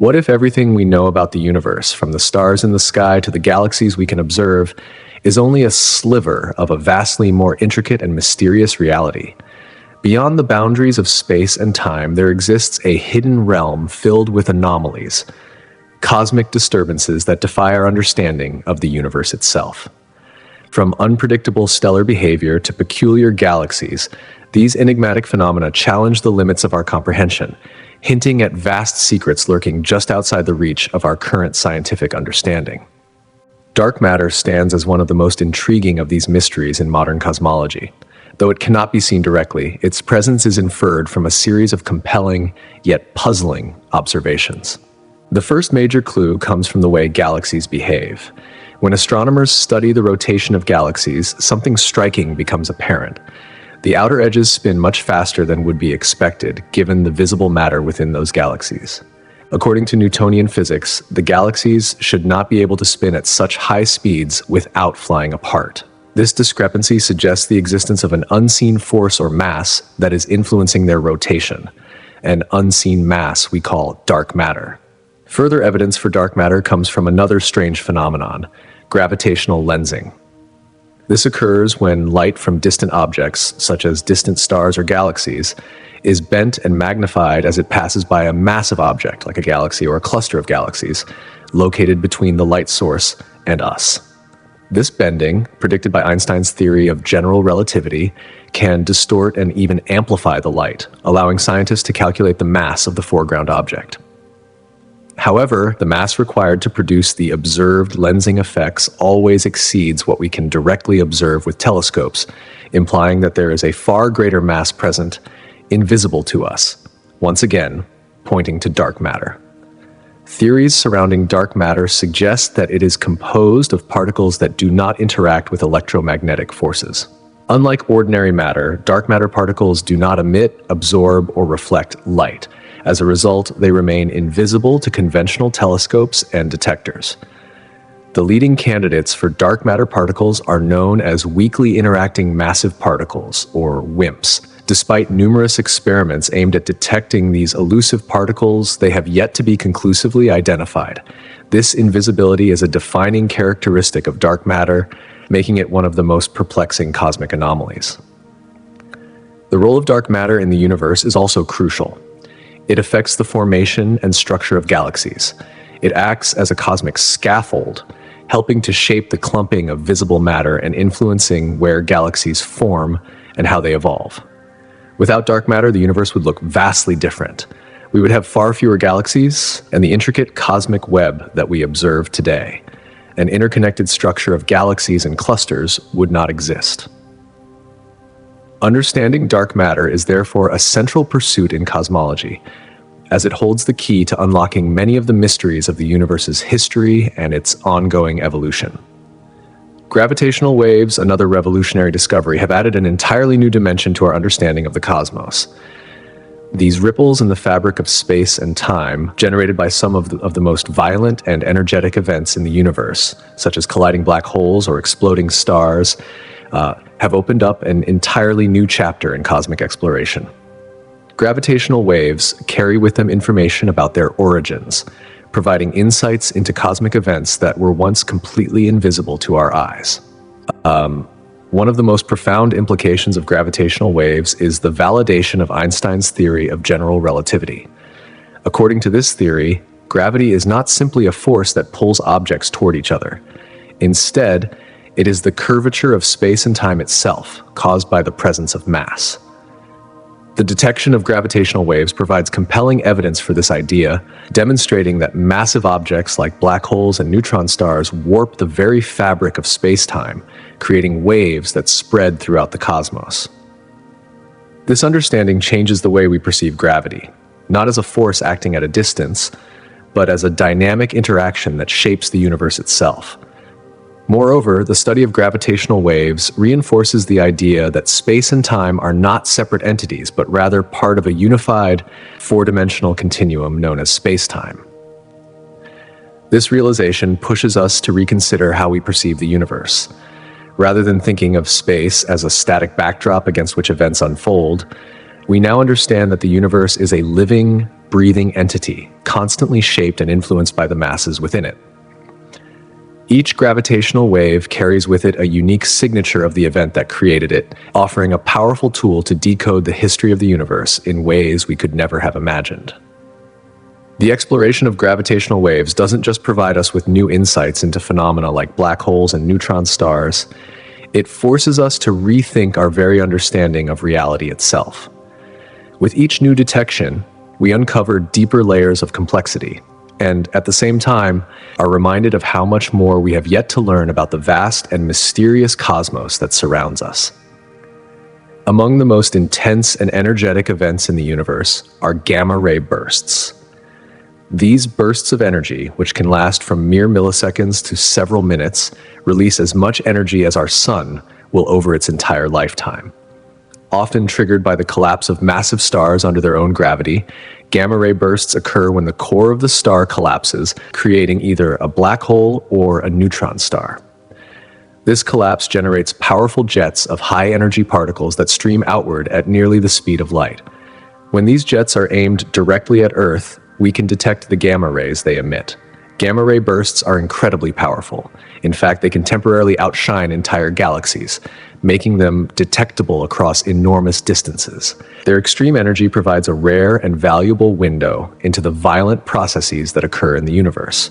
What if everything we know about the universe, from the stars in the sky to the galaxies we can observe, is only a sliver of a vastly more intricate and mysterious reality? Beyond the boundaries of space and time, there exists a hidden realm filled with anomalies, cosmic disturbances that defy our understanding of the universe itself. From unpredictable stellar behavior to peculiar galaxies, these enigmatic phenomena challenge the limits of our comprehension, hinting at vast secrets lurking just outside the reach of our current scientific understanding. Dark matter stands as one of the most intriguing of these mysteries in modern cosmology. Though it cannot be seen directly, its presence is inferred from a series of compelling, yet puzzling, observations. The first major clue comes from the way galaxies behave. When astronomers study the rotation of galaxies, something striking becomes apparent. The outer edges spin much faster than would be expected, given the visible matter within those galaxies. According to Newtonian physics, the galaxies should not be able to spin at such high speeds without flying apart. This discrepancy suggests the existence of an unseen force or mass that is influencing their rotation, an unseen mass we call dark matter. Further evidence for dark matter comes from another strange phenomenon: gravitational lensing. This occurs when light from distant objects, such as distant stars or galaxies, is bent and magnified as it passes by a massive object, like a galaxy or a cluster of galaxies, located between the light source and us. This bending, predicted by Einstein's theory of general relativity, can distort and even amplify the light, allowing scientists to calculate the mass of the foreground object. However, the mass required to produce the observed lensing effects always exceeds what we can directly observe with telescopes, implying that there is a far greater mass present, invisible to us, once again, pointing to dark matter. Theories surrounding dark matter suggest that it is composed of particles that do not interact with electromagnetic forces. Unlike ordinary matter, dark matter particles do not emit, absorb, or reflect light. As a result, they remain invisible to conventional telescopes and detectors. The leading candidates for dark matter particles are known as weakly interacting massive particles, or WIMPs. Despite numerous experiments aimed at detecting these elusive particles, they have yet to be conclusively identified. This invisibility is a defining characteristic of dark matter, making it one of the most perplexing cosmic anomalies. The role of dark matter in the universe is also crucial. It affects the formation and structure of galaxies. It acts as a cosmic scaffold, helping to shape the clumping of visible matter and influencing where galaxies form and how they evolve. Without dark matter, the universe would look vastly different. We would have far fewer galaxies and the intricate cosmic web that we observe today. An interconnected structure of galaxies and clusters would not exist. Understanding dark matter is therefore a central pursuit in cosmology, as it holds the key to unlocking many of the mysteries of the universe's history and its ongoing evolution. Gravitational waves, another revolutionary discovery, have added an entirely new dimension to our understanding of the cosmos. These ripples in the fabric of space and time, generated by some of the most violent and energetic events in the universe, such as colliding black holes or exploding stars, have opened up an entirely new chapter in cosmic exploration. Gravitational waves carry with them information about their origins, providing insights into cosmic events that were once completely invisible to our eyes. One of the most profound implications of gravitational waves is the validation of Einstein's theory of general relativity. According to this theory, gravity is not simply a force that pulls objects toward each other. Instead, it is the curvature of space and time itself, caused by the presence of mass. The detection of gravitational waves provides compelling evidence for this idea, demonstrating that massive objects like black holes and neutron stars warp the very fabric of space-time, creating waves that spread throughout the cosmos. This understanding changes the way we perceive gravity, not as a force acting at a distance, but as a dynamic interaction that shapes the universe itself. Moreover, the study of gravitational waves reinforces the idea that space and time are not separate entities, but rather part of a unified, four-dimensional continuum known as space-time. This realization pushes us to reconsider how we perceive the universe. Rather than thinking of space as a static backdrop against which events unfold, We now understand that the universe is a living, breathing entity, constantly shaped and influenced by the masses within it. Each gravitational wave carries with it a unique signature of the event that created it, offering a powerful tool to decode the history of the universe in ways we could never have imagined. The exploration of gravitational waves doesn't just provide us with new insights into phenomena like black holes and neutron stars. It forces us to rethink our very understanding of reality itself. With each new detection, we uncover deeper layers of complexity, and at the same time, are reminded of how much more we have yet to learn about the vast and mysterious cosmos that surrounds us. Among the most intense and energetic events in the universe are gamma-ray bursts. These bursts of energy, which can last from mere milliseconds to several minutes, release as much energy as our sun will over its entire lifetime. Often triggered by the collapse of massive stars under their own gravity, gamma-ray bursts occur when the core of the star collapses, creating either a black hole or a neutron star. This collapse generates powerful jets of high-energy particles that stream outward at nearly the speed of light. When these jets are aimed directly at Earth, we can detect the gamma rays they emit. Gamma-ray bursts are incredibly powerful. In fact, they can temporarily outshine entire galaxies, making them detectable across enormous distances. Their extreme energy provides a rare and valuable window into the violent processes that occur in the universe.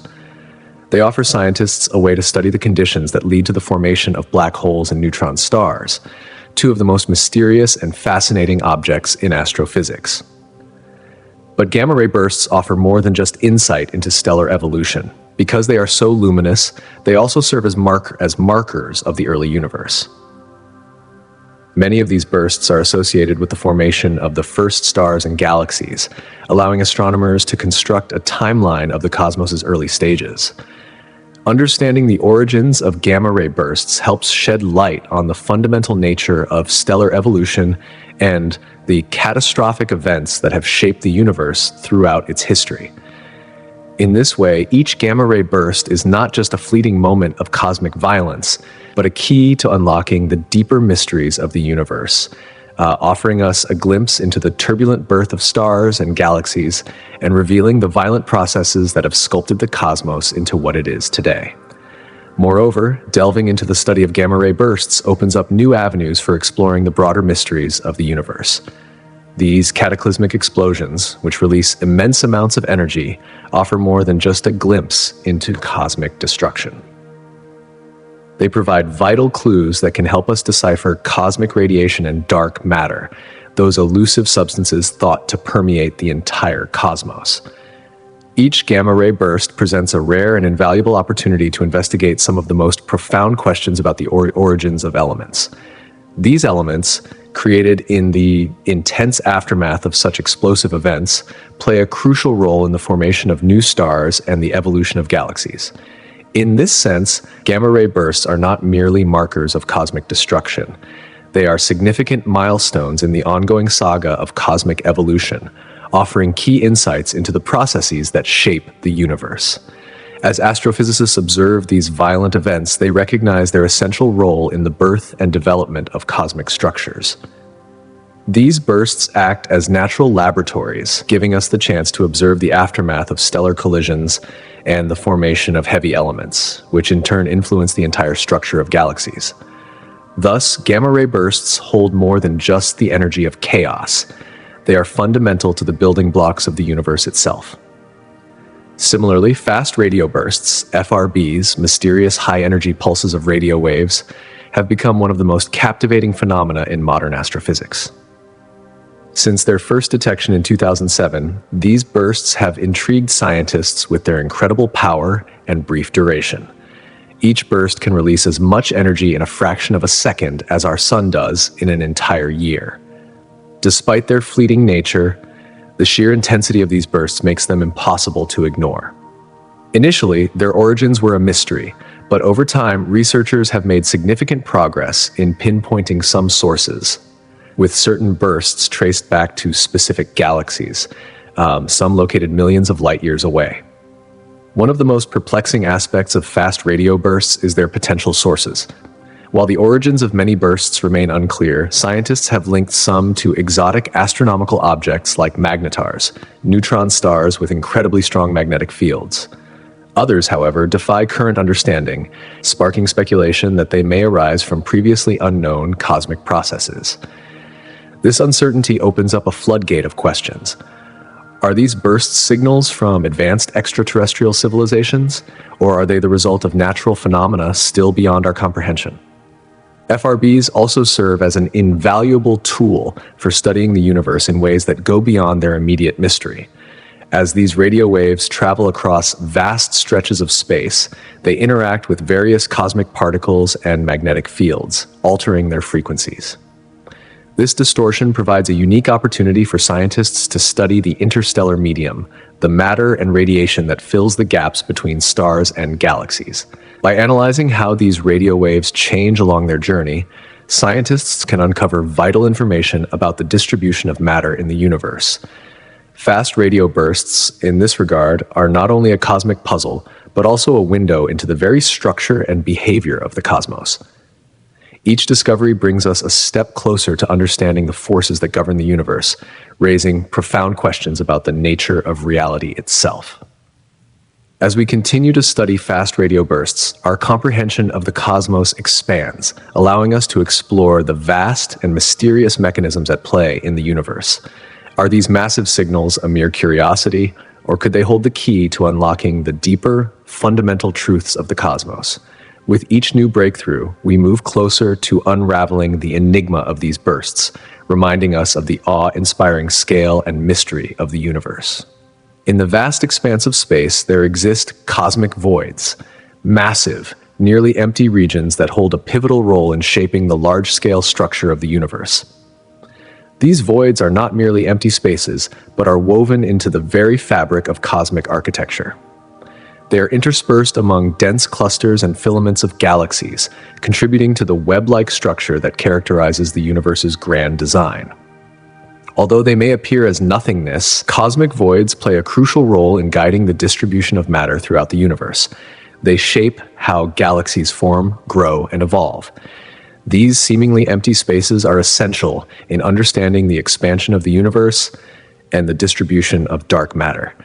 They offer scientists a way to study the conditions that lead to the formation of black holes and neutron stars, two of the most mysterious and fascinating objects in astrophysics. But gamma-ray bursts offer more than just insight into stellar evolution. Because they are so luminous, they also serve as markers of the early universe. Many of these bursts are associated with the formation of the first stars and galaxies, allowing astronomers to construct a timeline of the cosmos's early stages. Understanding the origins of gamma-ray bursts helps shed light on the fundamental nature of stellar evolution and the catastrophic events that have shaped the universe throughout its history. In this way, each gamma-ray burst is not just a fleeting moment of cosmic violence, but a key to unlocking the deeper mysteries of the universe, offering us a glimpse into the turbulent birth of stars and galaxies, and revealing the violent processes that have sculpted the cosmos into what it is today. Moreover, delving into the study of gamma-ray bursts opens up new avenues for exploring the broader mysteries of the universe. These cataclysmic explosions, which release immense amounts of energy, offer more than just a glimpse into cosmic destruction. They provide vital clues that can help us decipher cosmic radiation and dark matter, those elusive substances thought to permeate the entire cosmos. Each gamma-ray burst presents a rare and invaluable opportunity to investigate some of the most profound questions about the origins of elements. These elements, created in the intense aftermath of such explosive events, play a crucial role in the formation of new stars and the evolution of galaxies. In this sense, gamma-ray bursts are not merely markers of cosmic destruction. They are significant milestones in the ongoing saga of cosmic evolution, offering key insights into the processes that shape the universe. As astrophysicists observe these violent events, they recognize their essential role in the birth and development of cosmic structures. These bursts act as natural laboratories, giving us the chance to observe the aftermath of stellar collisions and the formation of heavy elements, which in turn influence the entire structure of galaxies. Thus, gamma-ray bursts hold more than just the energy of chaos. They are fundamental to the building blocks of the universe itself. Similarly, fast radio bursts, FRBs, mysterious high-energy pulses of radio waves, have become one of the most captivating phenomena in modern astrophysics. Since their first detection in 2007, these bursts have intrigued scientists with their incredible power and brief duration. Each burst can release as much energy in a fraction of a second as our sun does in an entire year. Despite their fleeting nature, the sheer intensity of these bursts makes them impossible to ignore. Initially, their origins were a mystery, but over time, researchers have made significant progress in pinpointing some sources, with certain bursts traced back to specific galaxies, some located millions of light years away. One of the most perplexing aspects of fast radio bursts is their potential sources. While the origins of many bursts remain unclear, scientists have linked some to exotic astronomical objects like magnetars, neutron stars with incredibly strong magnetic fields. Others, however, defy current understanding, sparking speculation that they may arise from previously unknown cosmic processes. This uncertainty opens up a floodgate of questions. Are these bursts signals from advanced extraterrestrial civilizations, or are they the result of natural phenomena still beyond our comprehension? FRBs also serve as an invaluable tool for studying the universe in ways that go beyond their immediate mystery. As these radio waves travel across vast stretches of space, they interact with various cosmic particles and magnetic fields, altering their frequencies. This distortion provides a unique opportunity for scientists to study the interstellar medium, the matter and radiation that fills the gaps between stars and galaxies. By analyzing how these radio waves change along their journey, scientists can uncover vital information about the distribution of matter in the universe. Fast radio bursts, in this regard, are not only a cosmic puzzle, but also a window into the very structure and behavior of the cosmos. Each discovery brings us a step closer to understanding the forces that govern the universe, raising profound questions about the nature of reality itself. As we continue to study fast radio bursts, our comprehension of the cosmos expands, allowing us to explore the vast and mysterious mechanisms at play in the universe. Are these massive signals a mere curiosity, or could they hold the key to unlocking the deeper, fundamental truths of the cosmos? With each new breakthrough, we move closer to unraveling the enigma of these bursts, reminding us of the awe-inspiring scale and mystery of the universe. In the vast expanse of space, there exist cosmic voids, massive, nearly empty regions that hold a pivotal role in shaping the large-scale structure of the universe. These voids are not merely empty spaces, but are woven into the very fabric of cosmic architecture. They are interspersed among dense clusters and filaments of galaxies, contributing to the web-like structure that characterizes the universe's grand design. Although they may appear as nothingness, cosmic voids play a crucial role in guiding the distribution of matter throughout the universe. They shape how galaxies form, grow, and evolve. These seemingly empty spaces are essential in understanding the expansion of the universe and the distribution of dark matter,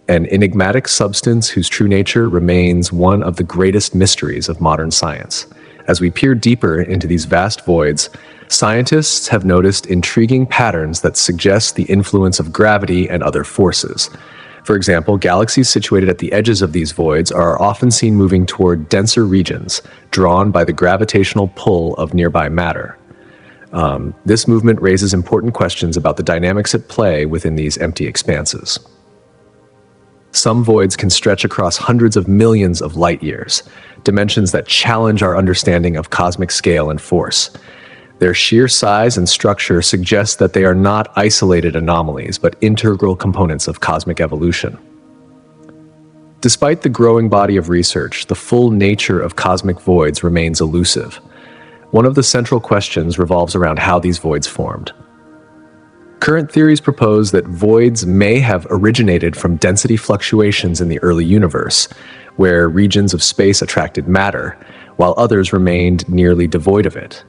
an enigmatic substance whose true nature remains one of the greatest mysteries of modern science. As we peer deeper into these vast voids, scientists have noticed intriguing patterns that suggest the influence of gravity and other forces. For example, galaxies situated at the edges of these voids are often seen moving toward denser regions, drawn by the gravitational pull of nearby matter. This movement raises important questions about the dynamics at play within these empty expanses. Some voids can stretch across hundreds of millions of light years, dimensions that challenge our understanding of cosmic scale and force. Their sheer size and structure suggest that they are not isolated anomalies, but integral components of cosmic evolution. Despite the growing body of research, the full nature of cosmic voids remains elusive. One of the central questions revolves around how these voids formed. Current theories propose that voids may have originated from density fluctuations in the early universe, where regions of space attracted matter, while others remained nearly devoid of it.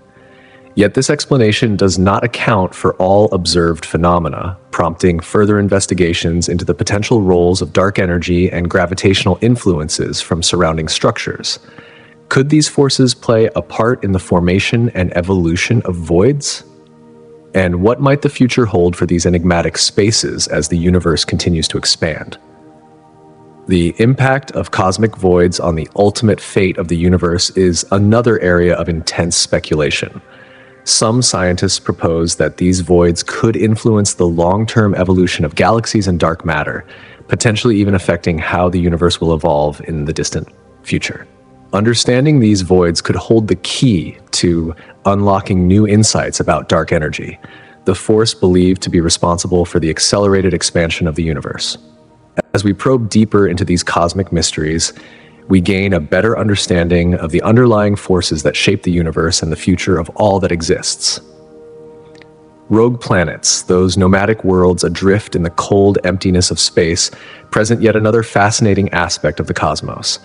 Yet this explanation does not account for all observed phenomena, prompting further investigations into the potential roles of dark energy and gravitational influences from surrounding structures. Could these forces play a part in the formation and evolution of voids? And what might the future hold for these enigmatic spaces as the universe continues to expand? The impact of cosmic voids on the ultimate fate of the universe is another area of intense speculation. Some scientists propose that these voids could influence the long-term evolution of galaxies and dark matter, potentially even affecting how the universe will evolve in the distant future. Understanding these voids could hold the key to unlocking new insights about dark energy, the force believed to be responsible for the accelerated expansion of the universe. As we probe deeper into these cosmic mysteries, we gain a better understanding of the underlying forces that shape the universe and the future of all that exists. Rogue planets, those nomadic worlds adrift in the cold emptiness of space, present yet another fascinating aspect of the cosmos.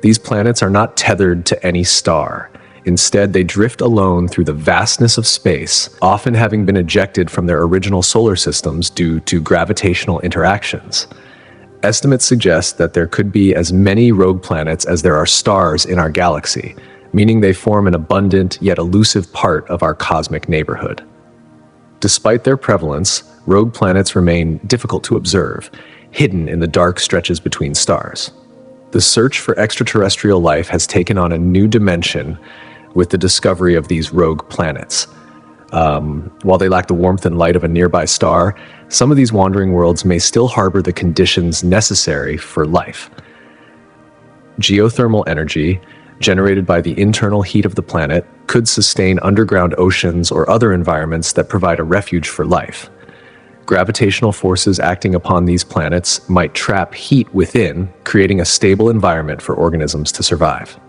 These planets are not tethered to any star. Instead, they drift alone through the vastness of space, often having been ejected from their original solar systems due to gravitational interactions. Estimates suggest that there could be as many rogue planets as there are stars in our galaxy, meaning they form an abundant yet elusive part of our cosmic neighborhood. Despite their prevalence, rogue planets remain difficult to observe, hidden in the dark stretches between stars. The search for extraterrestrial life has taken on a new dimension with the discovery of these rogue planets. While they lack the warmth and light of a nearby star, some of these wandering worlds may still harbor the conditions necessary for life. Geothermal energy, generated by the internal heat of the planet, could sustain underground oceans or other environments that provide a refuge for life. Gravitational forces acting upon these planets might trap heat within, creating a stable environment for organisms to survive.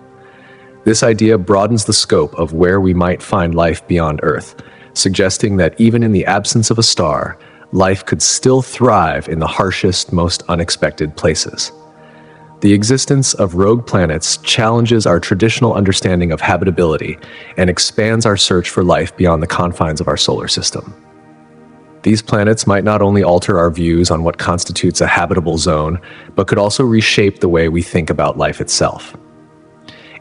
This idea broadens the scope of where we might find life beyond Earth, suggesting that even in the absence of a star, life could still thrive in the harshest, most unexpected places. The existence of rogue planets challenges our traditional understanding of habitability and expands our search for life beyond the confines of our solar system. These planets might not only alter our views on what constitutes a habitable zone, but could also reshape the way we think about life itself.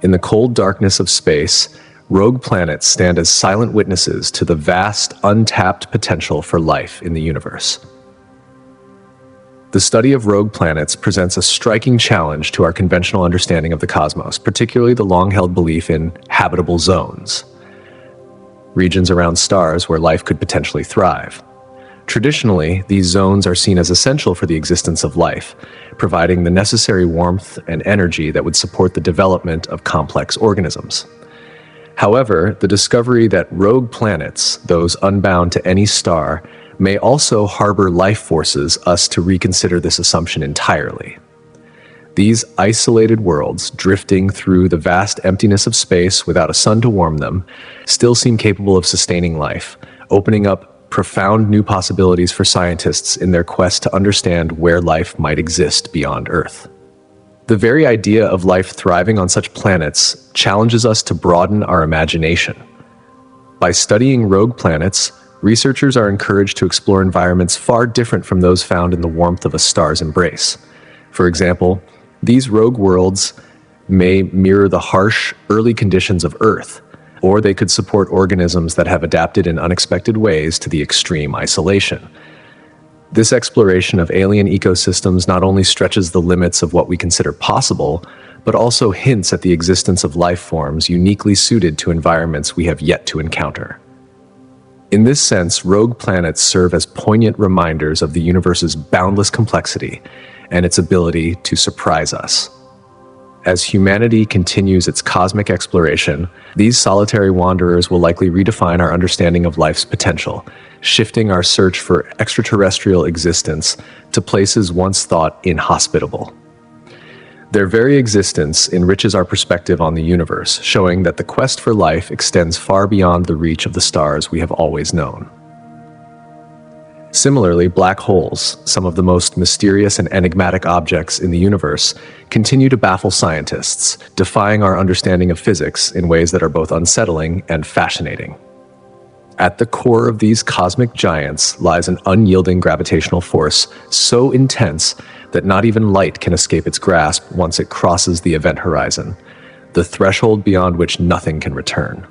In the cold darkness of space, rogue planets stand as silent witnesses to the vast, untapped potential for life in the universe. The study of rogue planets presents a striking challenge to our conventional understanding of the cosmos, particularly the long-held belief in habitable zones, regions around stars where life could potentially thrive. Traditionally, these zones are seen as essential for the existence of life, providing the necessary warmth and energy that would support the development of complex organisms. However, the discovery that rogue planets, those unbound to any star, may also harbor life forces us to reconsider this assumption entirely. These isolated worlds, drifting through the vast emptiness of space without a sun to warm them, still seem capable of sustaining life, opening up profound new possibilities for scientists in their quest to understand where life might exist beyond Earth. The very idea of life thriving on such planets challenges us to broaden our imagination. By studying rogue planets, researchers are encouraged to explore environments far different from those found in the warmth of a star's embrace. For example, these rogue worlds may mirror the harsh, early conditions of Earth, or they could support organisms that have adapted in unexpected ways to the extreme isolation. This exploration of alien ecosystems not only stretches the limits of what we consider possible, but also hints at the existence of life forms uniquely suited to environments we have yet to encounter. In this sense, rogue planets serve as poignant reminders of the universe's boundless complexity and its ability to surprise us. As humanity continues its cosmic exploration, these solitary wanderers will likely redefine our understanding of life's potential, shifting our search for extraterrestrial existence to places once thought inhospitable. Their very existence enriches our perspective on the universe, showing that the quest for life extends far beyond the reach of the stars we have always known. Similarly, black holes, some of the most mysterious and enigmatic objects in the universe, continue to baffle scientists, defying our understanding of physics in ways that are both unsettling and fascinating. At the core of these cosmic giants lies an unyielding gravitational force so intense that not even light can escape its grasp once it crosses the event horizon, the threshold beyond which nothing can return.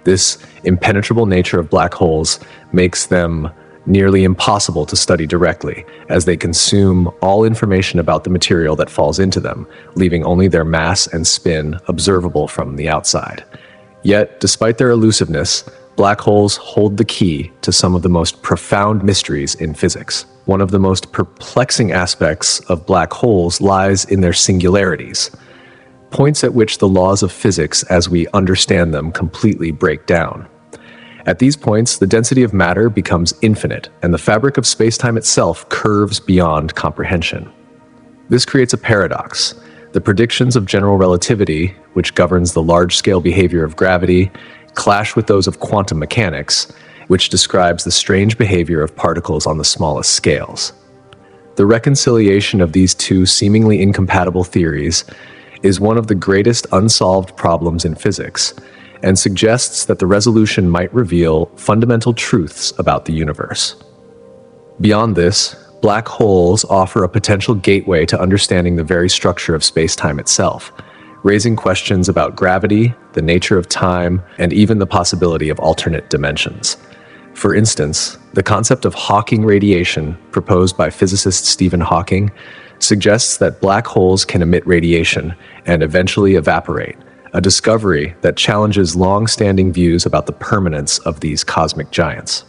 This impenetrable nature of black holes makes them nearly impossible to study directly, as they consume all information about the material that falls into them, leaving only their mass and spin observable from the outside. Yet, despite their elusiveness, black holes hold the key to some of the most profound mysteries in physics. One of the most perplexing aspects of black holes lies in their singularities, points at which the laws of physics as we understand them completely break down. At these points, the density of matter becomes infinite, and the fabric of space-time itself curves beyond comprehension. This creates a paradox. The predictions of general relativity, which governs the large-scale behavior of gravity, clash with those of quantum mechanics, which describes the strange behavior of particles on the smallest scales. The reconciliation of these two seemingly incompatible theories is one of the greatest unsolved problems in physics, and suggests that the resolution might reveal fundamental truths about the universe. Beyond this, black holes offer a potential gateway to understanding the very structure of space-time itself, raising questions about gravity, the nature of time, and even the possibility of alternate dimensions. For instance, the concept of Hawking radiation, proposed by physicist Stephen Hawking, suggests that black holes can emit radiation and eventually evaporate, a discovery that challenges long-standing views about the permanence of these cosmic giants.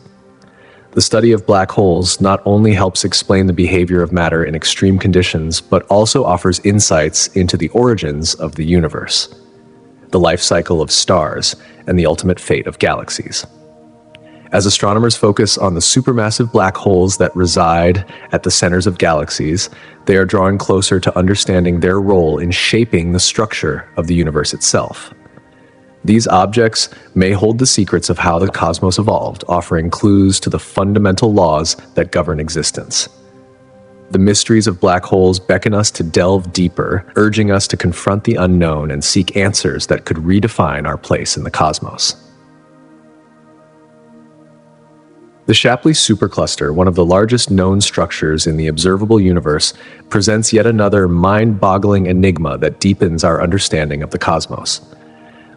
The study of black holes not only helps explain the behavior of matter in extreme conditions, but also offers insights into the origins of the universe, the life cycle of stars, and the ultimate fate of galaxies. As astronomers focus on the supermassive black holes that reside at the centers of galaxies, they are drawing closer to understanding their role in shaping the structure of the universe itself. These objects may hold the secrets of how the cosmos evolved, offering clues to the fundamental laws that govern existence. The mysteries of black holes beckon us to delve deeper, urging us to confront the unknown and seek answers that could redefine our place in the cosmos. The Shapley Supercluster, one of the largest known structures in the observable universe, presents yet another mind-boggling enigma that deepens our understanding of the cosmos.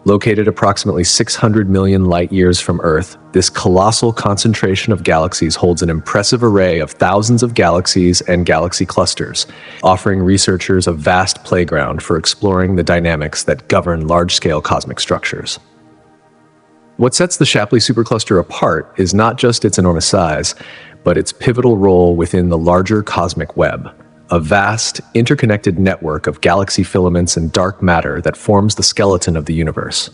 Located approximately 600 million light-years from Earth, this colossal concentration of galaxies holds an impressive array of thousands of galaxies and galaxy clusters, offering researchers a vast playground for exploring the dynamics that govern large-scale cosmic structures. What sets the Shapley Supercluster apart is not just its enormous size, but its pivotal role within the larger cosmic web, a vast, interconnected network of galaxy filaments and dark matter that forms the skeleton of the universe.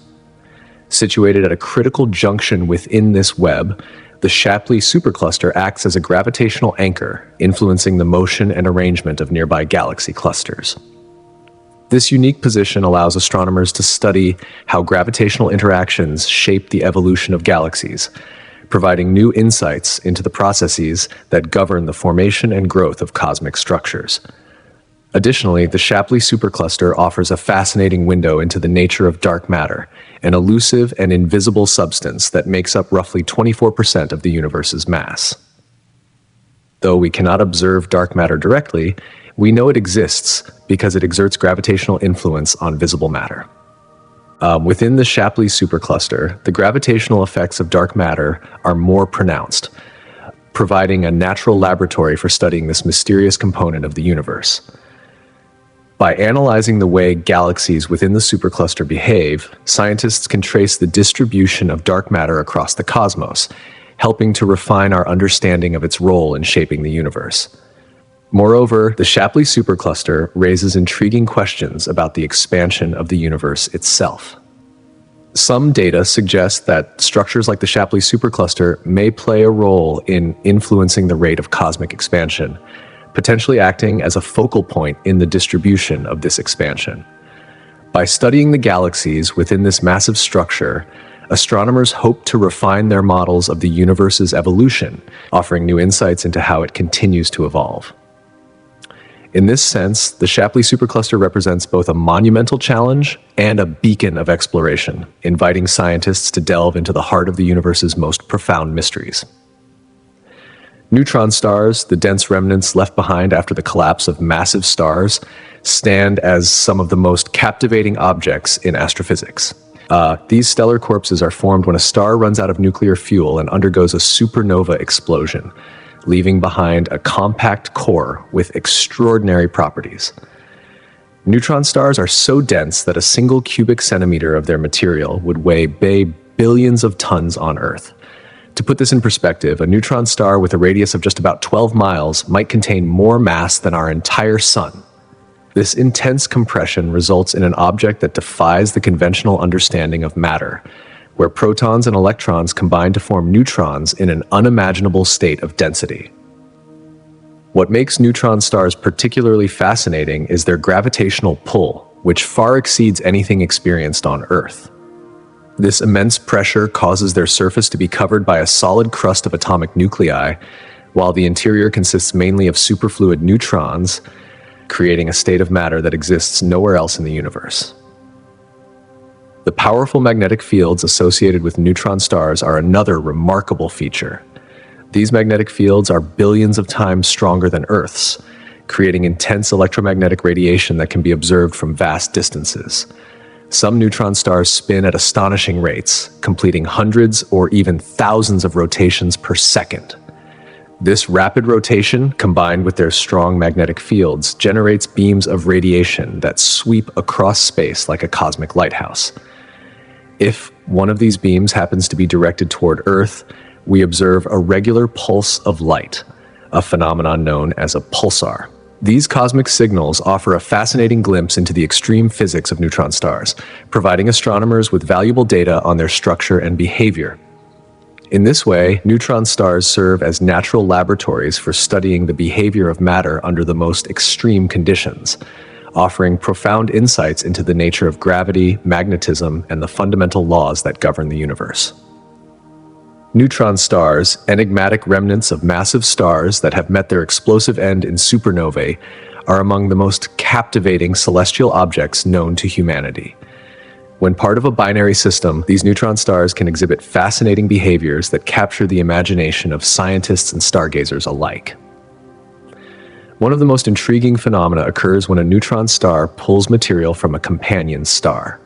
Situated at a critical junction within this web, the Shapley Supercluster acts as a gravitational anchor, influencing the motion and arrangement of nearby galaxy clusters. This unique position allows astronomers to study how gravitational interactions shape the evolution of galaxies, providing new insights into the processes that govern the formation and growth of cosmic structures. Additionally, the Shapley Supercluster offers a fascinating window into the nature of dark matter, an elusive and invisible substance that makes up roughly 24% of the universe's mass. Though we cannot observe dark matter directly, we know it exists because it exerts gravitational influence on visible matter. Within the Shapley Supercluster, the gravitational effects of dark matter are more pronounced, providing a natural laboratory for studying this mysterious component of the universe. By analyzing the way galaxies within the supercluster behave, scientists can trace the distribution of dark matter across the cosmos, helping to refine our understanding of its role in shaping the universe. Moreover, the Shapley Supercluster raises intriguing questions about the expansion of the universe itself. Some data suggest that structures like the Shapley Supercluster may play a role in influencing the rate of cosmic expansion, potentially acting as a focal point in the distribution of this expansion. By studying the galaxies within this massive structure, astronomers hope to refine their models of the universe's evolution, offering new insights into how it continues to evolve. In this sense, the Shapley Supercluster represents both a monumental challenge and a beacon of exploration, inviting scientists to delve into the heart of the universe's most profound mysteries. Neutron stars, the dense remnants left behind after the collapse of massive stars, stand as some of the most captivating objects in astrophysics. These stellar corpses are formed when a star runs out of nuclear fuel and undergoes a supernova explosion, leaving behind a compact core with extraordinary properties. Neutron stars are so dense that a single cubic centimeter of their material would weigh billions of tons on Earth. To put this in perspective, a neutron star with a radius of just about 12 miles might contain more mass than our entire sun. This intense compression results in an object that defies the conventional understanding of matter, where protons and electrons combine to form neutrons in an unimaginable state of density. What makes neutron stars particularly fascinating is their gravitational pull, which far exceeds anything experienced on Earth. This immense pressure causes their surface to be covered by a solid crust of atomic nuclei, while the interior consists mainly of superfluid neutrons, creating a state of matter that exists nowhere else in the universe. The powerful magnetic fields associated with neutron stars are another remarkable feature. These magnetic fields are billions of times stronger than Earth's, creating intense electromagnetic radiation that can be observed from vast distances. Some neutron stars spin at astonishing rates, completing hundreds or even thousands of rotations per second. This rapid rotation, combined with their strong magnetic fields, generates beams of radiation that sweep across space like a cosmic lighthouse. If one of these beams happens to be directed toward Earth, we observe a regular pulse of light, a phenomenon known as a pulsar. These cosmic signals offer a fascinating glimpse into the extreme physics of neutron stars, providing astronomers with valuable data on their structure and behavior. In this way, neutron stars serve as natural laboratories for studying the behavior of matter under the most extreme conditions, offering profound insights into the nature of gravity, magnetism, and the fundamental laws that govern the universe. Neutron stars, enigmatic remnants of massive stars that have met their explosive end in supernovae, are among the most captivating celestial objects known to humanity. When part of a binary system, these neutron stars can exhibit fascinating behaviors that capture the imagination of scientists and stargazers alike. One of the most intriguing phenomena occurs when a neutron star pulls material from a companion star.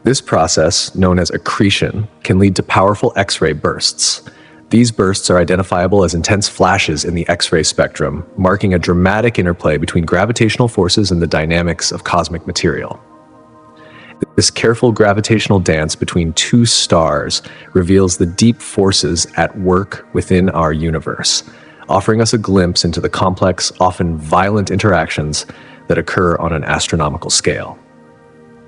This process, known as accretion, can lead to powerful X-ray bursts. These bursts are identifiable as intense flashes in the X-ray spectrum, marking a dramatic interplay between gravitational forces and the dynamics of cosmic material. This careful gravitational dance between two stars reveals the deep forces at work within our universe, offering us a glimpse into the complex, often violent interactions that occur on an astronomical scale.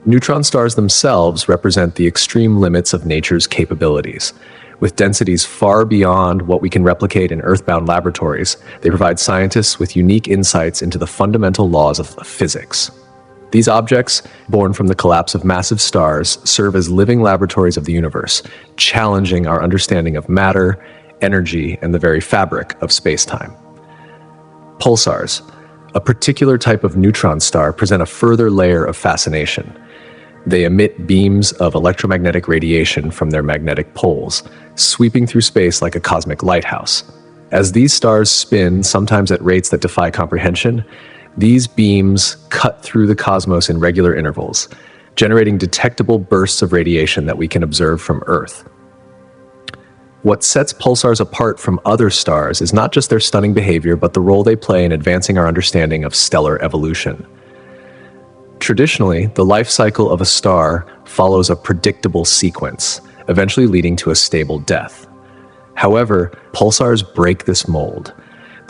Neutron stars themselves represent the extreme limits of nature's capabilities. With densities far beyond what we can replicate in earthbound laboratories, they provide scientists with unique insights into the fundamental laws of physics. These objects, born from the collapse of massive stars, serve as living laboratories of the universe, challenging our understanding of matter, energy, and the very fabric of space-time. Pulsars, a particular type of neutron star, present a further layer of fascination. They emit beams of electromagnetic radiation from their magnetic poles, sweeping through space like a cosmic lighthouse. As these stars spin, sometimes at rates that defy comprehension, these beams cut through the cosmos in regular intervals, generating detectable bursts of radiation that we can observe from Earth. What sets pulsars apart from other stars is not just their stunning behavior, but the role they play in advancing our understanding of stellar evolution. Traditionally, the life cycle of a star follows a predictable sequence, eventually leading to a stable death. However, pulsars break this mold.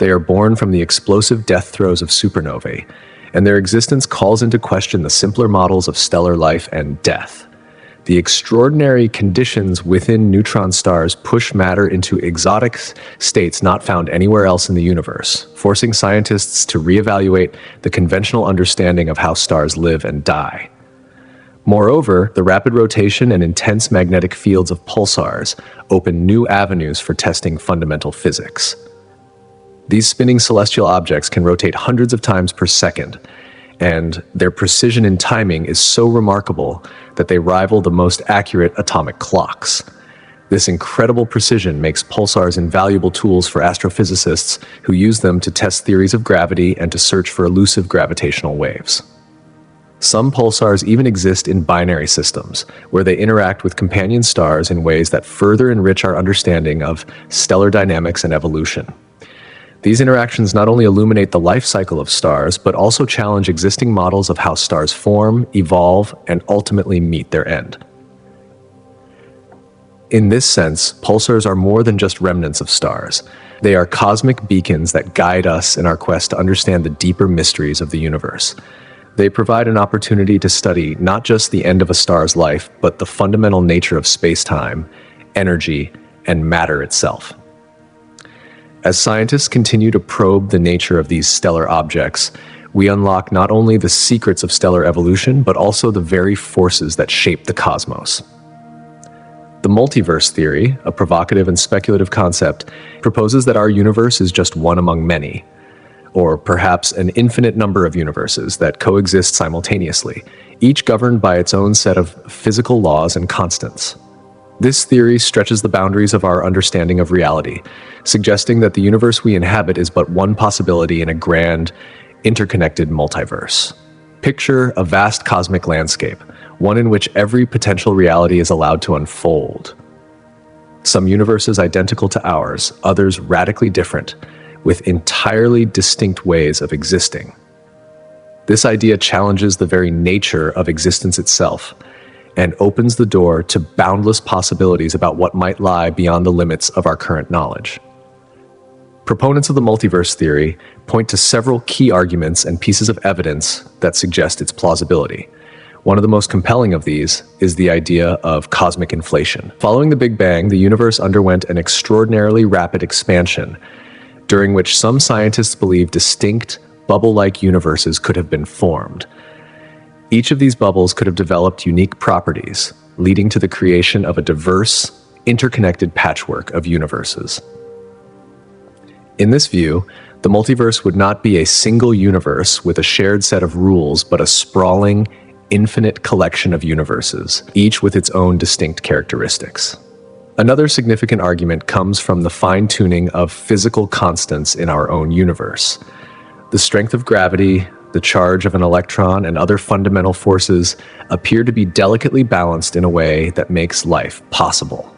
They are born from the explosive death throes of supernovae, and their existence calls into question the simpler models of stellar life and death. The extraordinary conditions within neutron stars push matter into exotic states not found anywhere else in the universe, forcing scientists to reevaluate the conventional understanding of how stars live and die. Moreover, the rapid rotation and intense magnetic fields of pulsars open new avenues for testing fundamental physics. These spinning celestial objects can rotate hundreds of times per second, and their precision in timing is so remarkable that they rival the most accurate atomic clocks. This incredible precision makes pulsars invaluable tools for astrophysicists who use them to test theories of gravity and to search for elusive gravitational waves. Some pulsars even exist in binary systems, where they interact with companion stars in ways that further enrich our understanding of stellar dynamics and evolution. These interactions not only illuminate the life cycle of stars, but also challenge existing models of how stars form, evolve, and ultimately meet their end. In this sense, pulsars are more than just remnants of stars. They are cosmic beacons that guide us in our quest to understand the deeper mysteries of the universe. They provide an opportunity to study not just the end of a star's life, but the fundamental nature of space-time, energy, and matter itself. As scientists continue to probe the nature of these stellar objects, we unlock not only the secrets of stellar evolution, but also the very forces that shape the cosmos. The multiverse theory, a provocative and speculative concept, proposes that our universe is just one among many. or perhaps an infinite number of universes that coexist simultaneously, each governed by its own set of physical laws and constants. This theory stretches the boundaries of our understanding of reality, suggesting that the universe we inhabit is but one possibility in a grand, interconnected multiverse. Picture a vast cosmic landscape, one in which every potential reality is allowed to unfold. Some universes identical to ours, others radically different, with entirely distinct ways of existing. This idea challenges the very nature of existence itself and opens the door to boundless possibilities about what might lie beyond the limits of our current knowledge. Proponents of the multiverse theory point to several key arguments and pieces of evidence that suggest its plausibility. One of the most compelling of these is the idea of cosmic inflation. Following the Big Bang, the universe underwent an extraordinarily rapid expansion, during which some scientists believe distinct, bubble-like universes could have been formed. Each of these bubbles could have developed unique properties, leading to the creation of a diverse, interconnected patchwork of universes. In this view, the multiverse would not be a single universe with a shared set of rules, but a sprawling, infinite collection of universes, each with its own distinct characteristics. Another significant argument comes from the fine-tuning of physical constants in our own universe. The strength of gravity, the charge of an electron, and other fundamental forces appear to be delicately balanced in a way that makes life possible.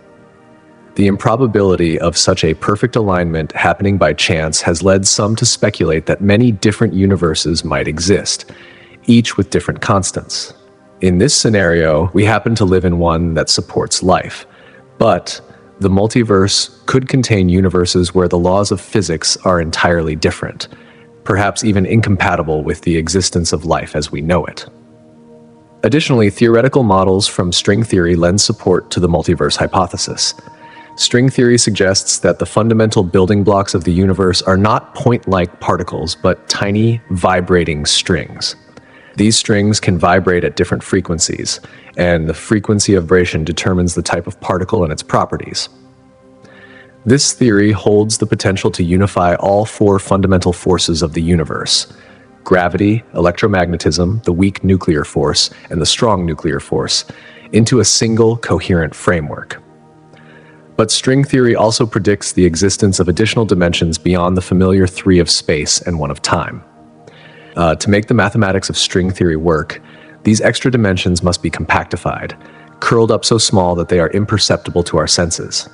The improbability of such a perfect alignment happening by chance has led some to speculate that many different universes might exist, each with different constants. In this scenario, we happen to live in one that supports life. But the multiverse could contain universes where the laws of physics are entirely different, perhaps even incompatible with the existence of life as we know it. Additionally, theoretical models from string theory lend support to the multiverse hypothesis. String theory suggests that the fundamental building blocks of the universe are not point-like particles, but tiny, vibrating strings. These strings can vibrate at different frequencies, and the frequency of vibration determines the type of particle and its properties. This theory holds the potential to unify all four fundamental forces of the universe: gravity, electromagnetism, the weak nuclear force, and the strong nuclear force, into a single coherent framework. But string theory also predicts the existence of additional dimensions beyond the familiar three of space and one of time. To make the mathematics of string theory work, these extra dimensions must be compactified, curled up so small that they are imperceptible to our senses.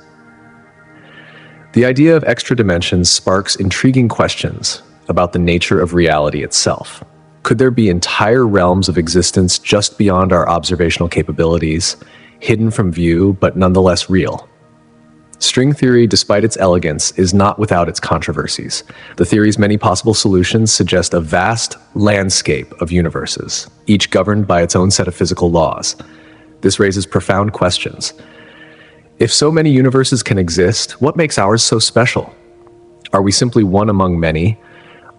The idea of extra dimensions sparks intriguing questions about the nature of reality itself. Could there be entire realms of existence just beyond our observational capabilities, hidden from view but nonetheless real? String theory, despite its elegance, is not without its controversies. The theory's many possible solutions suggest a vast landscape of universes, each governed by its own set of physical laws. This raises profound questions. If so many universes can exist, what makes ours so special? Are we simply one among many,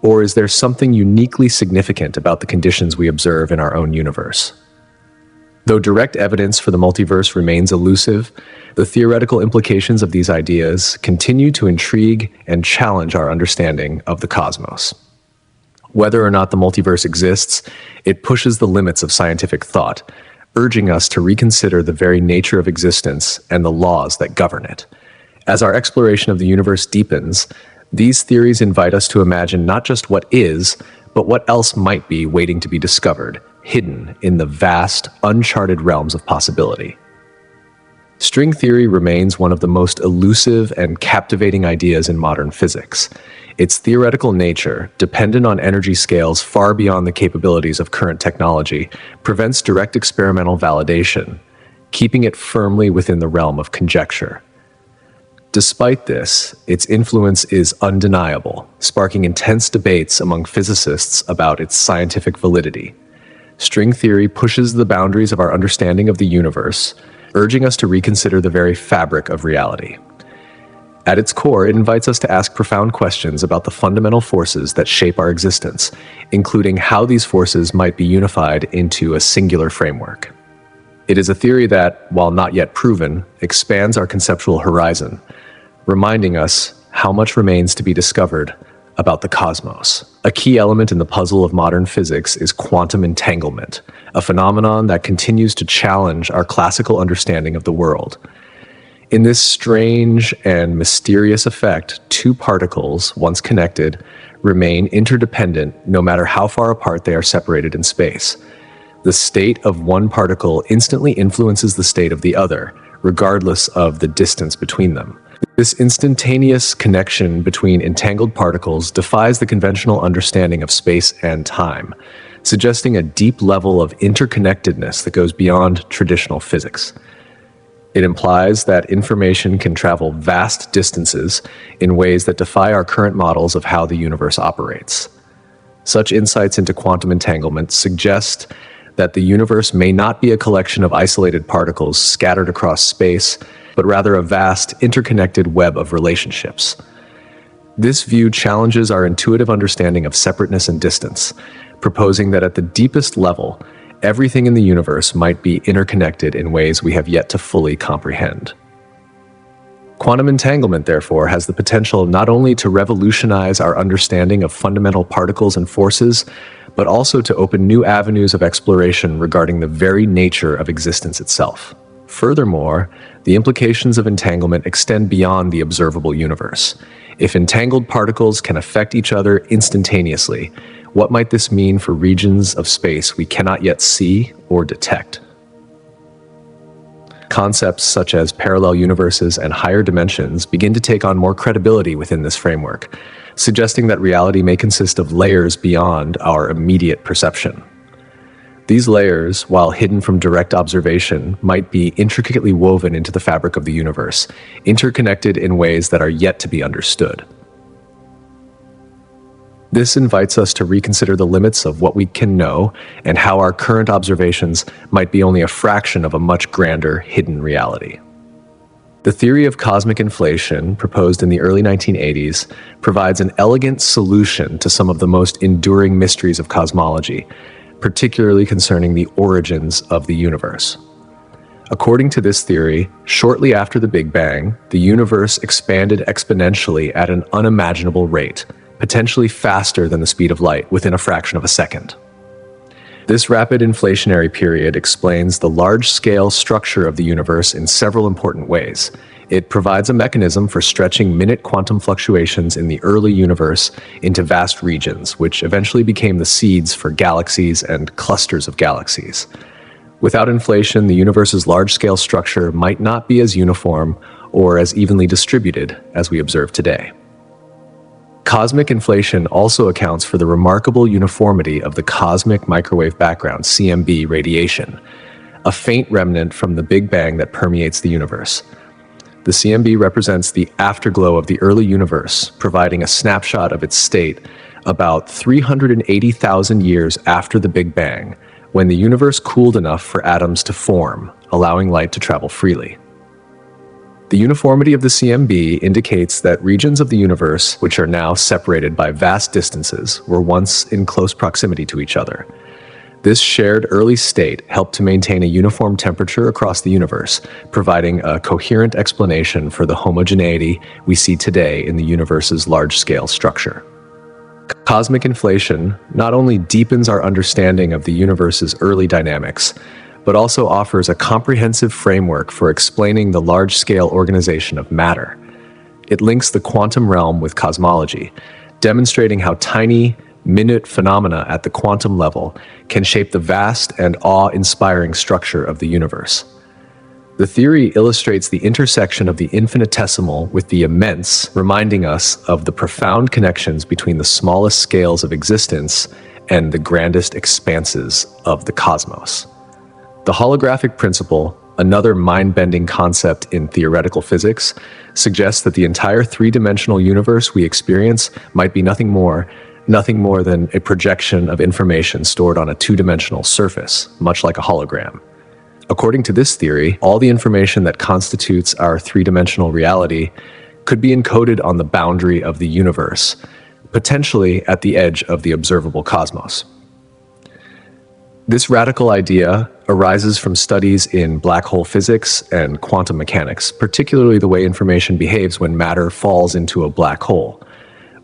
or is there something uniquely significant about the conditions we observe in our own universe? Though direct evidence for the multiverse remains elusive, the theoretical implications of these ideas continue to intrigue and challenge our understanding of the cosmos. Whether or not the multiverse exists, it pushes the limits of scientific thought, urging us to reconsider the very nature of existence and the laws that govern it. As our exploration of the universe deepens, these theories invite us to imagine not just what is, but what else might be waiting to be discovered, hidden in the vast, uncharted realms of possibility. String theory remains one of the most elusive and captivating ideas in modern physics. Its theoretical nature, dependent on energy scales far beyond the capabilities of current technology, prevents direct experimental validation, keeping it firmly within the realm of conjecture. Despite this, its influence is undeniable, sparking intense debates among physicists about its scientific validity. String theory pushes the boundaries of our understanding of the universe, urging us to reconsider the very fabric of reality. At its core, it invites us to ask profound questions about the fundamental forces that shape our existence, including how these forces might be unified into a singular framework. It is a theory that, while not yet proven, expands our conceptual horizon, reminding us how much remains to be discovered about the cosmos. A key element in the puzzle of modern physics is quantum entanglement, a phenomenon that continues to challenge our classical understanding of the world. In this strange and mysterious effect, two particles, once connected, remain interdependent no matter how far apart they are separated in space. The state of one particle instantly influences the state of the other, regardless of the distance between them. This instantaneous connection between entangled particles defies the conventional understanding of space and time, suggesting a deep level of interconnectedness that goes beyond traditional physics. It implies that information can travel vast distances in ways that defy our current models of how the universe operates. Such insights into quantum entanglement suggest that the universe may not be a collection of isolated particles scattered across space, but rather a vast, interconnected web of relationships. This view challenges our intuitive understanding of separateness and distance, proposing that at the deepest level, everything in the universe might be interconnected in ways we have yet to fully comprehend. Quantum entanglement, therefore, has the potential not only to revolutionize our understanding of fundamental particles and forces, but also to open new avenues of exploration regarding the very nature of existence itself. Furthermore, the implications of entanglement extend beyond the observable universe. If entangled particles can affect each other instantaneously, what might this mean for regions of space we cannot yet see or detect? Concepts such as parallel universes and higher dimensions begin to take on more credibility within this framework, suggesting that reality may consist of layers beyond our immediate perception. These layers, while hidden from direct observation, might be intricately woven into the fabric of the universe, interconnected in ways that are yet to be understood. This invites us to reconsider the limits of what we can know and how our current observations might be only a fraction of a much grander, hidden reality. The theory of cosmic inflation, proposed in the early 1980s, provides an elegant solution to some of the most enduring mysteries of cosmology, particularly concerning the origins of the universe. According to this theory, shortly after the Big Bang, the universe expanded exponentially at an unimaginable rate, potentially faster than the speed of light within a fraction of a second. This rapid inflationary period explains the large-scale structure of the universe in several important ways. It provides a mechanism for stretching minute quantum fluctuations in the early universe into vast regions, which eventually became the seeds for galaxies and clusters of galaxies. Without inflation, the universe's large-scale structure might not be as uniform or as evenly distributed as we observe today. Cosmic inflation also accounts for the remarkable uniformity of the cosmic microwave background, CMB radiation, a faint remnant from the Big Bang that permeates the universe. The CMB represents the afterglow of the early universe, providing a snapshot of its state about 380,000 years after the Big Bang, when the universe cooled enough for atoms to form, allowing light to travel freely. The uniformity of the CMB indicates that regions of the universe, which are now separated by vast distances, were once in close proximity to each other. This shared early state helped to maintain a uniform temperature across the universe, providing a coherent explanation for the homogeneity we see today in the universe's large-scale structure. Cosmic inflation not only deepens our understanding of the universe's early dynamics, but also offers a comprehensive framework for explaining the large-scale organization of matter. It links the quantum realm with cosmology, demonstrating how tiny, minute phenomena at the quantum level can shape the vast and awe-inspiring structure of the universe. The theory illustrates the intersection of the infinitesimal with the immense, reminding us of the profound connections between the smallest scales of existence and the grandest expanses of the cosmos. The holographic principle, another mind-bending concept in theoretical physics, suggests that the entire three-dimensional universe we experience might be nothing more than a projection of information stored on a two-dimensional surface, much like a hologram. According to this theory, all the information that constitutes our three-dimensional reality could be encoded on the boundary of the universe, potentially at the edge of the observable cosmos. This radical idea arises from studies in black hole physics and quantum mechanics, particularly the way information behaves when matter falls into a black hole.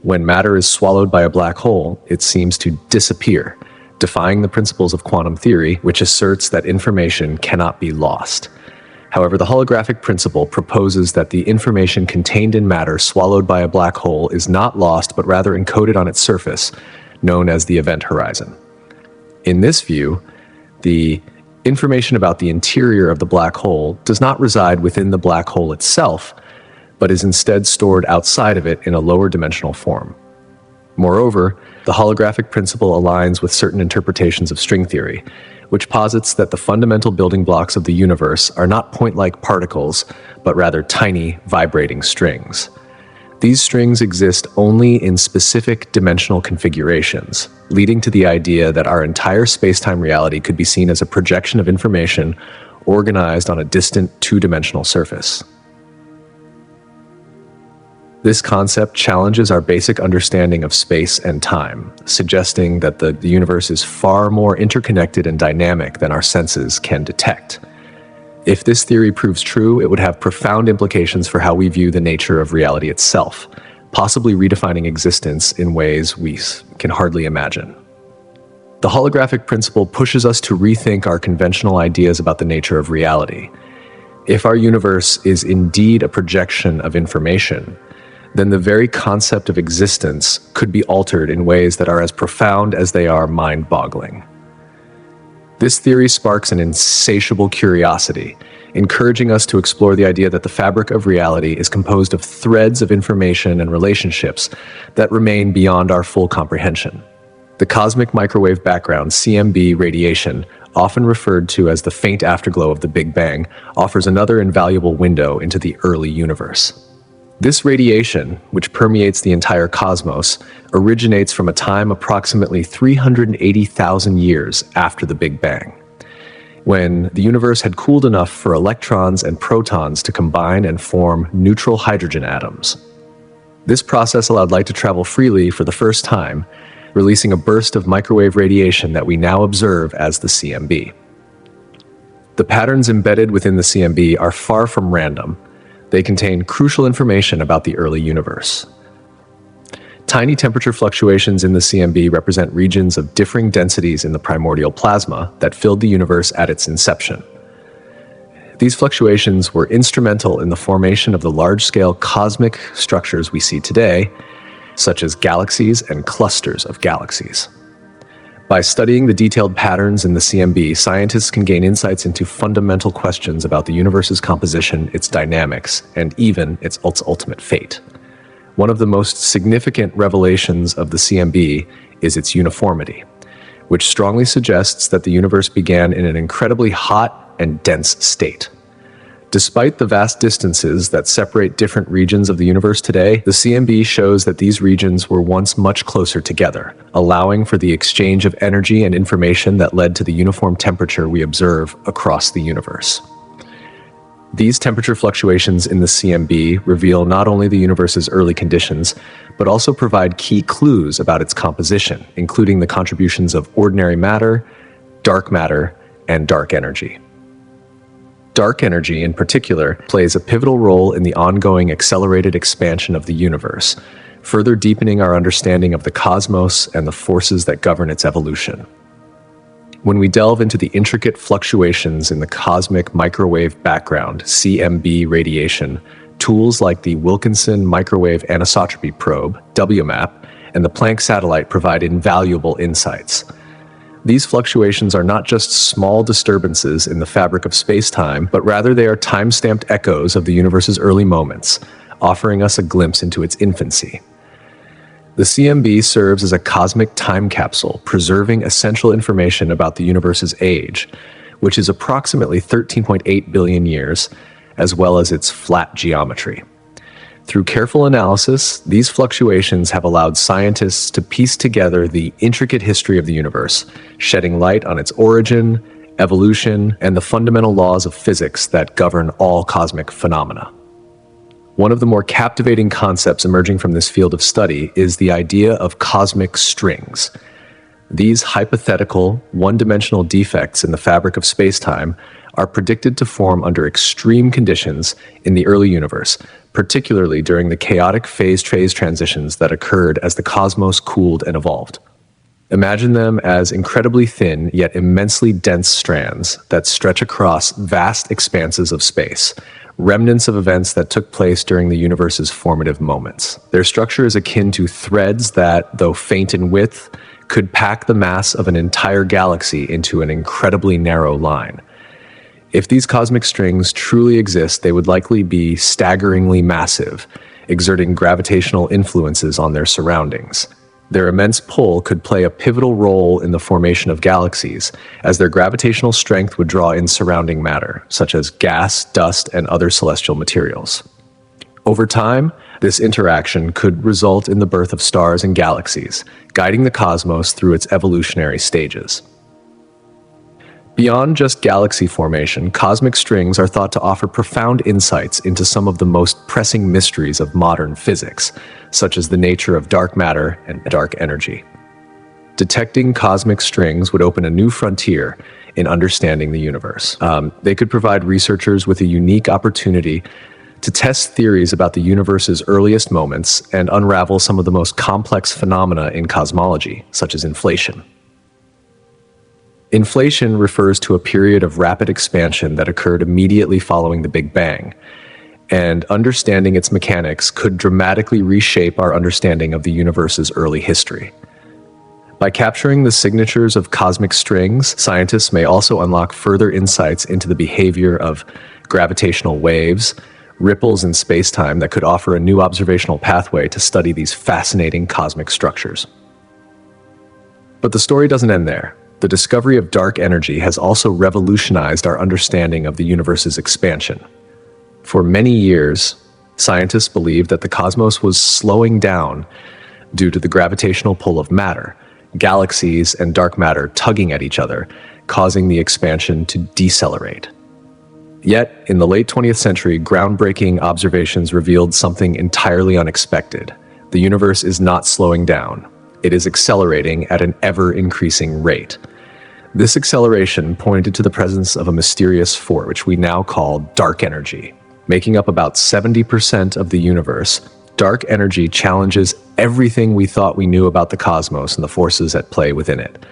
When matter is swallowed by a black hole, it seems to disappear, defying the principles of quantum theory, which asserts that information cannot be lost. However, the holographic principle proposes that the information contained in matter swallowed by a black hole is not lost, but rather encoded on its surface, known as the event horizon. In this view, the information about the interior of the black hole does not reside within the black hole itself, but is instead stored outside of it in a lower dimensional form. Moreover, the holographic principle aligns with certain interpretations of string theory, which posits that the fundamental building blocks of the universe are not point-like particles, but rather tiny, vibrating strings. These strings exist only in specific dimensional configurations, leading to the idea that our entire space-time reality could be seen as a projection of information organized on a distant two-dimensional surface. This concept challenges our basic understanding of space and time, suggesting that the universe is far more interconnected and dynamic than our senses can detect. If this theory proves true, it would have profound implications for how we view the nature of reality itself, possibly redefining existence in ways we can hardly imagine. The holographic principle pushes us to rethink our conventional ideas about the nature of reality. If our universe is indeed a projection of information, then the very concept of existence could be altered in ways that are as profound as they are mind-boggling. This theory sparks an insatiable curiosity, encouraging us to explore the idea that the fabric of reality is composed of threads of information and relationships that remain beyond our full comprehension. The cosmic microwave background, CMB radiation, often referred to as the faint afterglow of the Big Bang, offers another invaluable window into the early universe. This radiation, which permeates the entire cosmos, originates from a time approximately 380,000 years after the Big Bang, when the universe had cooled enough for electrons and protons to combine and form neutral hydrogen atoms. This process allowed light to travel freely for the first time, releasing a burst of microwave radiation that we now observe as the CMB. The patterns embedded within the CMB are far from random. They contain crucial information about the early universe. Tiny temperature fluctuations in the CMB represent regions of differing densities in the primordial plasma that filled the universe at its inception. These fluctuations were instrumental in the formation of the large-scale cosmic structures we see today, such as galaxies and clusters of galaxies. By studying the detailed patterns in the CMB, scientists can gain insights into fundamental questions about the universe's composition, its dynamics, and even its ultimate fate. One of the most significant revelations of the CMB is its uniformity, which strongly suggests that the universe began in an incredibly hot and dense state. Despite the vast distances that separate different regions of the universe today, the CMB shows that these regions were once much closer together, allowing for the exchange of energy and information that led to the uniform temperature we observe across the universe. These temperature fluctuations in the CMB reveal not only the universe's early conditions, but also provide key clues about its composition, including the contributions of ordinary matter, and dark energy. Dark energy, in particular, plays a pivotal role in the ongoing accelerated expansion of the universe, further deepening our understanding of the cosmos and the forces that govern its evolution. When we delve into the intricate fluctuations in the cosmic microwave background, CMB radiation, tools like the Wilkinson Microwave Anisotropy Probe, WMAP, and the Planck satellite provide invaluable insights. These fluctuations are not just small disturbances in the fabric of space-time, but rather they are time-stamped echoes of the universe's early moments, offering us a glimpse into its infancy. The CMB serves as a cosmic time capsule, preserving essential information about the universe's age, which is approximately 13.8 billion years, as well as its flat geometry. Through careful analysis, these fluctuations have allowed scientists to piece together the intricate history of the universe, shedding light on its origin, evolution, and the fundamental laws of physics that govern all cosmic phenomena. One of the more captivating concepts emerging from this field of study is the idea of cosmic strings. These hypothetical, one-dimensional defects in the fabric of space-time are predicted to form under extreme conditions in the early universe, particularly during the chaotic phase transitions that occurred as the cosmos cooled and evolved. Imagine them as incredibly thin yet immensely dense strands that stretch across vast expanses of space, remnants of events that took place during the universe's formative moments. Their structure is akin to threads that, though faint in width, could pack the mass of an entire galaxy into an incredibly narrow line. If these cosmic strings truly exist, they would likely be staggeringly massive, exerting gravitational influences on their surroundings. Their immense pull could play a pivotal role in the formation of galaxies, as their gravitational strength would draw in surrounding matter, such as gas, dust, and other celestial materials. Over time, this interaction could result in the birth of stars and galaxies, guiding the cosmos through its evolutionary stages. Beyond just galaxy formation, cosmic strings are thought to offer profound insights into some of the most pressing mysteries of modern physics, such as the nature of dark matter and dark energy. Detecting cosmic strings would open a new frontier in understanding the universe. They could provide researchers with a unique opportunity to test theories about the universe's earliest moments and unravel some of the most complex phenomena in cosmology, such as inflation. Inflation refers to a period of rapid expansion that occurred immediately following the Big Bang, and understanding its mechanics could dramatically reshape our understanding of the universe's early history. By capturing the signatures of cosmic strings, scientists may also unlock further insights into the behavior of gravitational waves, ripples in space-time that could offer a new observational pathway to study these fascinating cosmic structures. But the story doesn't end there. The discovery of dark energy has also revolutionized our understanding of the universe's expansion. For many years, scientists believed that the cosmos was slowing down due to the gravitational pull of matter, galaxies and dark matter tugging at each other, causing the expansion to decelerate. Yet, in the late 20th century, groundbreaking observations revealed something entirely unexpected. The universe is not slowing down. It is accelerating at an ever-increasing rate. This acceleration pointed to the presence of a mysterious force, which we now call dark energy. Making up about 70% of the universe, dark energy challenges everything we thought we knew about the cosmos and the forces at play within it.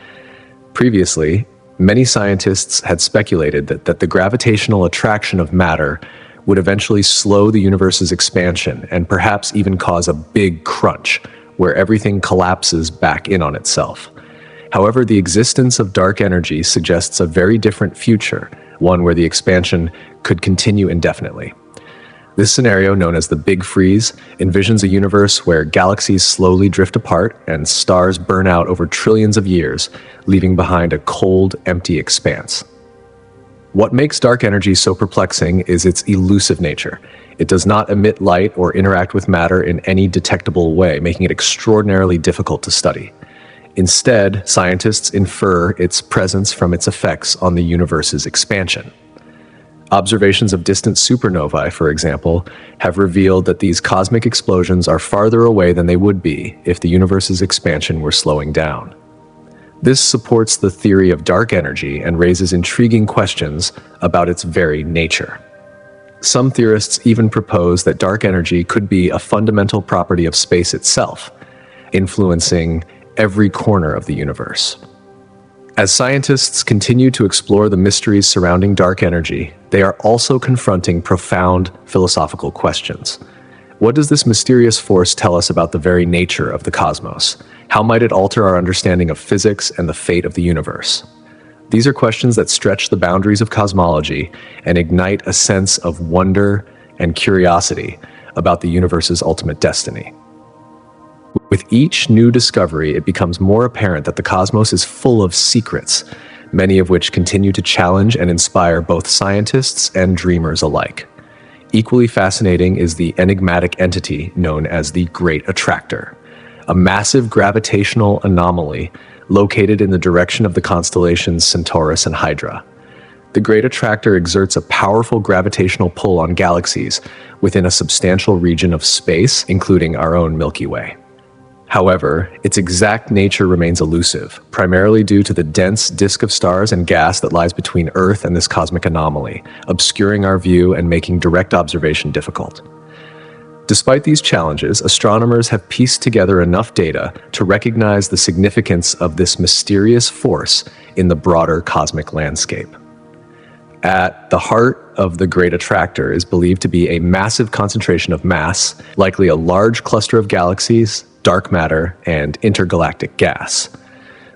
Previously, many scientists had speculated that the gravitational attraction of matter would eventually slow the universe's expansion and perhaps even cause a big crunch, where everything collapses back in on itself. However, the existence of dark energy suggests a very different future, one where the expansion could continue indefinitely. This scenario, known as the Big Freeze, envisions a universe where galaxies slowly drift apart and stars burn out over trillions of years, leaving behind a cold, empty expanse. What makes dark energy so perplexing is its elusive nature. It does not emit light or interact with matter in any detectable way, making it extraordinarily difficult to study. Instead, scientists infer its presence from its effects on the universe's expansion. Observations of distant supernovae, for example, have revealed that these cosmic explosions are farther away than they would be if the universe's expansion were slowing down. This supports the theory of dark energy and raises intriguing questions about its very nature. Some theorists even propose that dark energy could be a fundamental property of space itself, influencing every corner of the universe. As scientists continue to explore the mysteries surrounding dark energy, they are also confronting profound philosophical questions. What does this mysterious force tell us about the very nature of the cosmos? How might it alter our understanding of physics and the fate of the universe? These are questions that stretch the boundaries of cosmology and ignite a sense of wonder and curiosity about the universe's ultimate destiny. With each new discovery, it becomes more apparent that the cosmos is full of secrets, many of which continue to challenge and inspire both scientists and dreamers alike. Equally fascinating is the enigmatic entity known as the Great Attractor, a massive gravitational anomaly located in the direction of the constellations Centaurus and Hydra. The Great Attractor exerts a powerful gravitational pull on galaxies within a substantial region of space, including our own Milky Way. However, its exact nature remains elusive, primarily due to the dense disk of stars and gas that lies between Earth and this cosmic anomaly, obscuring our view and making direct observation difficult. Despite these challenges, astronomers have pieced together enough data to recognize the significance of this mysterious force in the broader cosmic landscape. At the heart of the Great Attractor is believed to be a massive concentration of mass, likely a large cluster of galaxies, dark matter, and intergalactic gas.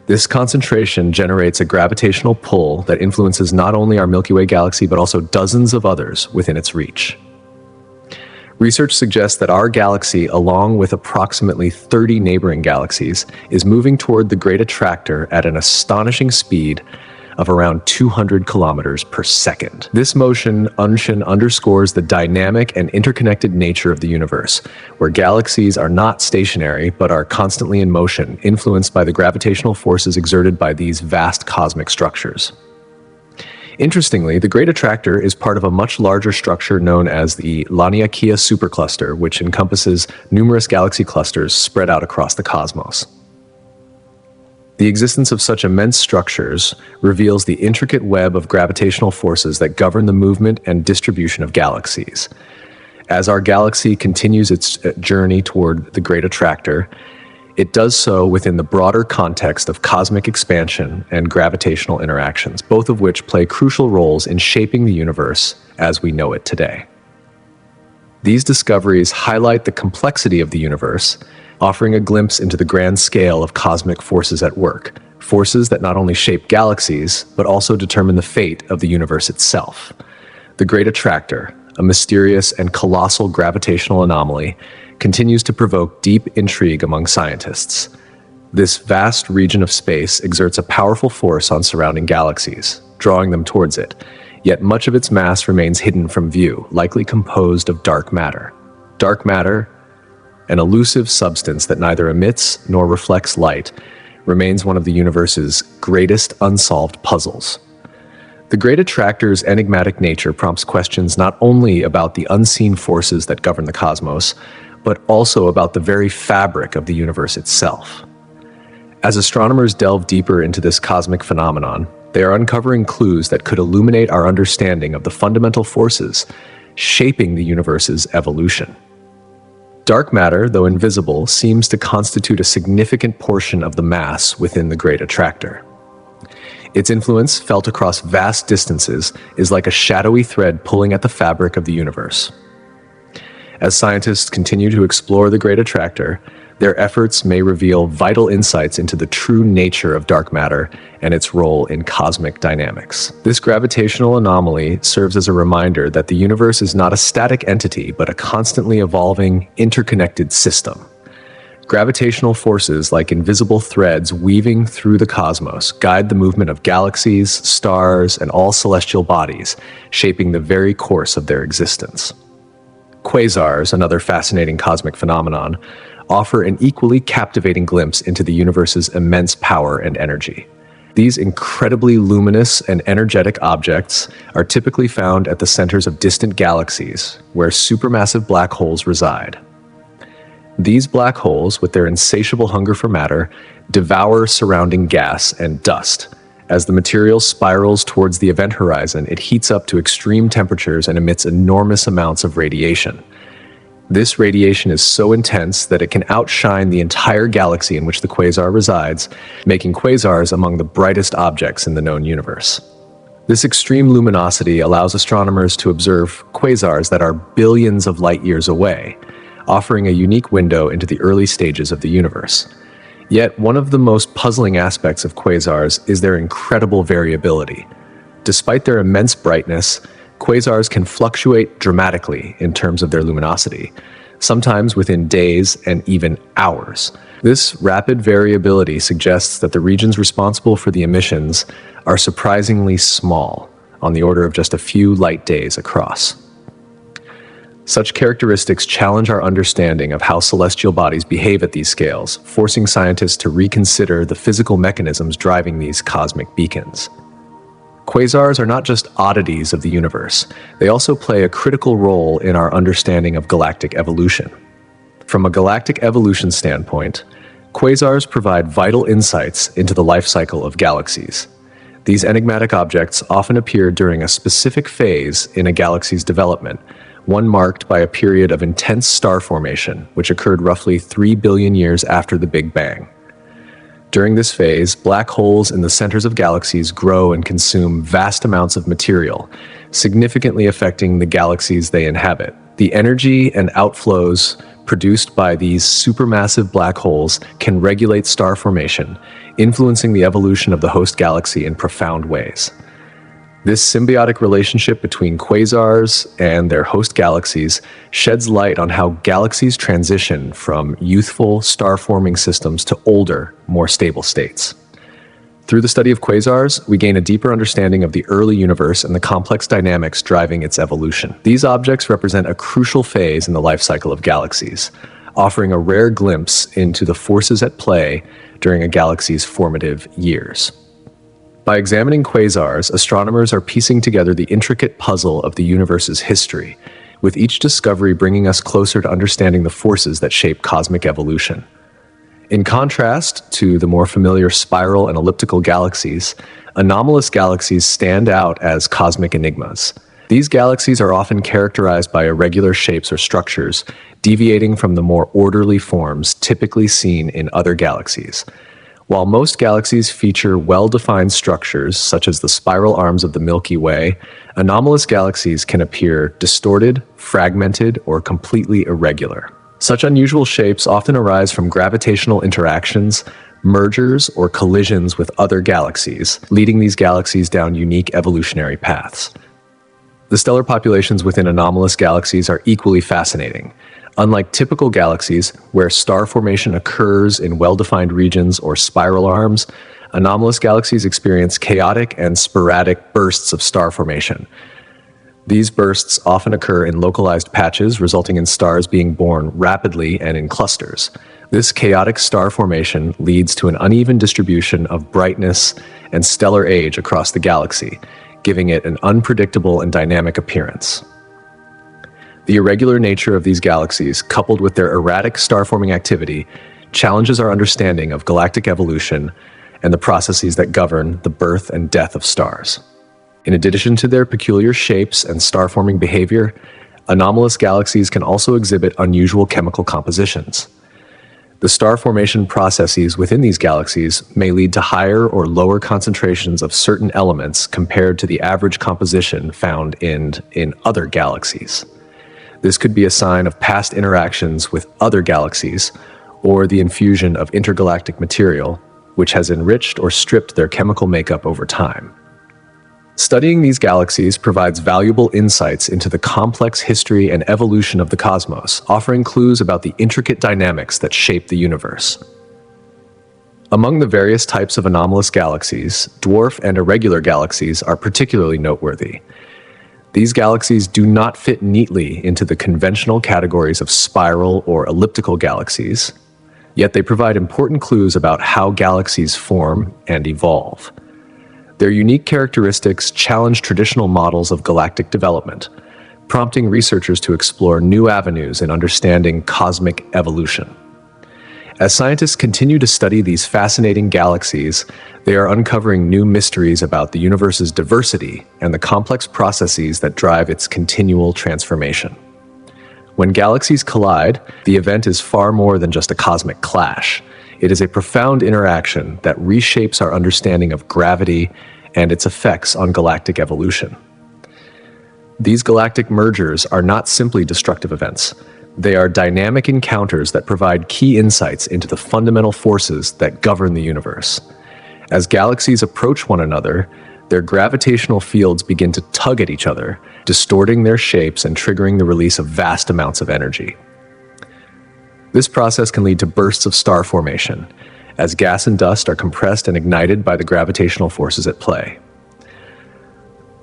This concentration generates a gravitational pull that influences not only our Milky Way galaxy but also dozens of others within its reach. Research suggests that our galaxy, along with approximately 30 neighboring galaxies, is moving toward the Great Attractor at an astonishing speed of around 200 kilometers per second. This motion underscores the dynamic and interconnected nature of the universe, where galaxies are not stationary but are constantly in motion, influenced by the gravitational forces exerted by these vast cosmic structures. Interestingly, the Great Attractor is part of a much larger structure known as the Laniakea supercluster, which encompasses numerous galaxy clusters spread out across the cosmos. The existence of such immense structures reveals the intricate web of gravitational forces that govern the movement and distribution of galaxies. As our galaxy continues its journey toward the Great Attractor, it does so within the broader context of cosmic expansion and gravitational interactions, both of which play crucial roles in shaping the universe as we know it today. These discoveries highlight the complexity of the universe, offering a glimpse into the grand scale of cosmic forces at work, forces that not only shape galaxies, but also determine the fate of the universe itself. The Great Attractor, a mysterious and colossal gravitational anomaly, continues to provoke deep intrigue among scientists. This vast region of space exerts a powerful force on surrounding galaxies, drawing them towards it, yet much of its mass remains hidden from view, likely composed of dark matter. Dark matter, an elusive substance that neither emits nor reflects light, remains one of the universe's greatest unsolved puzzles. The Great Attractor's enigmatic nature prompts questions not only about the unseen forces that govern the cosmos, but also about the very fabric of the universe itself. As astronomers delve deeper into this cosmic phenomenon, they are uncovering clues that could illuminate our understanding of the fundamental forces shaping the universe's evolution. Dark matter, though invisible, seems to constitute a significant portion of the mass within the Great Attractor. Its influence, felt across vast distances, is like a shadowy thread pulling at the fabric of the universe. As scientists continue to explore the Great Attractor, their efforts may reveal vital insights into the true nature of dark matter and its role in cosmic dynamics. This gravitational anomaly serves as a reminder that the universe is not a static entity, but a constantly evolving, interconnected system. Gravitational forces, like invisible threads weaving through the cosmos, guide the movement of galaxies, stars, and all celestial bodies, shaping the very course of their existence. Quasars, another fascinating cosmic phenomenon, offer an equally captivating glimpse into the universe's immense power and energy. These incredibly luminous and energetic objects are typically found at the centers of distant galaxies, where supermassive black holes reside. These black holes, with their insatiable hunger for matter, devour surrounding gas and dust. As the material spirals towards the event horizon, it heats up to extreme temperatures and emits enormous amounts of radiation. This radiation is so intense that it can outshine the entire galaxy in which the quasar resides, making quasars among the brightest objects in the known universe. This extreme luminosity allows astronomers to observe quasars that are billions of light years away, offering a unique window into the early stages of the universe. Yet, one of the most puzzling aspects of quasars is their incredible variability. Despite their immense brightness, quasars can fluctuate dramatically in terms of their luminosity, sometimes within days and even hours. This rapid variability suggests that the regions responsible for the emissions are surprisingly small, on the order of just a few light days across. Such characteristics challenge our understanding of how celestial bodies behave at these scales, forcing scientists to reconsider the physical mechanisms driving these cosmic beacons. Quasars are not just oddities of the universe, they also play a critical role in our understanding of galactic evolution. From a galactic evolution standpoint, Quasars provide vital insights into the life cycle of galaxies. These enigmatic objects often appear during a specific phase in a galaxy's development, one marked by a period of intense star formation, which occurred roughly 3 billion years after the Big Bang. During this phase, black holes in the centers of galaxies grow and consume vast amounts of material, significantly affecting the galaxies they inhabit. The energy and outflows produced by these supermassive black holes can regulate star formation, influencing the evolution of the host galaxy in profound ways. This symbiotic relationship between quasars and their host galaxies sheds light on how galaxies transition from youthful star-forming systems to older, more stable states. Through the study of quasars, we gain a deeper understanding of the early universe and the complex dynamics driving its evolution. These objects represent a crucial phase in the life cycle of galaxies, offering a rare glimpse into the forces at play during a galaxy's formative years. By examining quasars, astronomers are piecing together the intricate puzzle of the universe's history, with each discovery bringing us closer to understanding the forces that shape cosmic evolution. In contrast to the more familiar spiral and elliptical galaxies, anomalous galaxies stand out as cosmic enigmas. These galaxies are often characterized by irregular shapes or structures, deviating from the more orderly forms typically seen in other galaxies. While most galaxies feature well-defined structures, such as the spiral arms of the Milky Way, anomalous galaxies can appear distorted, fragmented, or completely irregular. Such unusual shapes often arise from gravitational interactions, mergers, or collisions with other galaxies, leading these galaxies down unique evolutionary paths. The stellar populations within anomalous galaxies are equally fascinating. Unlike typical galaxies, where star formation occurs in well-defined regions or spiral arms, anomalous galaxies experience chaotic and sporadic bursts of star formation. These bursts often occur in localized patches, resulting in stars being born rapidly and in clusters. This chaotic star formation leads to an uneven distribution of brightness and stellar age across the galaxy, giving it an unpredictable and dynamic appearance. The irregular nature of these galaxies, coupled with their erratic star-forming activity, challenges our understanding of galactic evolution and the processes that govern the birth and death of stars. In addition to their peculiar shapes and star-forming behavior, anomalous galaxies can also exhibit unusual chemical compositions. The star formation processes within these galaxies may lead to higher or lower concentrations of certain elements compared to the average composition found in other galaxies. This could be a sign of past interactions with other galaxies or the infusion of intergalactic material, which has enriched or stripped their chemical makeup over time. Studying these galaxies provides valuable insights into the complex history and evolution of the cosmos, offering clues about the intricate dynamics that shape the universe. Among the various types of anomalous galaxies, dwarf and irregular galaxies are particularly noteworthy. These galaxies do not fit neatly into the conventional categories of spiral or elliptical galaxies, yet they provide important clues about how galaxies form and evolve. Their unique characteristics challenge traditional models of galactic development, prompting researchers to explore new avenues in understanding cosmic evolution. As scientists continue to study these fascinating galaxies, they are uncovering new mysteries about the universe's diversity and the complex processes that drive its continual transformation. When galaxies collide, the event is far more than just a cosmic clash. It is a profound interaction that reshapes our understanding of gravity and its effects on galactic evolution. These galactic mergers are not simply destructive events. They are dynamic encounters that provide key insights into the fundamental forces that govern the universe. As galaxies approach one another, their gravitational fields begin to tug at each other, distorting their shapes and triggering the release of vast amounts of energy. This process can lead to bursts of star formation, as gas and dust are compressed and ignited by the gravitational forces at play.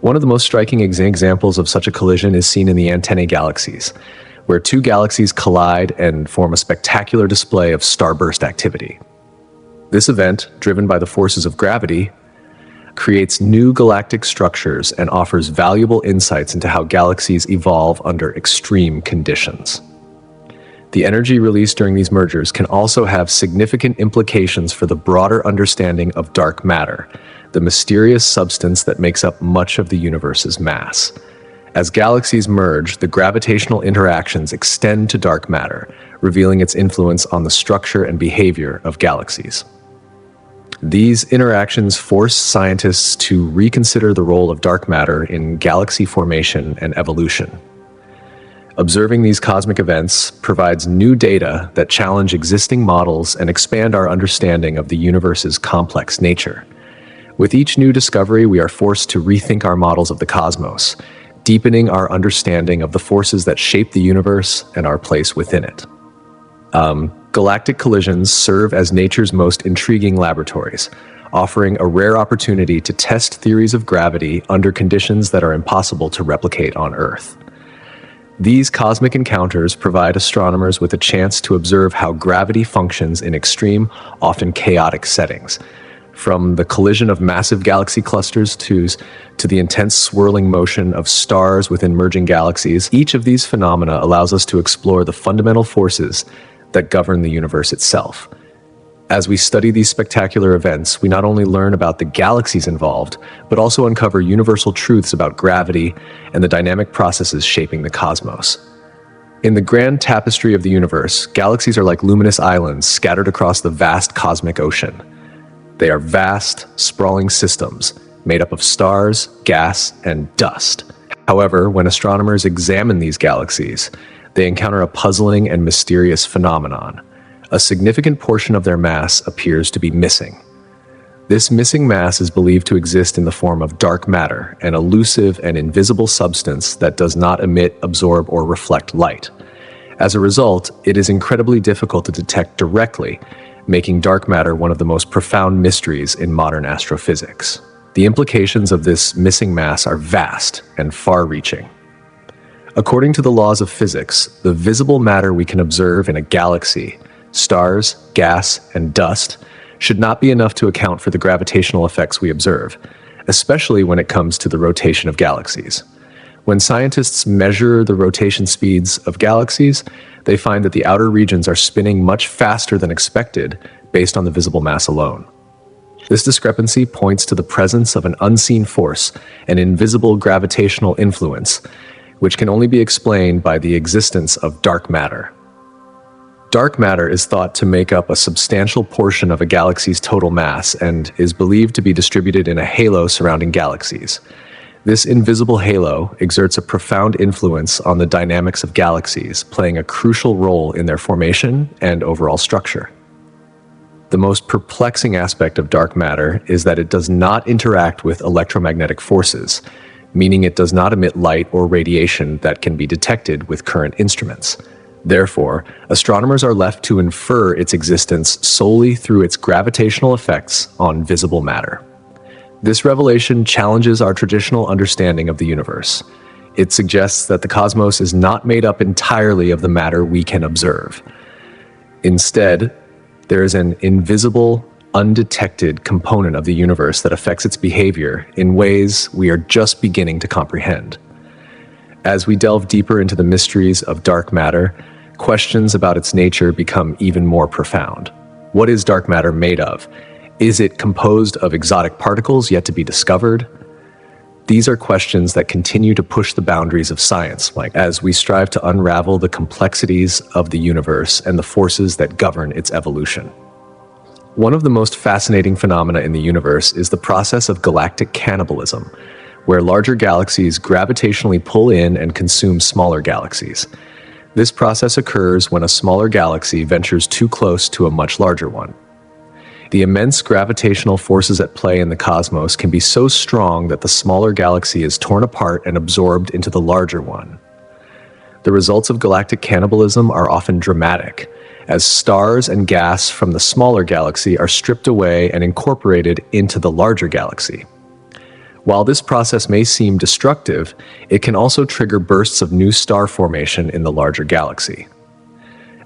One of the most striking examples of such a collision is seen in the Antennae galaxies, where two galaxies collide and form a spectacular display of starburst activity. This event, driven by the forces of gravity, creates new galactic structures and offers valuable insights into how galaxies evolve under extreme conditions. The energy released during these mergers can also have significant implications for the broader understanding of dark matter, the mysterious substance that makes up much of the universe's mass. As galaxies merge, the gravitational interactions extend to dark matter, revealing its influence on the structure and behavior of galaxies. These interactions force scientists to reconsider the role of dark matter in galaxy formation and evolution. Observing these cosmic events provides new data that challenge existing models and expand our understanding of the universe's complex nature. With each new discovery, we are forced to rethink our models of the cosmos, deepening our understanding of the forces that shape the universe and our place within it. Galactic collisions serve as nature's most intriguing laboratories, offering a rare opportunity to test theories of gravity under conditions that are impossible to replicate on Earth. These cosmic encounters provide astronomers with a chance to observe how gravity functions in extreme, often chaotic settings. From the collision of massive galaxy clusters to the intense swirling motion of stars within merging galaxies, each of these phenomena allows us to explore the fundamental forces that govern the universe itself. As we study these spectacular events, we not only learn about the galaxies involved, but also uncover universal truths about gravity and the dynamic processes shaping the cosmos. In the grand tapestry of the universe, galaxies are like luminous islands scattered across the vast cosmic ocean. They are vast, sprawling systems made up of stars, gas, and dust. However, when astronomers examine these galaxies, they encounter a puzzling and mysterious phenomenon. A significant portion of their mass appears to be missing. This missing mass is believed to exist in the form of dark matter, an elusive and invisible substance that does not emit, absorb, or reflect light. As a result, it is incredibly difficult to detect directly, making dark matter one of the most profound mysteries in modern astrophysics. The implications of this missing mass are vast and far-reaching. According to the laws of physics, the visible matter we can observe in a galaxy, stars, gas, and dust, should not be enough to account for the gravitational effects we observe, especially when it comes to the rotation of galaxies. When scientists measure the rotation speeds of galaxies, they find that the outer regions are spinning much faster than expected based on the visible mass alone. This discrepancy points to the presence of an unseen force, an invisible gravitational influence, which can only be explained by the existence of dark matter. Dark matter is thought to make up a substantial portion of a galaxy's total mass and is believed to be distributed in a halo surrounding galaxies. This invisible halo exerts a profound influence on the dynamics of galaxies, playing a crucial role in their formation and overall structure. The most perplexing aspect of dark matter is that it does not interact with electromagnetic forces, meaning it does not emit light or radiation that can be detected with current instruments. Therefore, astronomers are left to infer its existence solely through its gravitational effects on visible matter. This revelation challenges our traditional understanding of the universe. It suggests that the cosmos is not made up entirely of the matter we can observe. Instead, there is an invisible, undetected component of the universe that affects its behavior in ways we are just beginning to comprehend. As we delve deeper into the mysteries of dark matter, questions about its nature become even more profound. What is dark matter made of? Is it composed of exotic particles yet to be discovered? These are questions that continue to push the boundaries of science, as we strive to unravel the complexities of the universe and the forces that govern its evolution. One of the most fascinating phenomena in the universe is the process of galactic cannibalism, where larger galaxies gravitationally pull in and consume smaller galaxies. This process occurs when a smaller galaxy ventures too close to a much larger one. The immense gravitational forces at play in the cosmos can be so strong that the smaller galaxy is torn apart and absorbed into the larger one. The results of galactic cannibalism are often dramatic, as stars and gas from the smaller galaxy are stripped away and incorporated into the larger galaxy. While this process may seem destructive, it can also trigger bursts of new star formation in the larger galaxy.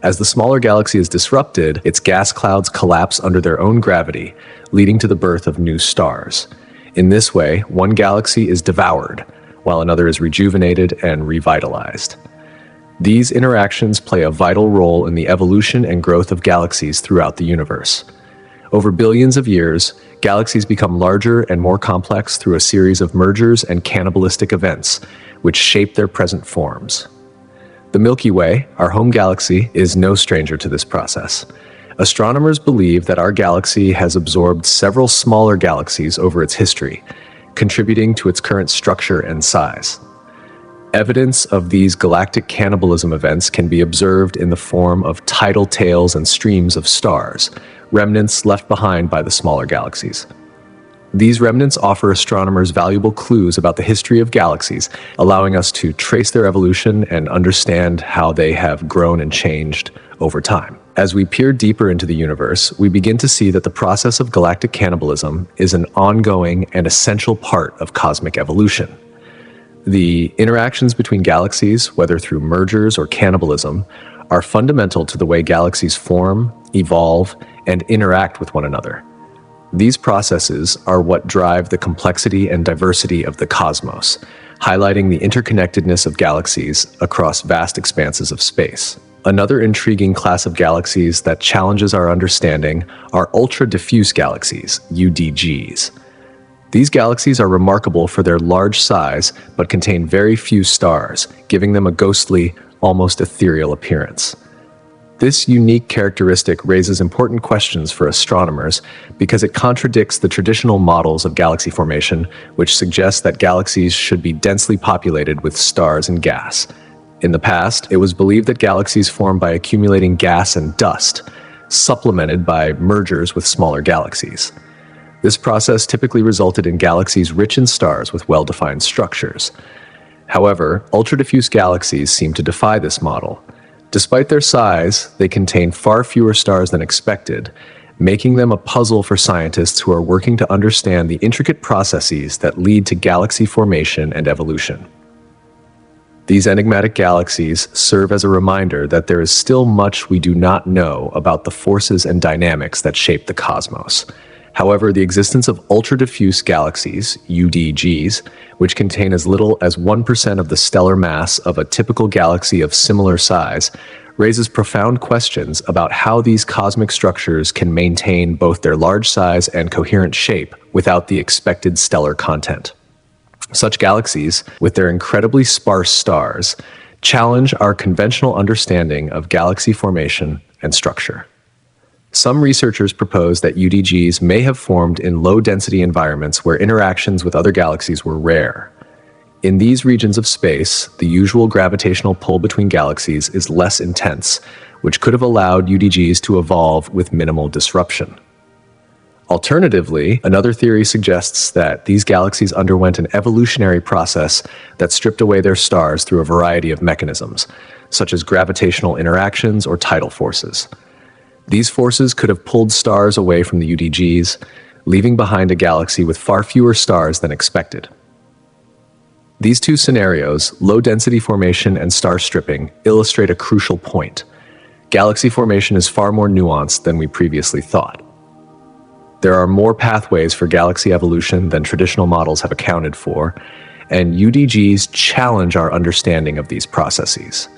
As the smaller galaxy is disrupted, its gas clouds collapse under their own gravity, leading to the birth of new stars. In this way, one galaxy is devoured, while another is rejuvenated and revitalized. These interactions play a vital role in the evolution and growth of galaxies throughout the universe. Over billions of years, galaxies become larger and more complex through a series of mergers and cannibalistic events, which shape their present forms. The Milky Way, our home galaxy, is no stranger to this process. Astronomers believe that our galaxy has absorbed several smaller galaxies over its history, contributing to its current structure and size. Evidence of these galactic cannibalism events can be observed in the form of tidal tails and streams of stars, remnants left behind by the smaller galaxies. These remnants offer astronomers valuable clues about the history of galaxies, allowing us to trace their evolution and understand how they have grown and changed over time. As we peer deeper into the universe, we begin to see that the process of galactic cannibalism is an ongoing and essential part of cosmic evolution. The interactions between galaxies, whether through mergers or cannibalism, are fundamental to the way galaxies form, evolve, and interact with one another. These processes are what drive the complexity and diversity of the cosmos, highlighting the interconnectedness of galaxies across vast expanses of space. Another intriguing class of galaxies that challenges our understanding are ultra-diffuse galaxies, UDGs. These galaxies are remarkable for their large size, but contain very few stars, giving them a ghostly, almost ethereal appearance. This unique characteristic raises important questions for astronomers because it contradicts the traditional models of galaxy formation, which suggest that galaxies should be densely populated with stars and gas. In the past, it was believed that galaxies form by accumulating gas and dust, supplemented by mergers with smaller galaxies. This process typically resulted in galaxies rich in stars with well-defined structures. However, ultra-diffuse galaxies seem to defy this model. Despite their size, they contain far fewer stars than expected, making them a puzzle for scientists who are working to understand the intricate processes that lead to galaxy formation and evolution. These enigmatic galaxies serve as a reminder that there is still much we do not know about the forces and dynamics that shape the cosmos. However, the existence of ultra-diffuse galaxies, UDGs, which contain as little as 1% of the stellar mass of a typical galaxy of similar size, raises profound questions about how these cosmic structures can maintain both their large size and coherent shape without the expected stellar content. Such galaxies, with their incredibly sparse stars, challenge our conventional understanding of galaxy formation and structure. Some researchers propose that UDGs may have formed in low-density environments where interactions with other galaxies were rare. In these regions of space, the usual gravitational pull between galaxies is less intense, which could have allowed UDGs to evolve with minimal disruption. Alternatively, another theory suggests that these galaxies underwent an evolutionary process that stripped away their stars through a variety of mechanisms, such as gravitational interactions or tidal forces. These forces could have pulled stars away from the UDGs, leaving behind a galaxy with far fewer stars than expected. These two scenarios, low-density formation and star stripping, illustrate a crucial point. Galaxy formation is far more nuanced than we previously thought. There are more pathways for galaxy evolution than traditional models have accounted for, and UDGs challenge our understanding of these processes.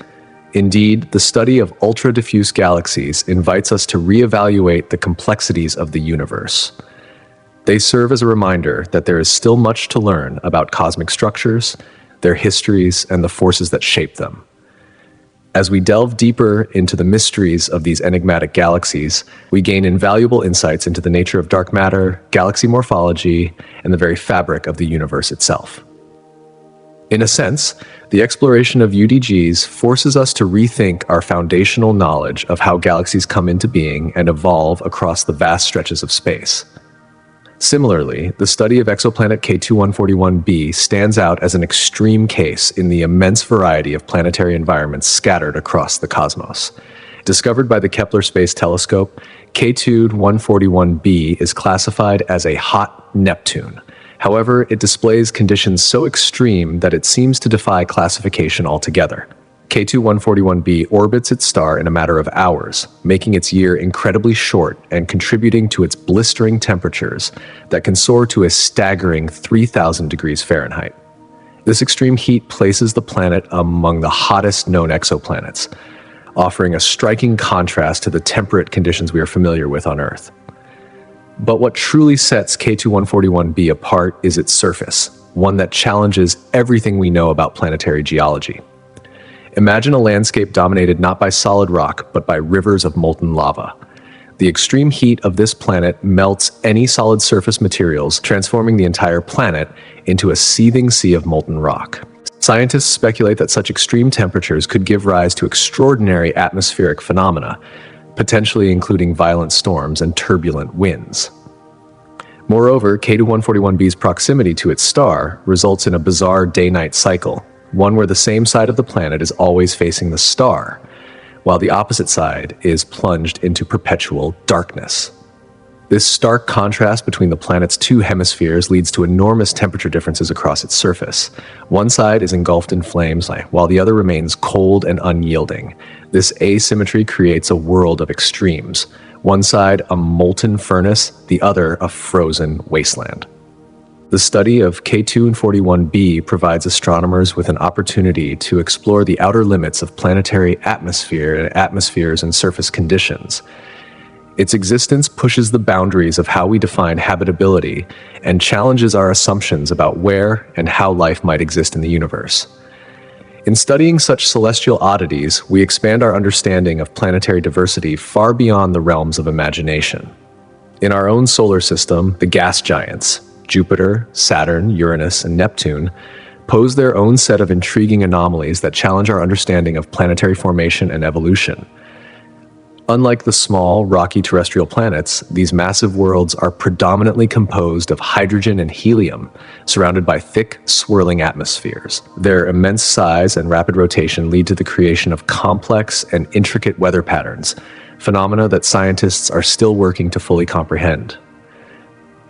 Indeed, the study of ultra-diffuse galaxies invites us to reevaluate the complexities of the universe. They serve as a reminder that there is still much to learn about cosmic structures, their histories, and the forces that shape them. As we delve deeper into the mysteries of these enigmatic galaxies, we gain invaluable insights into the nature of dark matter, galaxy morphology, and the very fabric of the universe itself. In a sense, the exploration of UDGs forces us to rethink our foundational knowledge of how galaxies come into being and evolve across the vast stretches of space. Similarly, the study of exoplanet K2141b stands out as an extreme case in the immense variety of planetary environments scattered across the cosmos. Discovered by the Kepler Space Telescope, K2141b is classified as a hot Neptune. However, it displays conditions so extreme that it seems to defy classification altogether. K2141b orbits its star in a matter of hours, making its year incredibly short and contributing to its blistering temperatures that can soar to a staggering 3,000 degrees Fahrenheit. This extreme heat places the planet among the hottest known exoplanets, offering a striking contrast to the temperate conditions we are familiar with on Earth. But what truly sets K2141b apart is its surface, one that challenges everything we know about planetary geology. Imagine a landscape dominated not by solid rock, but by rivers of molten lava. The extreme heat of this planet melts any solid surface materials, transforming the entire planet into a seething sea of molten rock. Scientists speculate that such extreme temperatures could give rise to extraordinary atmospheric phenomena, potentially including violent storms and turbulent winds. Moreover, K2141b's proximity to its star results in a bizarre day-night cycle, one where the same side of the planet is always facing the star, while the opposite side is plunged into perpetual darkness. This stark contrast between the planet's two hemispheres leads to enormous temperature differences across its surface. One side is engulfed in flames, while the other remains cold and unyielding. This asymmetry creates a world of extremes. One side a molten furnace, the other a frozen wasteland. The study of K2141b provides astronomers with an opportunity to explore the outer limits of planetary atmospheres and surface conditions. Its existence pushes the boundaries of how we define habitability and challenges our assumptions about where and how life might exist in the universe. In studying such celestial oddities, we expand our understanding of planetary diversity far beyond the realms of imagination. In our own solar system, the gas giants, Jupiter, Saturn, Uranus, and Neptune, pose their own set of intriguing anomalies that challenge our understanding of planetary formation and evolution. Unlike the small, rocky terrestrial planets, these massive worlds are predominantly composed of hydrogen and helium, surrounded by thick, swirling atmospheres. Their immense size and rapid rotation lead to the creation of complex and intricate weather patterns, phenomena that scientists are still working to fully comprehend.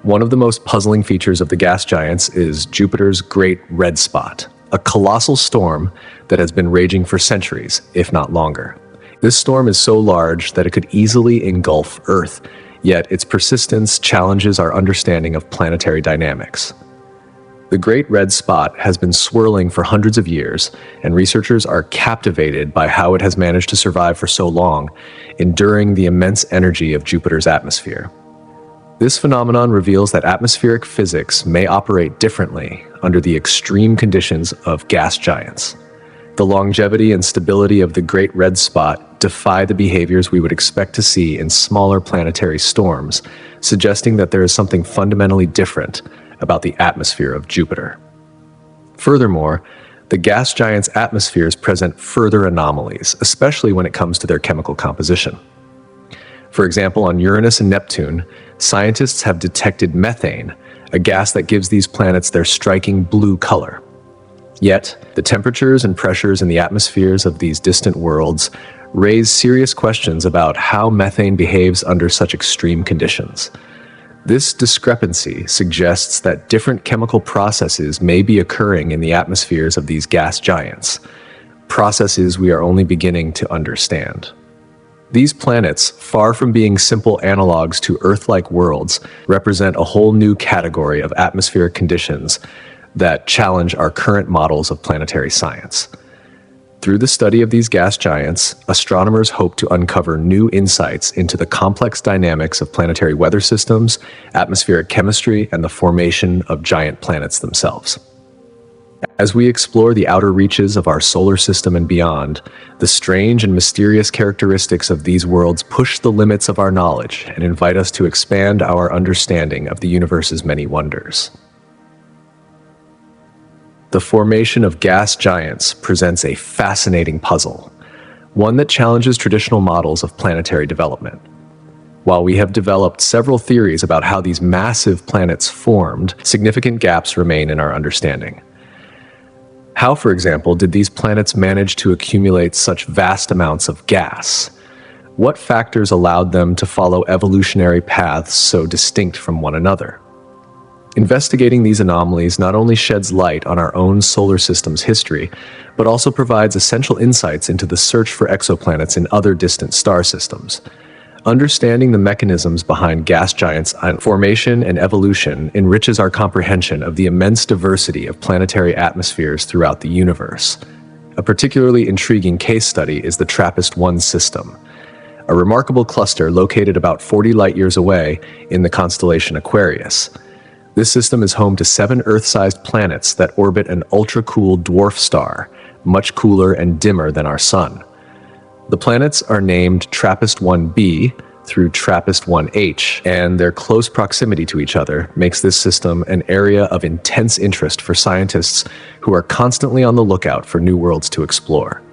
One of the most puzzling features of the gas giants is Jupiter's Great Red Spot, a colossal storm that has been raging for centuries, if not longer. This storm is so large that it could easily engulf Earth, yet its persistence challenges our understanding of planetary dynamics. The Great Red Spot has been swirling for hundreds of years, and researchers are captivated by how it has managed to survive for so long, enduring the immense energy of Jupiter's atmosphere. This phenomenon reveals that atmospheric physics may operate differently under the extreme conditions of gas giants. The longevity and stability of the Great Red Spot defy the behaviors we would expect to see in smaller planetary storms, suggesting that there is something fundamentally different about the atmosphere of Jupiter. Furthermore, the gas giants' atmospheres present further anomalies, especially when it comes to their chemical composition. For example, on Uranus and Neptune, scientists have detected methane, a gas that gives these planets their striking blue color. Yet, the temperatures and pressures in the atmospheres of these distant worlds raise serious questions about how methane behaves under such extreme conditions. This discrepancy suggests that different chemical processes may be occurring in the atmospheres of these gas giants, processes we are only beginning to understand. These planets, far from being simple analogs to Earth-like worlds, represent a whole new category of atmospheric conditions that challenge our current models of planetary science. Through the study of these gas giants, astronomers hope to uncover new insights into the complex dynamics of planetary weather systems, atmospheric chemistry, and the formation of giant planets themselves. As we explore the outer reaches of our solar system and beyond, the strange and mysterious characteristics of these worlds push the limits of our knowledge and invite us to expand our understanding of the universe's many wonders. The formation of gas giants presents a fascinating puzzle, one that challenges traditional models of planetary development. While we have developed several theories about how these massive planets formed, significant gaps remain in our understanding. How, for example, did these planets manage to accumulate such vast amounts of gas? What factors allowed them to follow evolutionary paths so distinct from one another? Investigating these anomalies not only sheds light on our own solar system's history, but also provides essential insights into the search for exoplanets in other distant star systems. Understanding the mechanisms behind gas giants' formation and evolution enriches our comprehension of the immense diversity of planetary atmospheres throughout the universe. A particularly intriguing case study is the TRAPPIST-1 system, a remarkable cluster located about 40 light-years away in the constellation Aquarius. This system is home to 7 Earth-sized planets that orbit an ultra-cool dwarf star, much cooler and dimmer than our Sun. The planets are named TRAPPIST-1b through TRAPPIST-1h, and their close proximity to each other makes this system an area of intense interest for scientists who are constantly on the lookout for new worlds to explore.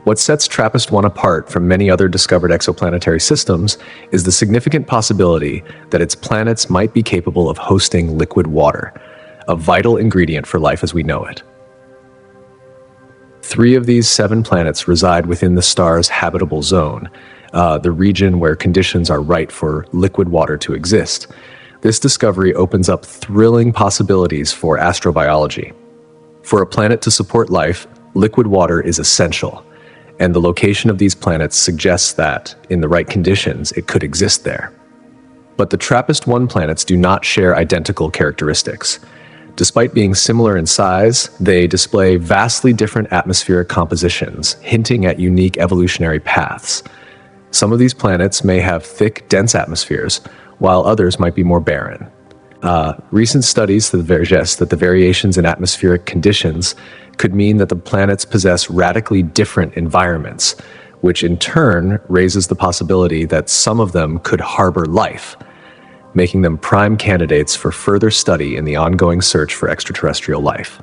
What sets TRAPPIST-1 apart from many other discovered exoplanetary systems is the significant possibility that its planets might be capable of hosting liquid water, a vital ingredient for life as we know it. 3 of these 7 planets reside within the star's habitable zone, the region where conditions are right for liquid water to exist. This discovery opens up thrilling possibilities for astrobiology. For a planet to support life, liquid water is essential, and the location of these planets suggests that, in the right conditions, it could exist there. But the TRAPPIST-1 planets do not share identical characteristics. Despite being similar in size, they display vastly different atmospheric compositions, hinting at unique evolutionary paths. Some of these planets may have thick, dense atmospheres, while others might be more barren. Recent studies suggest that the variations in atmospheric conditions could mean that the planets possess radically different environments, which in turn raises the possibility that some of them could harbor life, making them prime candidates for further study in the ongoing search for extraterrestrial life.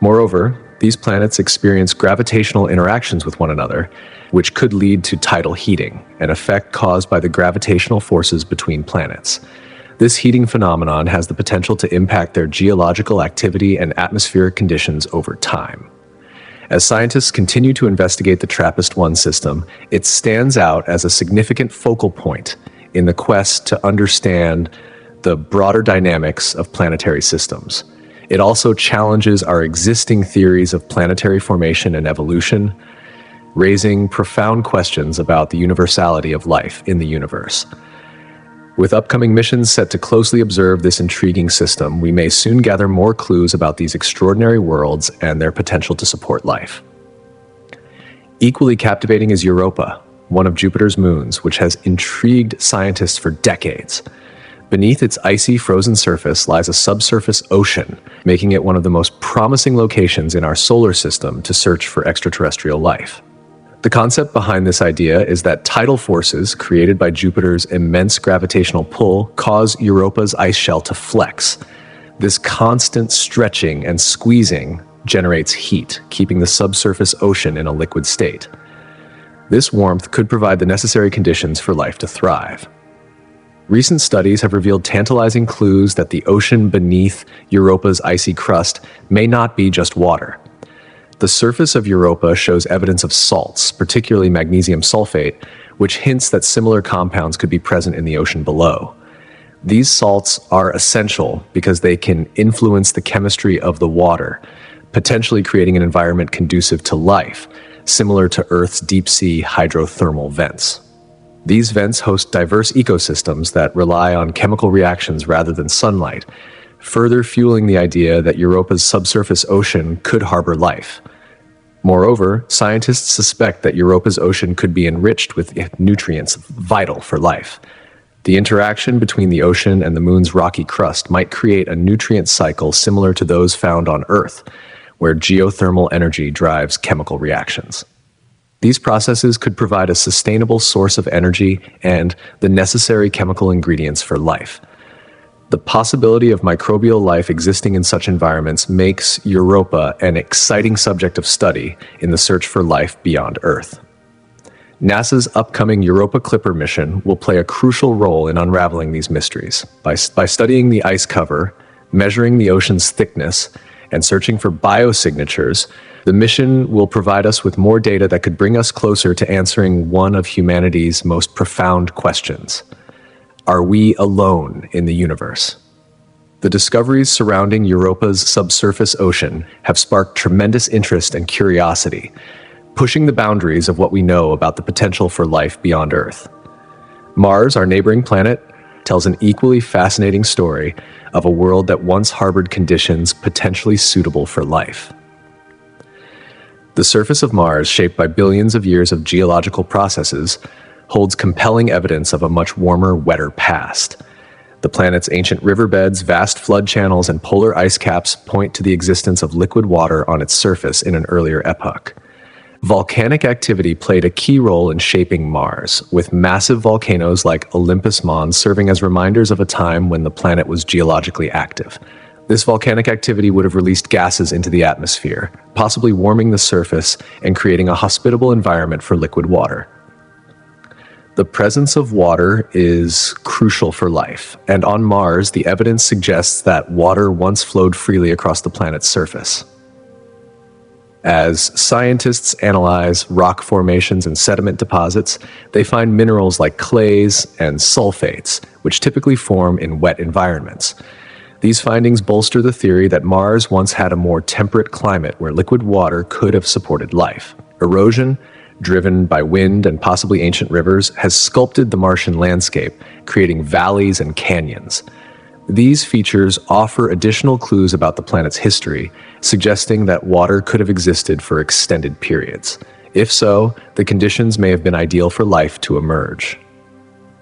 Moreover, these planets experience gravitational interactions with one another, which could lead to tidal heating, an effect caused by the gravitational forces between planets. This heating phenomenon has the potential to impact their geological activity and atmospheric conditions over time. As scientists continue to investigate the TRAPPIST-1 system, it stands out as a significant focal point in the quest to understand the broader dynamics of planetary systems. It also challenges our existing theories of planetary formation and evolution, raising profound questions about the universality of life in the universe. With upcoming missions set to closely observe this intriguing system, we may soon gather more clues about these extraordinary worlds and their potential to support life. Equally captivating is Europa, one of Jupiter's moons, which has intrigued scientists for decades. Beneath its icy, frozen surface lies a subsurface ocean, making it one of the most promising locations in our solar system to search for extraterrestrial life. The concept behind this idea is that tidal forces created by Jupiter's immense gravitational pull cause Europa's ice shell to flex. This constant stretching and squeezing generates heat, keeping the subsurface ocean in a liquid state. This warmth could provide the necessary conditions for life to thrive. Recent studies have revealed tantalizing clues that the ocean beneath Europa's icy crust may not be just water. The surface of Europa shows evidence of salts, particularly magnesium sulfate, which hints that similar compounds could be present in the ocean below. These salts are essential because they can influence the chemistry of the water, potentially creating an environment conducive to life, similar to Earth's deep-sea hydrothermal vents. These vents host diverse ecosystems that rely on chemical reactions rather than sunlight, further fueling the idea that Europa's subsurface ocean could harbor life. Moreover, scientists suspect that Europa's ocean could be enriched with nutrients vital for life. The interaction between the ocean and the moon's rocky crust might create a nutrient cycle similar to those found on Earth, where geothermal energy drives chemical reactions. These processes could provide a sustainable source of energy and the necessary chemical ingredients for life. The possibility of microbial life existing in such environments makes Europa an exciting subject of study in the search for life beyond Earth. NASA's upcoming Europa Clipper mission will play a crucial role in unraveling these mysteries. By studying the ice cover, measuring the ocean's thickness, and searching for biosignatures, the mission will provide us with more data that could bring us closer to answering one of humanity's most profound questions. Are we alone in the universe? The discoveries surrounding Europa's subsurface ocean have sparked tremendous interest and curiosity, pushing the boundaries of what we know about the potential for life beyond Earth. Mars, our neighboring planet, tells an equally fascinating story of a world that once harbored conditions potentially suitable for life. The surface of Mars, shaped by billions of years of geological processes, holds compelling evidence of a much warmer, wetter past. The planet's ancient riverbeds, vast flood channels, and polar ice caps point to the existence of liquid water on its surface in an earlier epoch. Volcanic activity played a key role in shaping Mars, with massive volcanoes like Olympus Mons serving as reminders of a time when the planet was geologically active. This volcanic activity would have released gases into the atmosphere, possibly warming the surface and creating a hospitable environment for liquid water. The presence of water is crucial for life, and on Mars, the evidence suggests that water once flowed freely across the planet's surface. As scientists analyze rock formations and sediment deposits, they find minerals like clays and sulfates, which typically form in wet environments. These findings bolster the theory that Mars once had a more temperate climate where liquid water could have supported life. Erosion, driven by wind and possibly ancient rivers, has sculpted the Martian landscape, creating valleys and canyons. These features offer additional clues about the planet's history, suggesting that water could have existed for extended periods. If so, the conditions may have been ideal for life to emerge.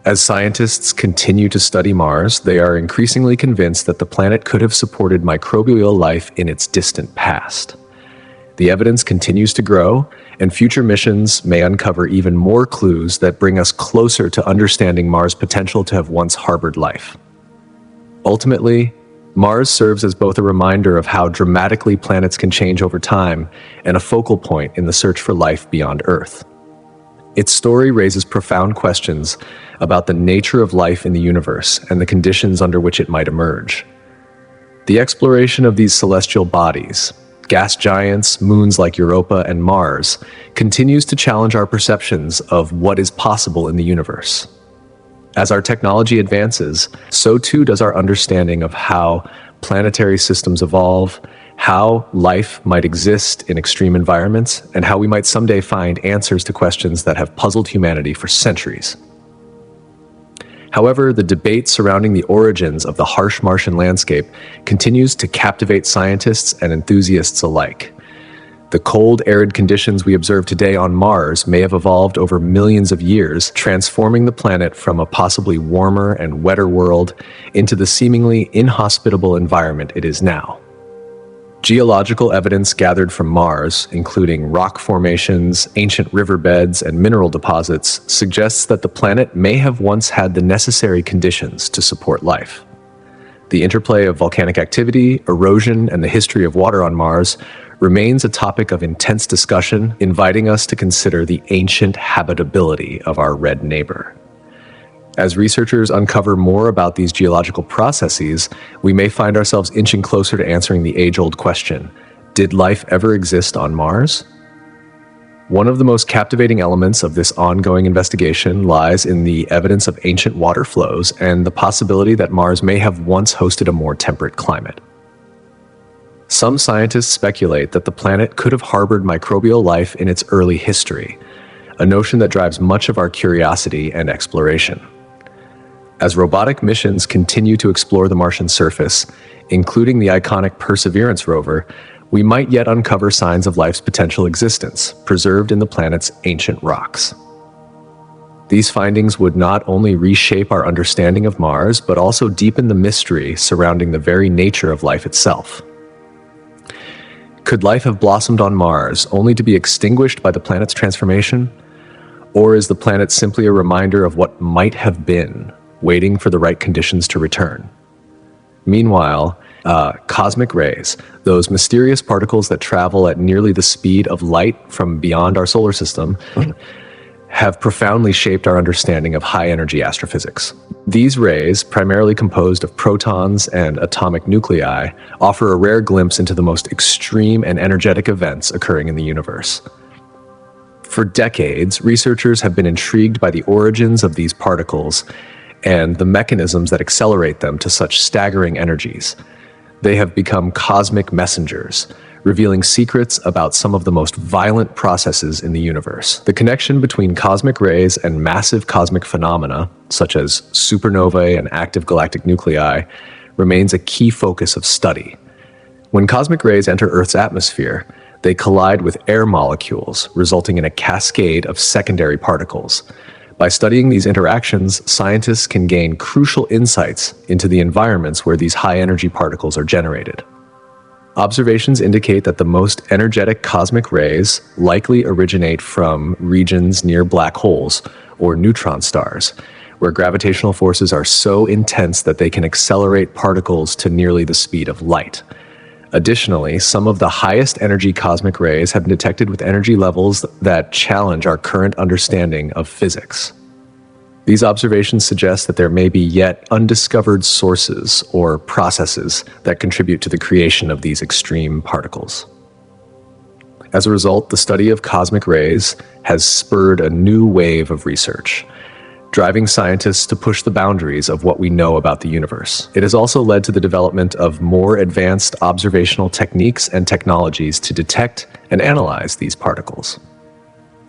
As scientists continue to study Mars, they are increasingly convinced that the planet could have supported microbial life in its distant past. The evidence continues to grow, and future missions may uncover even more clues that bring us closer to understanding Mars' potential to have once harbored life. Ultimately, Mars serves as both a reminder of how dramatically planets can change over time and a focal point in the search for life beyond Earth. Its story raises profound questions about the nature of life in the universe and the conditions under which it might emerge. The exploration of these celestial bodies, gas giants, moons like Europa and Mars, continues to challenge our perceptions of what is possible in the universe. As our technology advances, so too does our understanding of how planetary systems evolve, how life might exist in extreme environments, and how we might someday find answers to questions that have puzzled humanity for centuries. However, the debate surrounding the origins of the harsh Martian landscape continues to captivate scientists and enthusiasts alike. The cold, arid conditions we observe today on Mars may have evolved over millions of years, transforming the planet from a possibly warmer and wetter world into the seemingly inhospitable environment it is now. Geological evidence gathered from Mars, including rock formations, ancient riverbeds, and mineral deposits, suggests that the planet may have once had the necessary conditions to support life. The interplay of volcanic activity, erosion, and the history of water on Mars remains a topic of intense discussion, inviting us to consider the ancient habitability of our red neighbor. As researchers uncover more about these geological processes, we may find ourselves inching closer to answering the age-old question: did life ever exist on Mars? One of the most captivating elements of this ongoing investigation lies in the evidence of ancient water flows and the possibility that Mars may have once hosted a more temperate climate. Some scientists speculate that the planet could have harbored microbial life in its early history, a notion that drives much of our curiosity and exploration. As robotic missions continue to explore the Martian surface, including the iconic Perseverance rover, we might yet uncover signs of life's potential existence, preserved in the planet's ancient rocks. These findings would not only reshape our understanding of Mars, but also deepen the mystery surrounding the very nature of life itself. Could life have blossomed on Mars only to be extinguished by the planet's transformation? Or is the planet simply a reminder of what might have been, waiting for the right conditions to return? Meanwhile, cosmic rays, those mysterious particles that travel at nearly the speed of light from beyond our solar system, have profoundly shaped our understanding of high-energy astrophysics. These rays, primarily composed of protons and atomic nuclei, offer a rare glimpse into the most extreme and energetic events occurring in the universe. For decades, researchers have been intrigued by the origins of these particles and the mechanisms that accelerate them to such staggering energies. They have become cosmic messengers, revealing secrets about some of the most violent processes in the universe. The connection between cosmic rays and massive cosmic phenomena, such as supernovae and active galactic nuclei, remains a key focus of study. When cosmic rays enter Earth's atmosphere, they collide with air molecules, resulting in a cascade of secondary particles. By studying these interactions, scientists can gain crucial insights into the environments where these high-energy particles are generated. Observations indicate that the most energetic cosmic rays likely originate from regions near black holes or neutron stars, where gravitational forces are so intense that they can accelerate particles to nearly the speed of light. Additionally, some of the highest energy cosmic rays have been detected with energy levels that challenge our current understanding of physics. These observations suggest that there may be yet undiscovered sources or processes that contribute to the creation of these extreme particles. As a result, the study of cosmic rays has spurred a new wave of research, driving scientists to push the boundaries of what we know about the universe. It has also led to the development of more advanced observational techniques and technologies to detect and analyze these particles.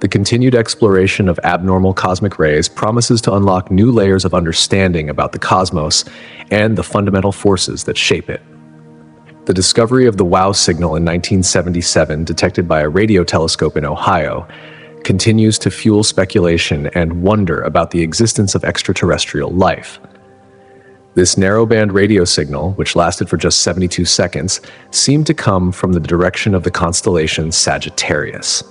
The continued exploration of abnormal cosmic rays promises to unlock new layers of understanding about the cosmos and the fundamental forces that shape it. The discovery of the WOW signal in 1977, detected by a radio telescope in Ohio, continues to fuel speculation and wonder about the existence of extraterrestrial life. This narrowband radio signal, which lasted for just 72 seconds, seemed to come from the direction of the constellation Sagittarius.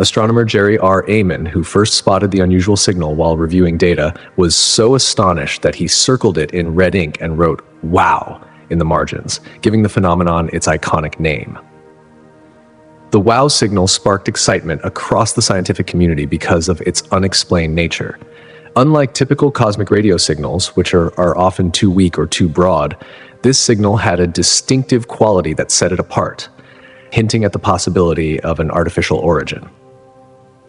Astronomer Jerry R. Amon, who first spotted the unusual signal while reviewing data, was so astonished that he circled it in red ink and wrote "WOW" in the margins, giving the phenomenon its iconic name. The WOW signal sparked excitement across the scientific community because of its unexplained nature. Unlike typical cosmic radio signals, which are often too weak or too broad, this signal had a distinctive quality that set it apart, hinting at the possibility of an artificial origin.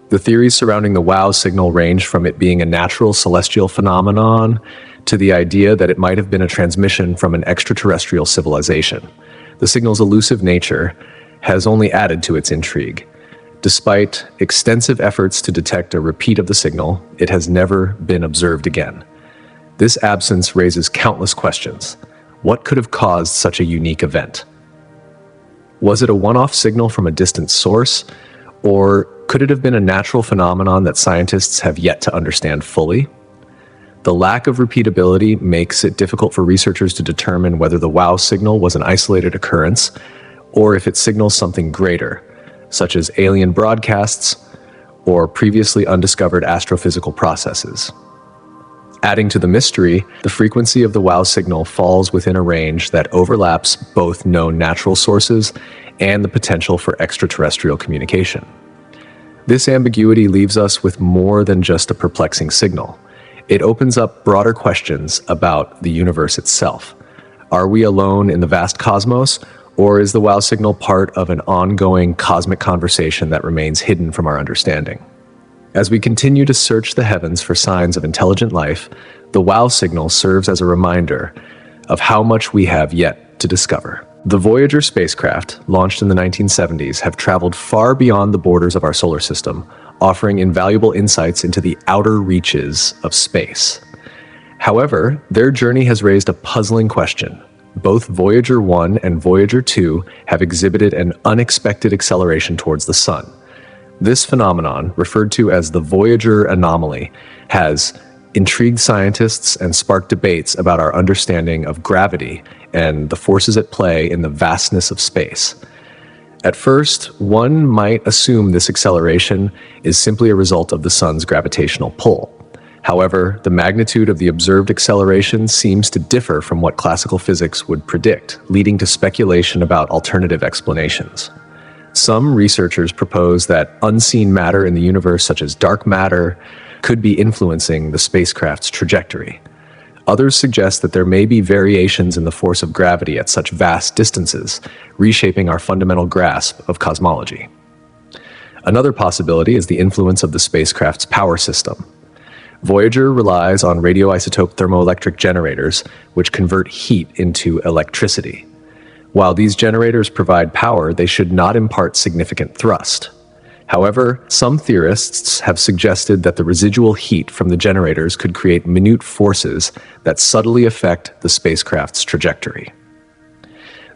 The theories surrounding the WOW signal range from it being a natural celestial phenomenon to the idea that it might have been a transmission from an extraterrestrial civilization. The signal's elusive nature has only added to its intrigue. Despite extensive efforts to detect a repeat of the signal, it has never been observed again. This absence raises countless questions. What could have caused such a unique event? Was it a one-off signal from a distant source, or could it have been a natural phenomenon that scientists have yet to understand fully? The lack of repeatability makes it difficult for researchers to determine whether the WOW signal was an isolated occurrence or if it signals something greater, such as alien broadcasts or previously undiscovered astrophysical processes. Adding to the mystery, the frequency of the WOW signal falls within a range that overlaps both known natural sources and the potential for extraterrestrial communication. This ambiguity leaves us with more than just a perplexing signal. It opens up broader questions about the universe itself. Are we alone in the vast cosmos, or is the WOW signal part of an ongoing cosmic conversation that remains hidden from our understanding? As we continue to search the heavens for signs of intelligent life, the WOW signal serves as a reminder of how much we have yet to discover. The Voyager spacecraft, launched in the 1970s, have traveled far beyond the borders of our solar system, offering invaluable insights into the outer reaches of space. However, their journey has raised a puzzling question. Both Voyager 1 and Voyager 2 have exhibited an unexpected acceleration towards the Sun. This phenomenon, referred to as the Voyager anomaly, has intrigued scientists and sparked debates about our understanding of gravity and the forces at play in the vastness of space. At first, one might assume this acceleration is simply a result of the Sun's gravitational pull. However, the magnitude of the observed acceleration seems to differ from what classical physics would predict, leading to speculation about alternative explanations. Some researchers propose that unseen matter in the universe, such as dark matter, could be influencing the spacecraft's trajectory. Others suggest that there may be variations in the force of gravity at such vast distances, reshaping our fundamental grasp of cosmology. Another possibility is the influence of the spacecraft's power system. Voyager relies on radioisotope thermoelectric generators, which convert heat into electricity. While these generators provide power, they should not impart significant thrust. However, some theorists have suggested that the residual heat from the generators could create minute forces that subtly affect the spacecraft's trajectory.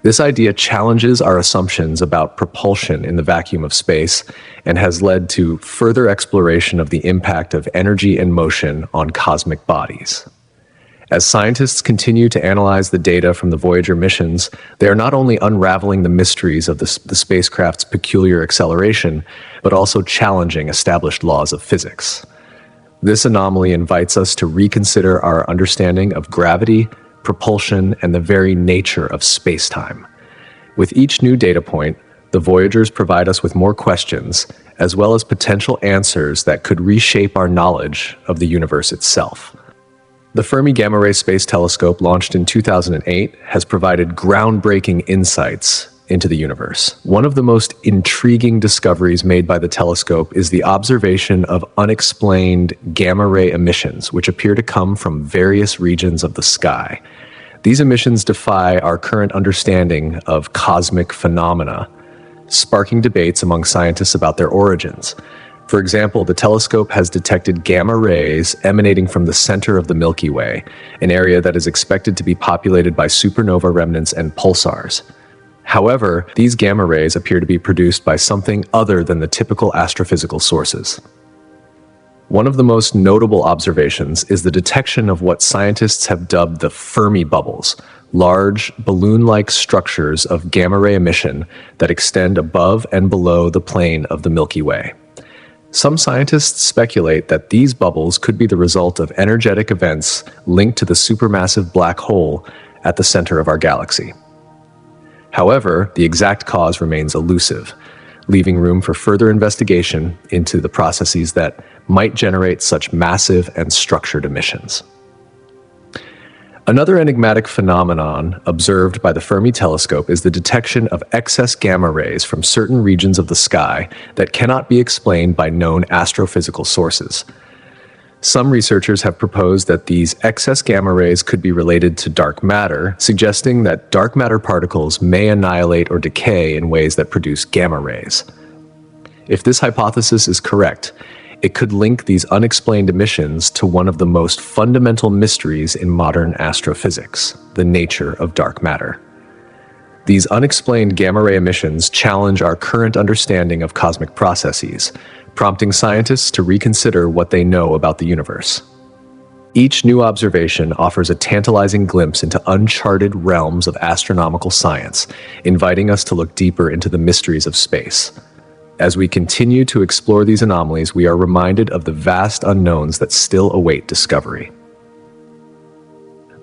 This idea challenges our assumptions about propulsion in the vacuum of space and has led to further exploration of the impact of energy and motion on cosmic bodies. As scientists continue to analyze the data from the Voyager missions, they are not only unraveling the mysteries of the spacecraft's peculiar acceleration, but also challenging established laws of physics. This anomaly invites us to reconsider our understanding of gravity, propulsion, and the very nature of space-time. With each new data point, the Voyagers provide us with more questions, as well as potential answers that could reshape our knowledge of the universe itself. The Fermi Gamma Ray Space Telescope, launched in 2008, has provided groundbreaking insights into the universe. One of the most intriguing discoveries made by the telescope is the observation of unexplained gamma ray emissions, which appear to come from various regions of the sky. These emissions defy our current understanding of cosmic phenomena, sparking debates among scientists about their origins. For example, the telescope has detected gamma rays emanating from the center of the Milky Way, an area that is expected to be populated by supernova remnants and pulsars. However, these gamma rays appear to be produced by something other than the typical astrophysical sources. One of the most notable observations is the detection of what scientists have dubbed the Fermi bubbles, large, balloon-like structures of gamma ray emission that extend above and below the plane of the Milky Way. Some scientists speculate that these bubbles could be the result of energetic events linked to the supermassive black hole at the center of our galaxy. However, the exact cause remains elusive, leaving room for further investigation into the processes that might generate such massive and structured emissions. Another enigmatic phenomenon observed by the Fermi telescope is the detection of excess gamma rays from certain regions of the sky that cannot be explained by known astrophysical sources. Some researchers have proposed that these excess gamma rays could be related to dark matter, suggesting that dark matter particles may annihilate or decay in ways that produce gamma rays. If this hypothesis is correct, it could link these unexplained emissions to one of the most fundamental mysteries in modern astrophysics, the nature of dark matter. These unexplained gamma ray emissions challenge our current understanding of cosmic processes, prompting scientists to reconsider what they know about the universe. Each new observation offers a tantalizing glimpse into uncharted realms of astronomical science, inviting us to look deeper into the mysteries of space. As we continue to explore these anomalies, we are reminded of the vast unknowns that still await discovery.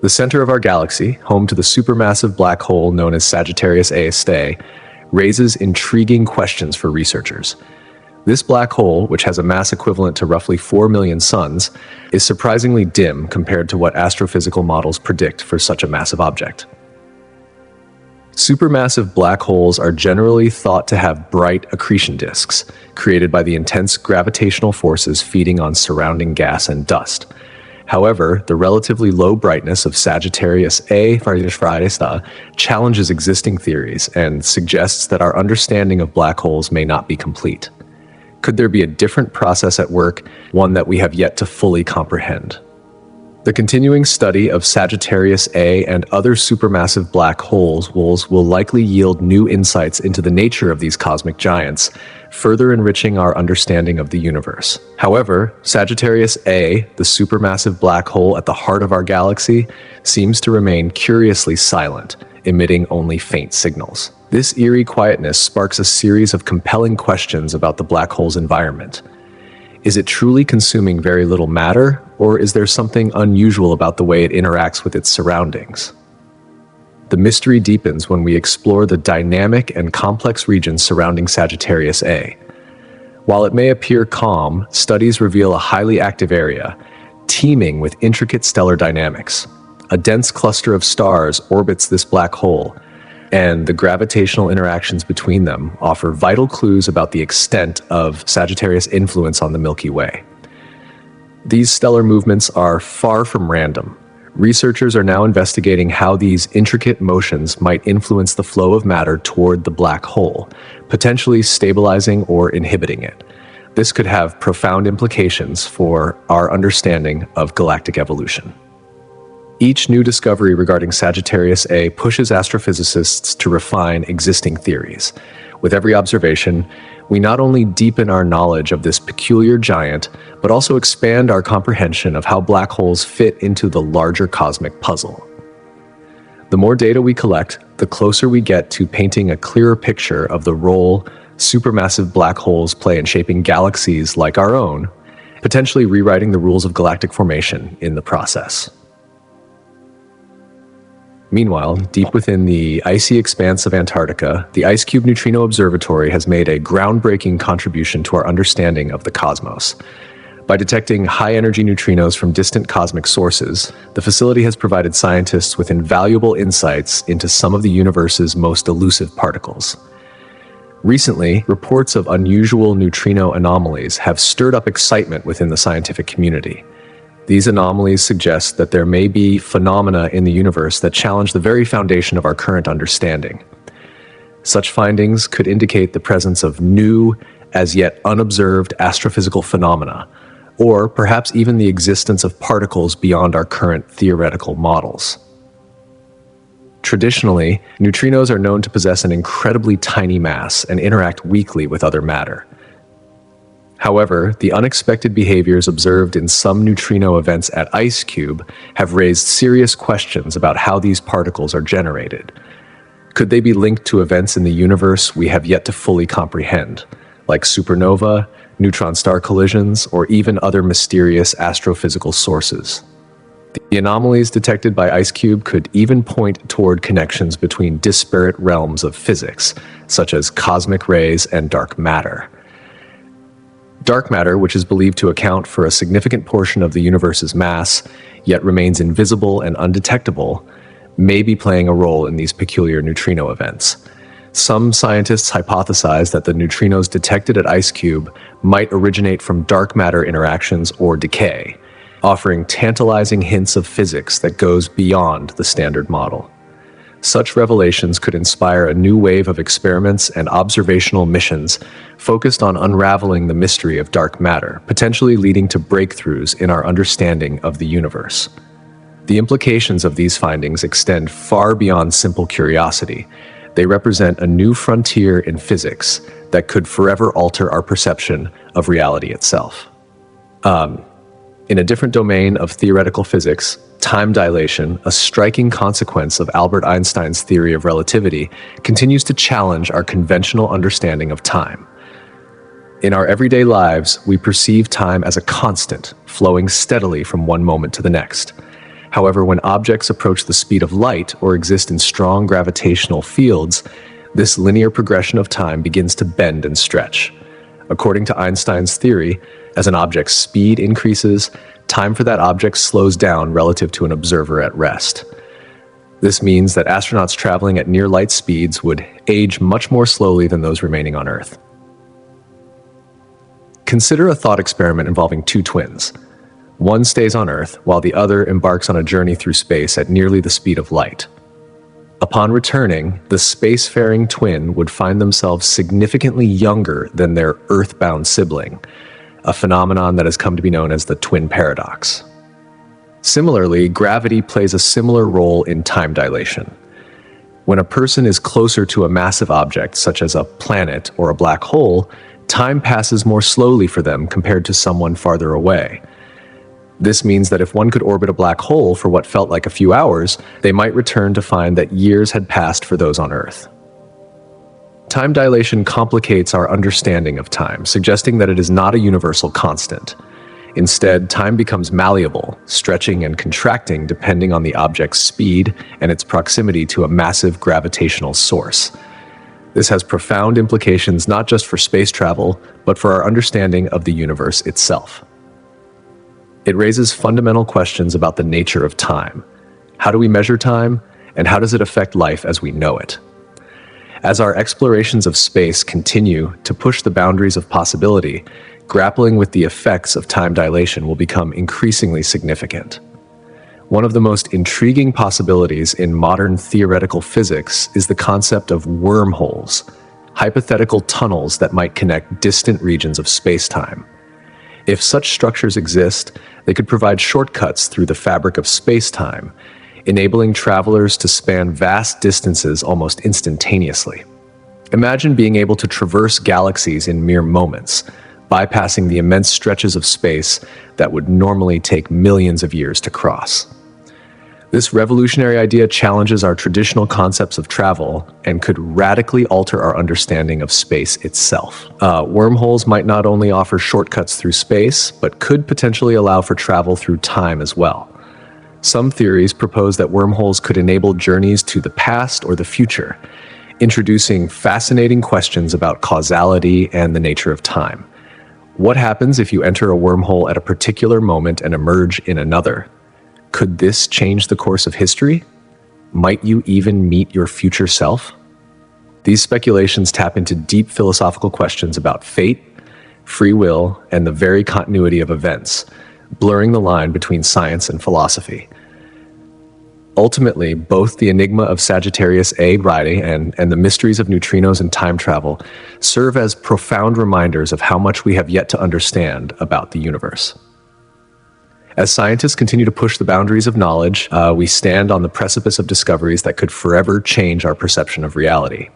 The center of our galaxy, home to the supermassive black hole known as Sagittarius A Stay, raises intriguing questions for researchers. This black hole, which has a mass equivalent to roughly 4 million suns, is surprisingly dim compared to what astrophysical models predict for such a massive object. Supermassive black holes are generally thought to have bright accretion disks, created by the intense gravitational forces feeding on surrounding gas and dust. However, the relatively low brightness of Sagittarius A challenges existing theories and suggests that our understanding of black holes may not be complete. Could there be a different process at work, one that we have yet to fully comprehend? The continuing study of Sagittarius A and other supermassive black holes will likely yield new insights into the nature of these cosmic giants, further enriching our understanding of the universe. However, Sagittarius A, the supermassive black hole at the heart of our galaxy, seems to remain curiously silent, emitting only faint signals. This eerie quietness sparks a series of compelling questions about the black hole's environment. Is it truly consuming very little matter, or is there something unusual about the way it interacts with its surroundings? The mystery deepens when we explore the dynamic and complex regions surrounding Sagittarius A. While it may appear calm, studies reveal a highly active area, teeming with intricate stellar dynamics. A dense cluster of stars orbits this black hole, and the gravitational interactions between them offer vital clues about the extent of Sagittarius' influence on the Milky Way. These stellar movements are far from random, Researchers are now investigating how these intricate motions might influence the flow of matter toward the black hole, potentially stabilizing or inhibiting it. This could have profound implications for our understanding of galactic evolution. Each new discovery regarding Sagittarius A pushes astrophysicists to refine existing theories. With every observation, we not only deepen our knowledge of this peculiar giant, but also expand our comprehension of how black holes fit into the larger cosmic puzzle. The more data we collect, the closer we get to painting a clearer picture of the role supermassive black holes play in shaping galaxies like our own, potentially rewriting the rules of galactic formation in the process. Meanwhile, deep within the icy expanse of Antarctica, the IceCube Neutrino Observatory has made a groundbreaking contribution to our understanding of the cosmos. By detecting high-energy neutrinos from distant cosmic sources, the facility has provided scientists with invaluable insights into some of the universe's most elusive particles. Recently, reports of unusual neutrino anomalies have stirred up excitement within the scientific community. These anomalies suggest that there may be phenomena in the universe that challenge the very foundation of our current understanding. Such findings could indicate the presence of new, as yet unobserved astrophysical phenomena, or perhaps even the existence of particles beyond our current theoretical models. Traditionally, neutrinos are known to possess an incredibly tiny mass and interact weakly with other matter. However, the unexpected behaviors observed in some neutrino events at IceCube have raised serious questions about how these particles are generated. Could they be linked to events in the universe we have yet to fully comprehend, like supernova, neutron star collisions, or even other mysterious astrophysical sources? The anomalies detected by IceCube could even point toward connections between disparate realms of physics, such as cosmic rays and dark matter. Dark matter, which is believed to account for a significant portion of the universe's mass, yet remains invisible and undetectable, may be playing a role in these peculiar neutrino events. Some scientists hypothesize that the neutrinos detected at IceCube might originate from dark matter interactions or decay, offering tantalizing hints of physics that goes beyond the standard model. Such revelations could inspire a new wave of experiments and observational missions focused on unraveling the mystery of dark matter, potentially leading to breakthroughs in our understanding of the universe. The implications of these findings extend far beyond simple curiosity. They represent a new frontier in physics that could forever alter our perception of reality itself. In a different domain of theoretical physics, time dilation, a striking consequence of Albert Einstein's theory of relativity, continues to challenge our conventional understanding of time. In our everyday lives, we perceive time as a constant, flowing steadily from one moment to the next. However, when objects approach the speed of light or exist in strong gravitational fields, this linear progression of time begins to bend and stretch. According to Einstein's theory, as an object's speed increases, time for that object slows down relative to an observer at rest. This means that astronauts traveling at near light speeds would age much more slowly than those remaining on Earth. Consider a thought experiment involving two twins. One stays on Earth, while the other embarks on a journey through space at nearly the speed of light. Upon returning, the spacefaring twin would find themselves significantly younger than their Earth-bound sibling, a phenomenon that has come to be known as the twin paradox. Similarly, gravity plays a similar role in time dilation. When a person is closer to a massive object, such as a planet or a black hole, time passes more slowly for them compared to someone farther away. This means that if one could orbit a black hole for what felt like a few hours, they might return to find that years had passed for those on Earth. Time dilation complicates our understanding of time, suggesting that it is not a universal constant. Instead, time becomes malleable, stretching and contracting depending on the object's speed and its proximity to a massive gravitational source. This has profound implications not just for space travel, but for our understanding of the universe itself. It raises fundamental questions about the nature of time. How do we measure time, and how does it affect life as we know it? As our explorations of space continue to push the boundaries of possibility, grappling with the effects of time dilation will become increasingly significant. One of the most intriguing possibilities in modern theoretical physics is the concept of wormholes, hypothetical tunnels that might connect distant regions of space-time. If such structures exist, they could provide shortcuts through the fabric of space-time, enabling travelers to span vast distances almost instantaneously. Imagine being able to traverse galaxies in mere moments, bypassing the immense stretches of space that would normally take millions of years to cross. This revolutionary idea challenges our traditional concepts of travel and could radically alter our understanding of space itself. Wormholes might not only offer shortcuts through space, but could potentially allow for travel through time as well. Some theories propose that wormholes could enable journeys to the past or the future, introducing fascinating questions about causality and the nature of time. What happens if you enter a wormhole at a particular moment and emerge in another? Could this change the course of history? Might you even meet your future self? These speculations tap into deep philosophical questions about fate, free will, and the very continuity of events, blurring the line between science and philosophy. Ultimately, both the enigma of Sagittarius A Ridae and the mysteries of neutrinos and time travel serve as profound reminders of how much we have yet to understand about the universe. As scientists continue to push the boundaries of knowledge, we stand on the precipice of discoveries that could forever change our perception of reality.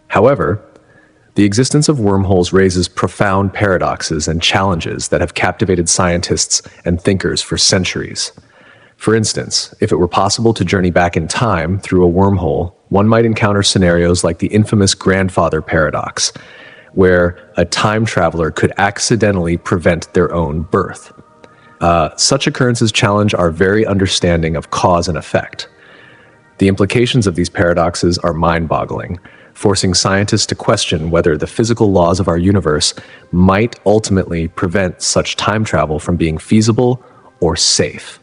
However, the existence of wormholes raises profound paradoxes and challenges that have captivated scientists and thinkers for centuries. For instance, if it were possible to journey back in time through a wormhole, one might encounter scenarios like the infamous grandfather paradox, where a time traveler could accidentally prevent their own birth. Such occurrences challenge our very understanding of cause and effect. The implications of these paradoxes are mind-boggling, forcing scientists to question whether the physical laws of our universe might ultimately prevent such time travel from being feasible or safe.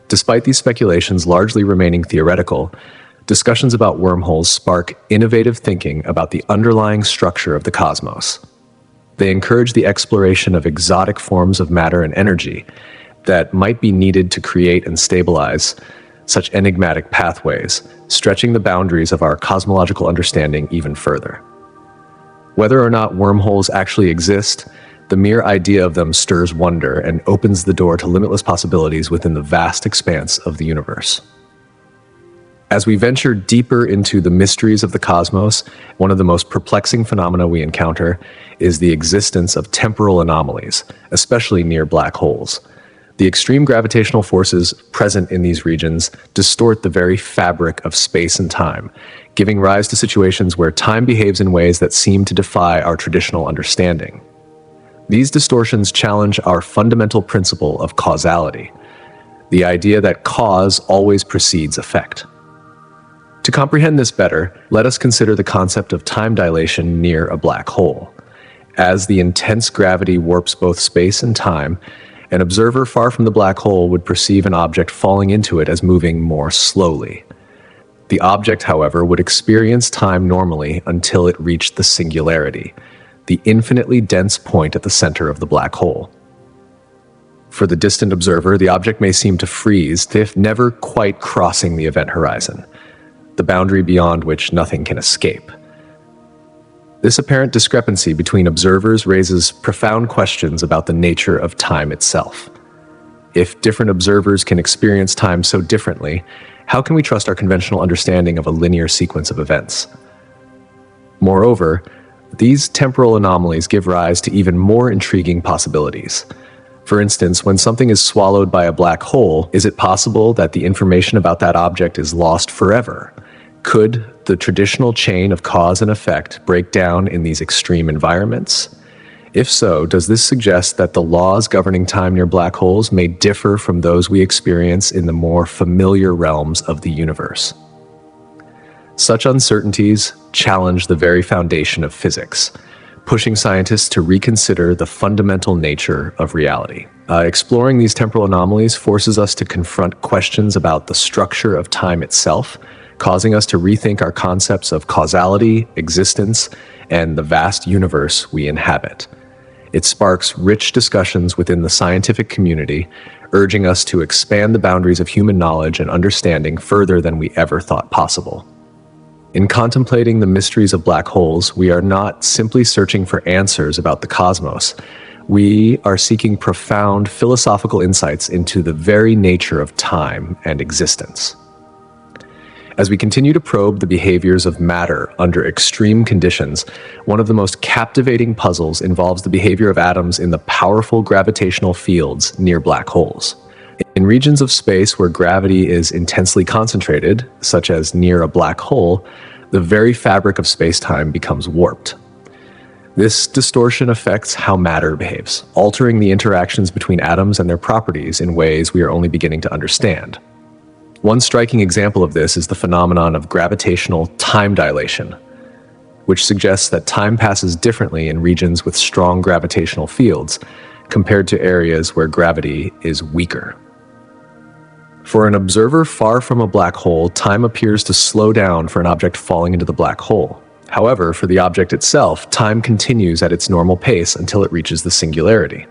Despite these speculations largely remaining theoretical, discussions about wormholes spark innovative thinking about the underlying structure of the cosmos. They encourage the exploration of exotic forms of matter and energy that might be needed to create and stabilize such enigmatic pathways, stretching the boundaries of our cosmological understanding even further. Whether or not wormholes actually exist, the mere idea of them stirs wonder and opens the door to limitless possibilities within the vast expanse of the universe. As we venture deeper into the mysteries of the cosmos, one of the most perplexing phenomena we encounter is the existence of temporal anomalies, especially near black holes. The extreme gravitational forces present in these regions distort the very fabric of space and time, giving rise to situations where time behaves in ways that seem to defy our traditional understanding. These distortions challenge our fundamental principle of causality, the idea that cause always precedes effect. To comprehend this better, let us consider the concept of time dilation near a black hole. As the intense gravity warps both space and time, an observer far from the black hole would perceive an object falling into it as moving more slowly. The object, however, would experience time normally until it reached the singularity, the infinitely dense point at the center of the black hole. For the distant observer, the object may seem to freeze, if never quite crossing the event horizon, the boundary beyond which nothing can escape. This apparent discrepancy between observers raises profound questions about the nature of time itself. If different observers can experience time so differently, how can we trust our conventional understanding of a linear sequence of events? Moreover, these temporal anomalies give rise to even more intriguing possibilities. For instance, when something is swallowed by a black hole, is it possible that the information about that object is lost forever? Could the traditional chain of cause and effect break down in these extreme environments? If so, does this suggest that the laws governing time near black holes may differ from those we experience in the more familiar realms of the universe? Such uncertainties challenge the very foundation of physics, pushing scientists to reconsider the fundamental nature of reality. Exploring these temporal anomalies forces us to confront questions about the structure of time itself, causing us to rethink our concepts of causality, existence, and the vast universe we inhabit. It sparks rich discussions within the scientific community, urging us to expand the boundaries of human knowledge and understanding further than we ever thought possible. In contemplating the mysteries of black holes, we are not simply searching for answers about the cosmos. We are seeking profound philosophical insights into the very nature of time and existence. As we continue to probe the behaviors of matter under extreme conditions, one of the most captivating puzzles involves the behavior of atoms in the powerful gravitational fields near black holes. In regions of space where gravity is intensely concentrated, such as near a black hole, the very fabric of space-time becomes warped. This distortion affects how matter behaves, altering the interactions between atoms and their properties in ways we are only beginning to understand. One striking example of this is the phenomenon of gravitational time dilation, which suggests that time passes differently in regions with strong gravitational fields compared to areas where gravity is weaker. For an observer far from a black hole, time appears to slow down for an object falling into the black hole. However, for the object itself, time continues at its normal pace until it reaches the singularity.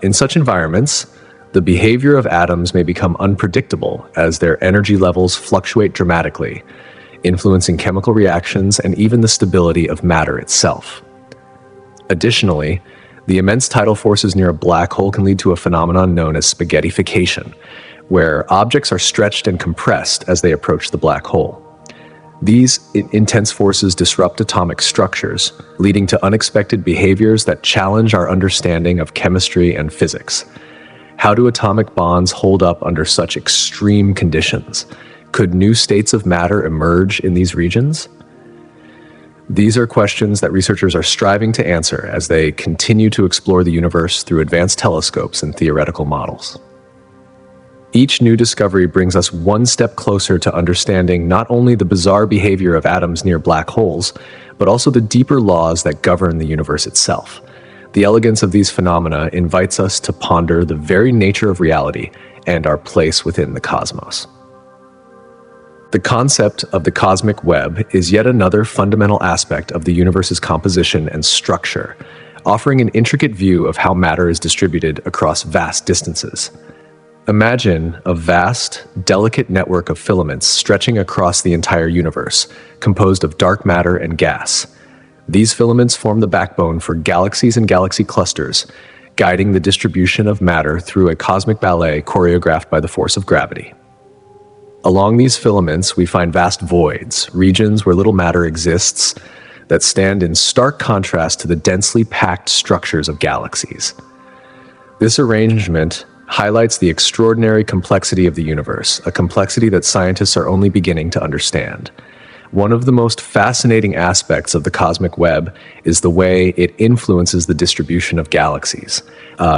In such environments, the behavior of atoms may become unpredictable as their energy levels fluctuate dramatically, influencing chemical reactions and even the stability of matter itself. Additionally, the immense tidal forces near a black hole can lead to a phenomenon known as spaghettification, where objects are stretched and compressed as they approach the black hole. These intense forces disrupt atomic structures, leading to unexpected behaviors that challenge our understanding of chemistry and physics. How do atomic bonds hold up under such extreme conditions? Could new states of matter emerge in these regions? These are questions that researchers are striving to answer as they continue to explore the universe through advanced telescopes and theoretical models. Each new discovery brings us one step closer to understanding not only the bizarre behavior of atoms near black holes, but also the deeper laws that govern the universe itself. The elegance of these phenomena invites us to ponder the very nature of reality and our place within the cosmos. The concept of the cosmic web is yet another fundamental aspect of the universe's composition and structure, offering an intricate view of how matter is distributed across vast distances. Imagine a vast, delicate network of filaments stretching across the entire universe, composed of dark matter and gas. These filaments form the backbone for galaxies and galaxy clusters, guiding the distribution of matter through a cosmic ballet choreographed by the force of gravity. Along these filaments, we find vast voids, regions where little matter exists, that stand in stark contrast to the densely packed structures of galaxies. This arrangement highlights the extraordinary complexity of the universe, a complexity that scientists are only beginning to understand. One of the most fascinating aspects of the cosmic web is the way it influences the distribution of galaxies.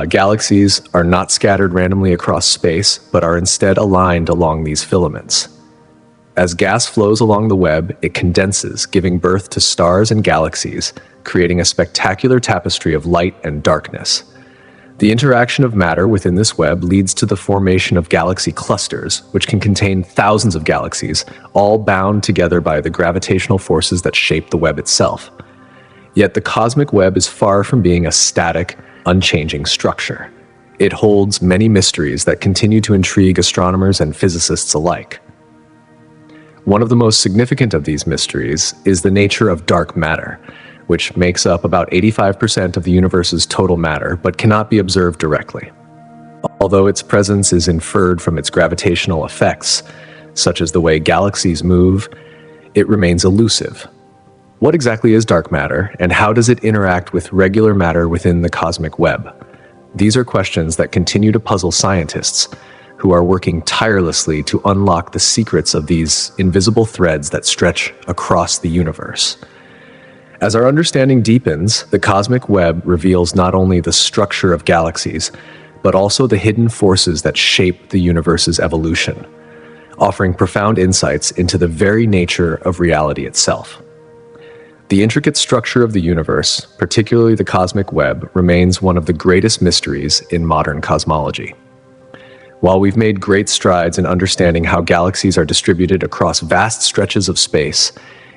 Galaxies are not scattered randomly across space, but are instead aligned along these filaments. As gas flows along the web, it condenses, giving birth to stars and galaxies, creating a spectacular tapestry of light and darkness. The interaction of matter within this web leads to the formation of galaxy clusters, which can contain thousands of galaxies, all bound together by the gravitational forces that shape the web itself. Yet the cosmic web is far from being a static, unchanging structure. It holds many mysteries that continue to intrigue astronomers and physicists alike. One of the most significant of these mysteries is the nature of dark matter, which makes up about 85% of the universe's total matter, but cannot be observed directly. Although its presence is inferred from its gravitational effects, such as the way galaxies move, it remains elusive. What exactly is dark matter, and how does it interact with regular matter within the cosmic web? These are questions that continue to puzzle scientists, who are working tirelessly to unlock the secrets of these invisible threads that stretch across the universe. As our understanding deepens, the cosmic web reveals not only the structure of galaxies, but also the hidden forces that shape the universe's evolution, offering profound insights into the very nature of reality itself. The intricate structure of the universe, particularly the cosmic web, remains one of the greatest mysteries in modern cosmology. While we've made great strides in understanding how galaxies are distributed across vast stretches of space,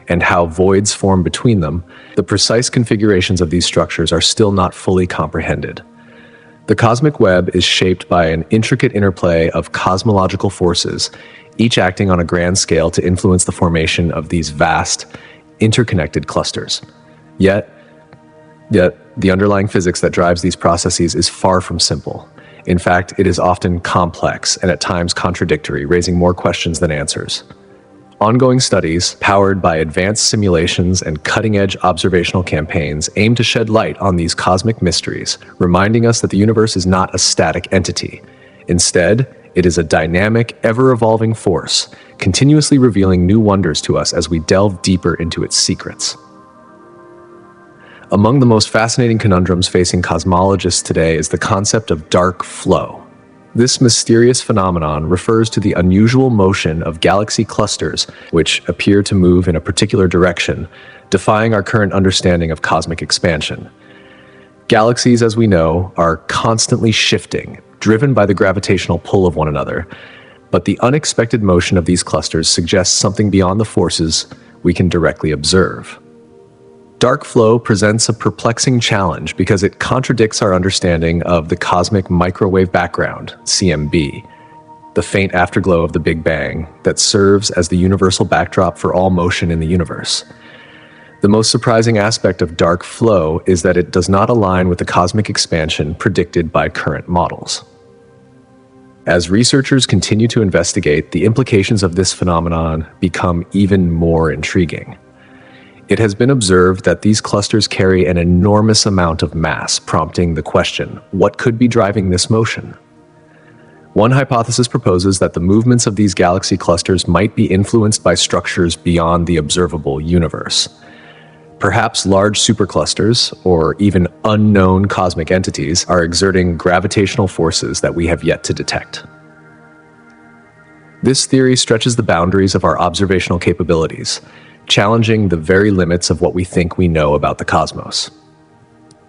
and how voids form between them, the precise configurations of these structures are still not fully comprehended. The cosmic web is shaped by an intricate interplay of cosmological forces, each acting on a grand scale to influence the formation of these vast, interconnected clusters. Yet, the underlying physics that drives these processes is far from simple. In fact, it is often complex and at times contradictory, raising more questions than answers. Ongoing studies, powered by advanced simulations and cutting-edge observational campaigns, aim to shed light on these cosmic mysteries, reminding us that the universe is not a static entity. Instead, it is a dynamic, ever-evolving force, continuously revealing new wonders to us as we delve deeper into its secrets. Among the most fascinating conundrums facing cosmologists today is the concept of dark flow. This mysterious phenomenon refers to the unusual motion of galaxy clusters which appear to move in a particular direction, defying our current understanding of cosmic expansion. Galaxies, as we know, are constantly shifting, driven by the gravitational pull of one another, but the unexpected motion of these clusters suggests something beyond the forces we can directly observe. Dark flow presents a perplexing challenge because it contradicts our understanding of the cosmic microwave background, CMB, the faint afterglow of the Big Bang that serves as the universal backdrop for all motion in the universe. The most surprising aspect of dark flow is that it does not align with the cosmic expansion predicted by current models. As researchers continue to investigate, the implications of this phenomenon become even more intriguing. It has been observed that these clusters carry an enormous amount of mass, prompting the question, what could be driving this motion? One hypothesis proposes that the movements of these galaxy clusters might be influenced by structures beyond the observable universe. Perhaps large superclusters, or even unknown cosmic entities, are exerting gravitational forces that we have yet to detect. This theory stretches the boundaries of our observational capabilities, challenging the very limits of what we think we know about the cosmos.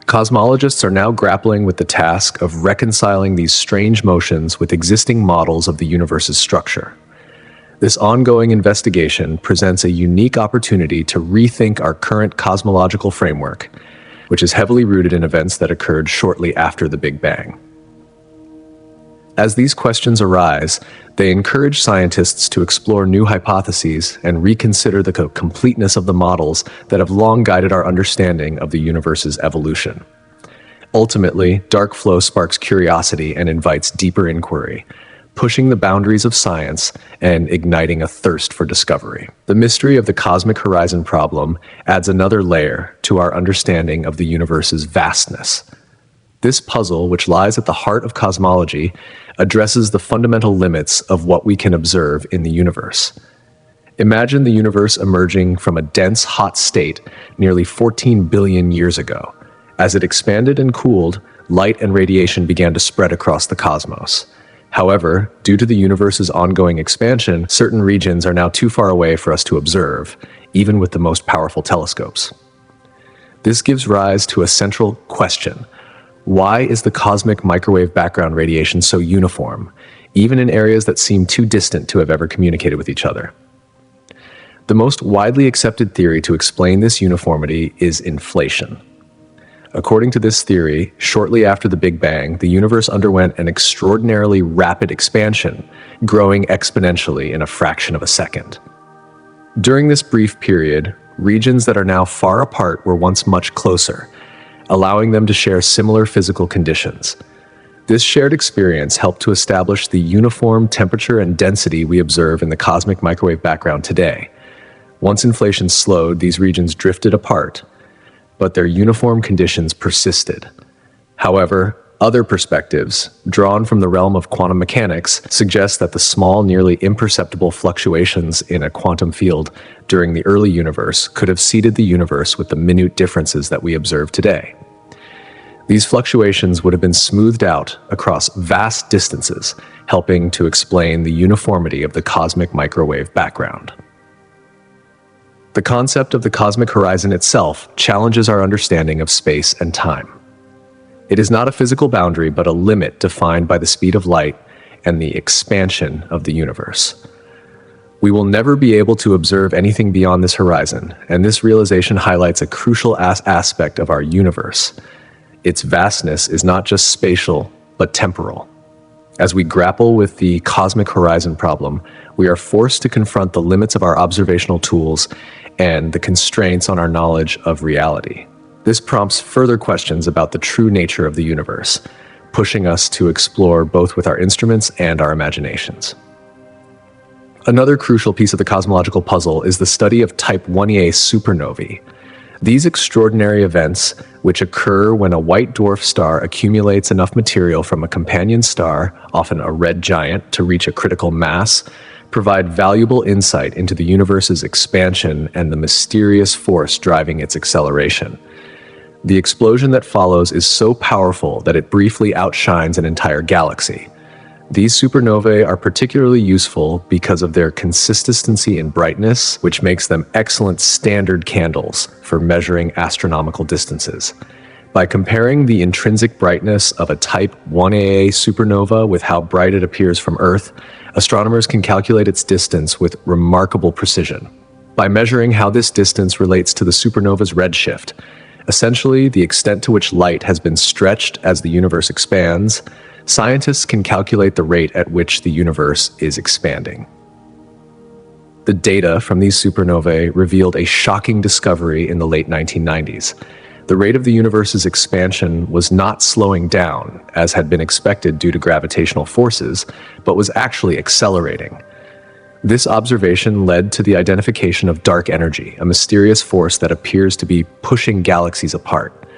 Cosmologists are now grappling with the task of reconciling these strange motions with existing models of the universe's structure. This ongoing investigation presents a unique opportunity to rethink our current cosmological framework, which is heavily rooted in events that occurred shortly after the Big Bang. As these questions arise, they encourage scientists to explore new hypotheses and reconsider the completeness of the models that have long guided our understanding of the universe's evolution. Ultimately, dark flow sparks curiosity and invites deeper inquiry, pushing the boundaries of science and igniting a thirst for discovery. The mystery of the cosmic horizon problem adds another layer to our understanding of the universe's vastness. This puzzle, which lies at the heart of cosmology, addresses the fundamental limits of what we can observe in the universe. Imagine the universe emerging from a dense, hot state nearly 14 billion years ago. As it expanded and cooled, light and radiation began to spread across the cosmos. However, due to the universe's ongoing expansion, certain regions are now too far away for us to observe, even with the most powerful telescopes. This gives rise to a central question. Why is the cosmic microwave background radiation so uniform, even in areas that seem too distant to have ever communicated with each other? The most widely accepted theory to explain this uniformity is inflation. According to this theory, shortly after the Big Bang, the universe underwent an extraordinarily rapid expansion, growing exponentially in a fraction of a second. During this brief period, regions that are now far apart were once much closer, allowing them to share similar physical conditions. This shared experience helped to establish the uniform temperature and density we observe in the cosmic microwave background today. Once inflation slowed, these regions drifted apart, but their uniform conditions persisted. However, other perspectives, drawn from the realm of quantum mechanics, suggest that the small, nearly imperceptible fluctuations in a quantum field during the early universe could have seeded the universe with the minute differences that we observe today. These fluctuations would have been smoothed out across vast distances, helping to explain the uniformity of the cosmic microwave background. The concept of the cosmic horizon itself challenges our understanding of space and time. It is not a physical boundary, but a limit defined by the speed of light and the expansion of the universe. We will never be able to observe anything beyond this horizon, and this realization highlights a crucial aspect of our universe. Its vastness is not just spatial, but temporal. As we grapple with the cosmic horizon problem, we are forced to confront the limits of our observational tools and the constraints on our knowledge of reality. This prompts further questions about the true nature of the universe, pushing us to explore both with our instruments and our imaginations. Another crucial piece of the cosmological puzzle is the study of Type 1a supernovae. These extraordinary events, which occur when a white dwarf star accumulates enough material from a companion star, often a red giant, to reach a critical mass, provide valuable insight into the universe's expansion and the mysterious force driving its acceleration. The explosion that follows is so powerful that it briefly outshines an entire galaxy. These supernovae are particularly useful because of their consistency in brightness, which makes them excellent standard candles for measuring astronomical distances. By comparing the intrinsic brightness of a Type 1a supernova with how bright it appears from Earth, astronomers can calculate its distance with remarkable precision. By measuring how this distance relates to the supernova's redshift, essentially the extent to which light has been stretched as the universe expands, scientists can calculate the rate at which the universe is expanding. The data from these supernovae revealed a shocking discovery in the late 1990s. The rate of the universe's expansion was not slowing down, as had been expected due to gravitational forces, but was actually accelerating. This observation led to the identification of dark energy, a mysterious force that appears to be pushing galaxies apart.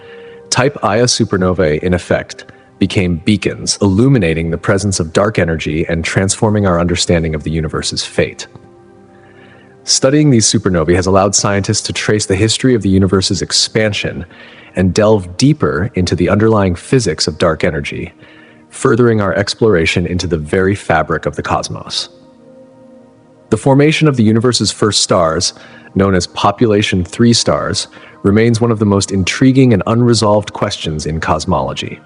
Type Ia supernovae, in effect, became beacons, illuminating the presence of dark energy and transforming our understanding of the universe's fate. Studying these supernovae has allowed scientists to trace the history of the universe's expansion and delve deeper into the underlying physics of dark energy, furthering our exploration into the very fabric of the cosmos. The formation of the universe's first stars, known as population 3 stars, remains one of the most intriguing and unresolved questions in cosmology.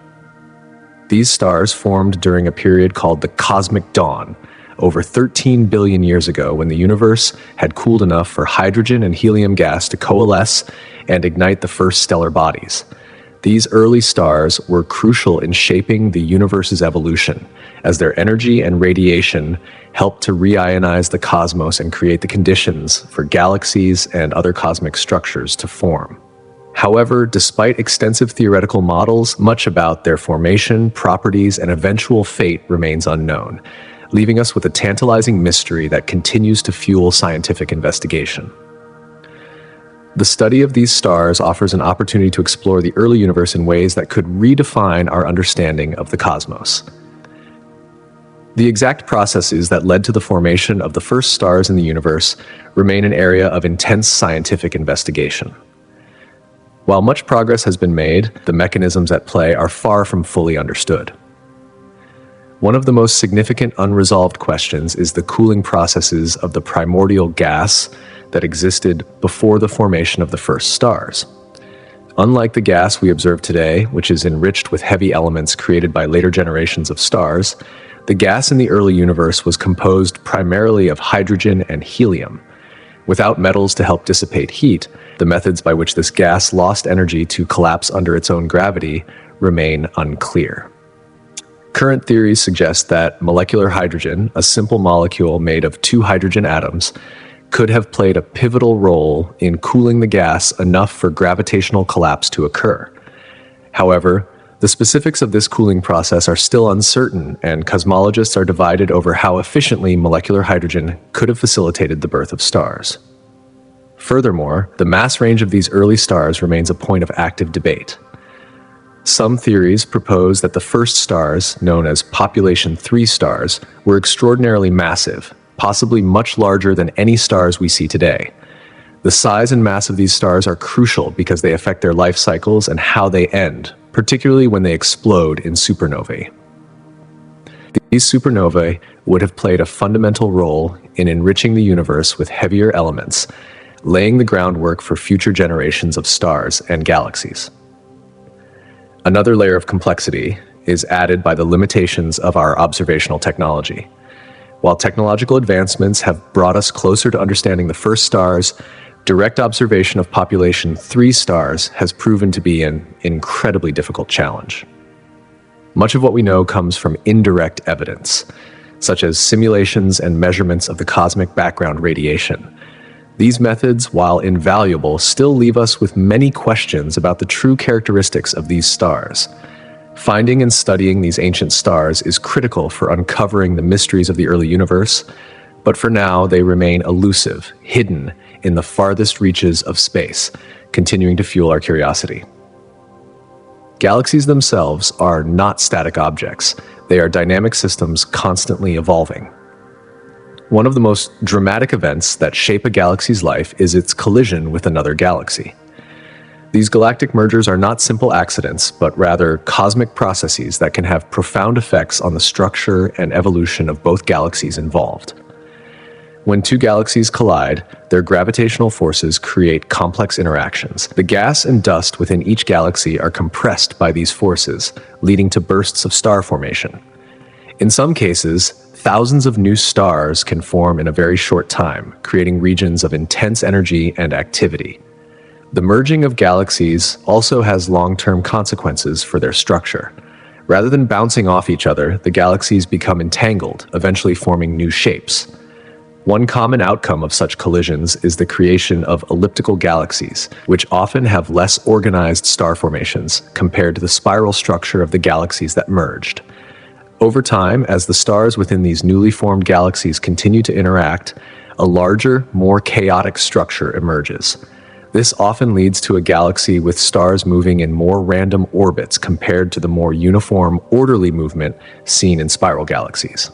These stars formed during a period called the Cosmic Dawn, over 13 billion years ago, when the universe had cooled enough for hydrogen and helium gas to coalesce and ignite the first stellar bodies. These early stars were crucial in shaping the universe's evolution, as their energy and radiation helped to reionize the cosmos and create the conditions for galaxies and other cosmic structures to form. However, despite extensive theoretical models, much about their formation, properties, and eventual fate remains unknown, leaving us with a tantalizing mystery that continues to fuel scientific investigation. The study of these stars offers an opportunity to explore the early universe in ways that could redefine our understanding of the cosmos. The exact processes that led to the formation of the first stars in the universe remain an area of intense scientific investigation. While much progress has been made, the mechanisms at play are far from fully understood. One of the most significant unresolved questions is the cooling processes of the primordial gas that existed before the formation of the first stars. Unlike the gas we observe today, which is enriched with heavy elements created by later generations of stars, the gas in the early universe was composed primarily of hydrogen and helium. Without metals to help dissipate heat, the methods by which this gas lost energy to collapse under its own gravity remain unclear. Current theories suggest that molecular hydrogen, a simple molecule made of 2 hydrogen atoms, could have played a pivotal role in cooling the gas enough for gravitational collapse to occur. However, the specifics of this cooling process are still uncertain, and cosmologists are divided over how efficiently molecular hydrogen could have facilitated the birth of stars. Furthermore, the mass range of these early stars remains a point of active debate. Some theories propose that the first stars, known as population 3 stars, were extraordinarily massive, possibly much larger than any stars we see today. The size and mass of these stars are crucial because they affect their life cycles and how they end, particularly when they explode in supernovae. These supernovae would have played a fundamental role in enriching the universe with heavier elements, laying the groundwork for future generations of stars and galaxies. Another layer of complexity is added by the limitations of our observational technology. While technological advancements have brought us closer to understanding the first stars, direct observation of population 3 stars has proven to be an incredibly difficult challenge. Much of what we know comes from indirect evidence, such as simulations and measurements of the cosmic background radiation. These methods, while invaluable, still leave us with many questions about the true characteristics of these stars. Finding and studying these ancient stars is critical for uncovering the mysteries of the early universe, but for now they remain elusive, hidden in the farthest reaches of space, continuing to fuel our curiosity. Galaxies themselves are not static objects. They are dynamic systems constantly evolving. One of the most dramatic events that shape a galaxy's life is its collision with another galaxy. These galactic mergers are not simple accidents, but rather cosmic processes that can have profound effects on the structure and evolution of both galaxies involved. When 2 galaxies collide, their gravitational forces create complex interactions. The gas and dust within each galaxy are compressed by these forces, leading to bursts of star formation. In some cases, thousands of new stars can form in a very short time, creating regions of intense energy and activity. The merging of galaxies also has long-term consequences for their structure. Rather than bouncing off each other, the galaxies become entangled, eventually forming new shapes. One common outcome of such collisions is the creation of elliptical galaxies, which often have less organized star formations compared to the spiral structure of the galaxies that merged. Over time, as the stars within these newly formed galaxies continue to interact, a larger, more chaotic structure emerges. This often leads to a galaxy with stars moving in more random orbits compared to the more uniform, orderly movement seen in spiral galaxies.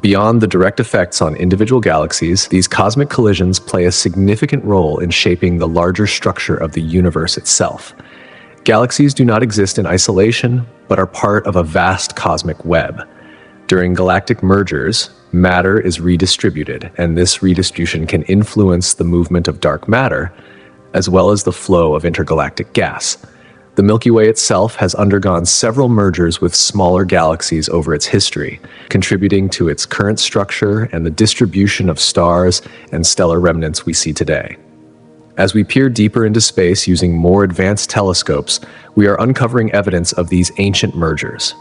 Beyond the direct effects on individual galaxies, these cosmic collisions play a significant role in shaping the larger structure of the universe itself. Galaxies do not exist in isolation, but are part of a vast cosmic web. During galactic mergers, matter is redistributed, and this redistribution can influence the movement of dark matter, as well as the flow of intergalactic gas. The Milky Way itself has undergone several mergers with smaller galaxies over its history, contributing to its current structure and the distribution of stars and stellar remnants we see today. As we peer deeper into space using more advanced telescopes, we are uncovering evidence of these ancient mergers,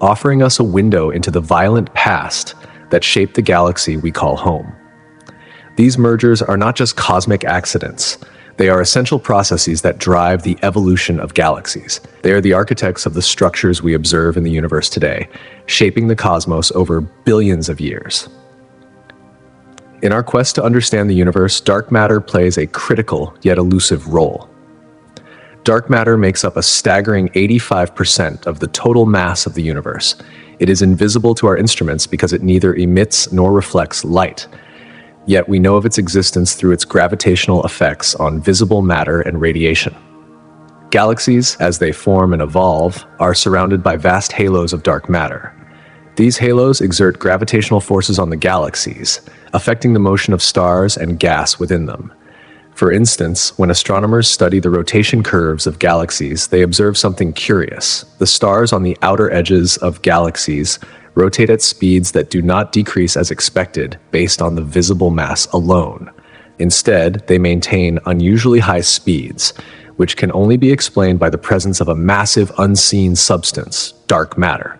offering us a window into the violent past that shaped the galaxy we call home. These mergers are not just cosmic accidents. They are essential processes that drive the evolution of galaxies. They are the architects of the structures we observe in the universe today, shaping the cosmos over billions of years. In our quest to understand the universe, dark matter plays a critical yet elusive role. Dark matter makes up a staggering 85% of the total mass of the universe. It is invisible to our instruments because it neither emits nor reflects light. Yet we know of its existence through its gravitational effects on visible matter and radiation. Galaxies, as they form and evolve, are surrounded by vast halos of dark matter. These halos exert gravitational forces on the galaxies, affecting the motion of stars and gas within them. For instance, when astronomers study the rotation curves of galaxies, they observe something curious. The stars on the outer edges of galaxies rotate at speeds that do not decrease as expected based on the visible mass alone. Instead, they maintain unusually high speeds, which can only be explained by the presence of a massive unseen substance, dark matter.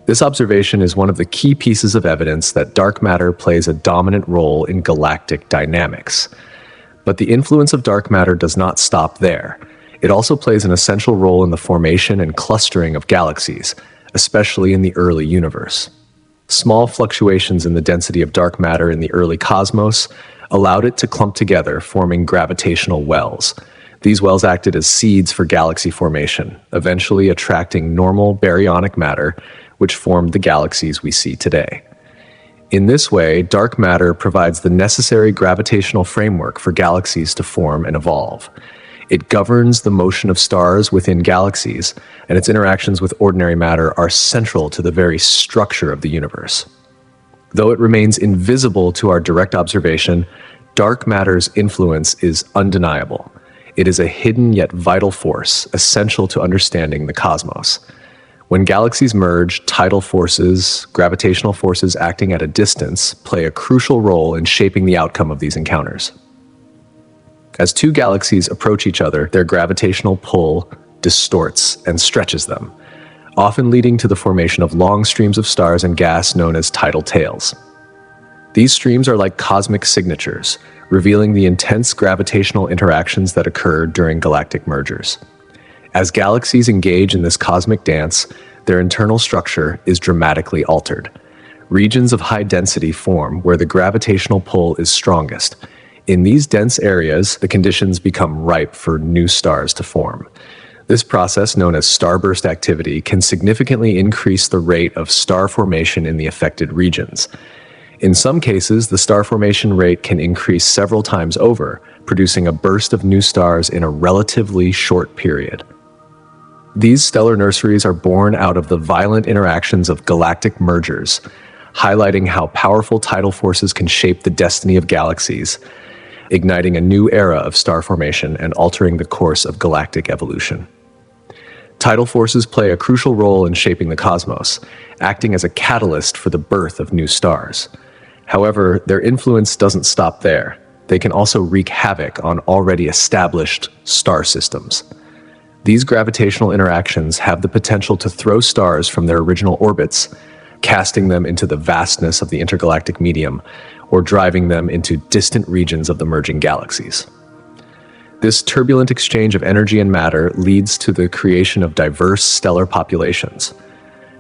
This observation is one of the key pieces of evidence that dark matter plays a dominant role in galactic dynamics. But the influence of dark matter does not stop there. It also plays an essential role in the formation and clustering of galaxies, especially in the early universe. Small fluctuations in the density of dark matter in the early cosmos allowed it to clump together, forming gravitational wells. These wells acted as seeds for galaxy formation, eventually attracting normal baryonic matter, which formed the galaxies we see today. In this way, dark matter provides the necessary gravitational framework for galaxies to form and evolve. It governs the motion of stars within galaxies, and its interactions with ordinary matter are central to the very structure of the universe. Though it remains invisible to our direct observation, dark matter's influence is undeniable. It is a hidden yet vital force, essential to understanding the cosmos. When galaxies merge, tidal forces, gravitational forces acting at a distance, play a crucial role in shaping the outcome of these encounters. As two galaxies approach each other, their gravitational pull distorts and stretches them, often leading to the formation of long streams of stars and gas known as tidal tails. These streams are like cosmic signatures, revealing the intense gravitational interactions that occur during galactic mergers. As galaxies engage in this cosmic dance, their internal structure is dramatically altered. Regions of high density form where the gravitational pull is strongest. In these dense areas, the conditions become ripe for new stars to form. This process, known as starburst activity, can significantly increase the rate of star formation in the affected regions. In some cases, the star formation rate can increase several times over, producing a burst of new stars in a relatively short period. These stellar nurseries are born out of the violent interactions of galactic mergers, highlighting how powerful tidal forces can shape the destiny of galaxies, igniting a new era of star formation and altering the course of galactic evolution. Tidal forces play a crucial role in shaping the cosmos, acting as a catalyst for the birth of new stars. However, their influence doesn't stop there. They can also wreak havoc on already established star systems. These gravitational interactions have the potential to throw stars from their original orbits, casting them into the vastness of the intergalactic medium, or driving them into distant regions of the merging galaxies. This turbulent exchange of energy and matter leads to the creation of diverse stellar populations.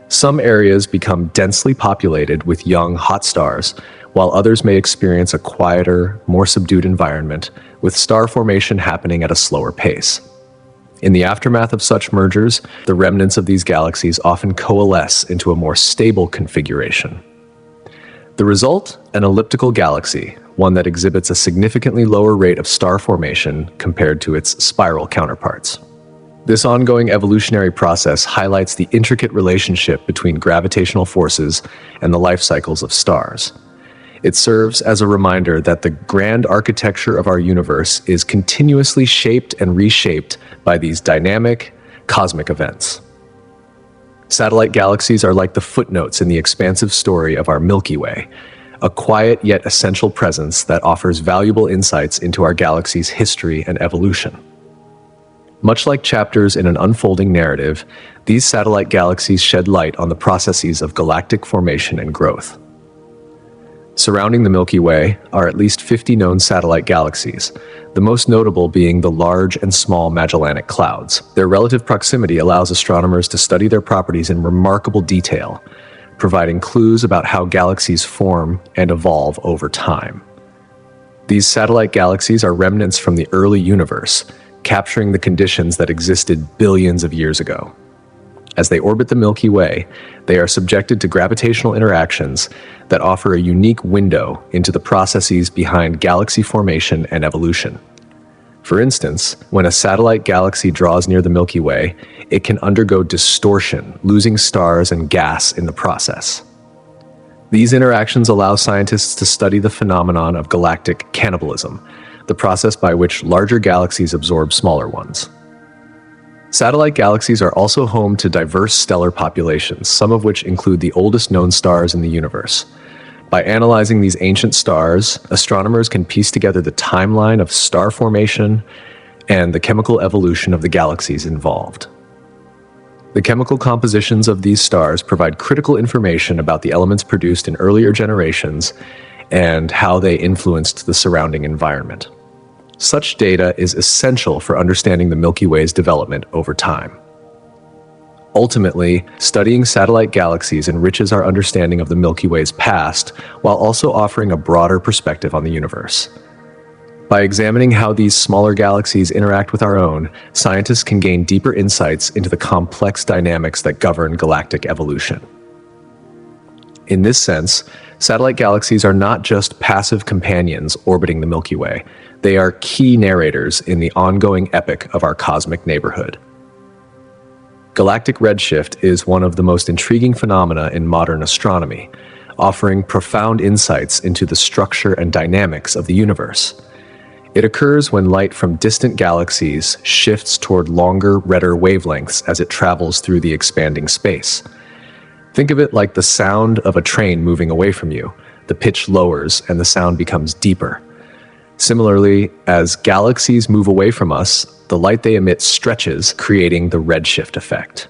Some areas become densely populated with young, hot stars, while others may experience a quieter, more subdued environment, with star formation happening at a slower pace. In the aftermath of such mergers, the remnants of these galaxies often coalesce into a more stable configuration. The result? An elliptical galaxy, one that exhibits a significantly lower rate of star formation compared to its spiral counterparts. This ongoing evolutionary process highlights the intricate relationship between gravitational forces and the life cycles of stars. It serves as a reminder that the grand architecture of our universe is continuously shaped and reshaped by these dynamic, cosmic events. Satellite galaxies are like the footnotes in the expansive story of our Milky Way, a quiet yet essential presence that offers valuable insights into our galaxy's history and evolution. Much like chapters in an unfolding narrative, these satellite galaxies shed light on the processes of galactic formation and growth. Surrounding the Milky Way are at least 50 known satellite galaxies, the most notable being the Large and Small Magellanic Clouds. Their relative proximity allows astronomers to study their properties in remarkable detail, providing clues about how galaxies form and evolve over time. These satellite galaxies are remnants from the early universe, capturing the conditions that existed billions of years ago. As they orbit the Milky Way, they are subjected to gravitational interactions that offer a unique window into the processes behind galaxy formation and evolution. For instance, when a satellite galaxy draws near the Milky Way, it can undergo distortion, losing stars and gas in the process. These interactions allow scientists to study the phenomenon of galactic cannibalism, the process by which larger galaxies absorb smaller ones. Satellite galaxies are also home to diverse stellar populations, some of which include the oldest known stars in the universe. By analyzing these ancient stars, astronomers can piece together the timeline of star formation and the chemical evolution of the galaxies involved. The chemical compositions of these stars provide critical information about the elements produced in earlier generations and how they influenced the surrounding environment. Such data is essential for understanding the Milky Way's development over time. Ultimately, studying satellite galaxies enriches our understanding of the Milky Way's past, while also offering a broader perspective on the universe. By examining how these smaller galaxies interact with our own, scientists can gain deeper insights into the complex dynamics that govern galactic evolution. In this sense, satellite galaxies are not just passive companions orbiting the Milky Way. They are key narrators in the ongoing epic of our cosmic neighborhood. Galactic redshift is one of the most intriguing phenomena in modern astronomy, offering profound insights into the structure and dynamics of the universe. It occurs when light from distant galaxies shifts toward longer, redder wavelengths as it travels through the expanding space. Think of it like the sound of a train moving away from you. The pitch lowers and the sound becomes deeper. Similarly, as galaxies move away from us, the light they emit stretches, creating the redshift effect.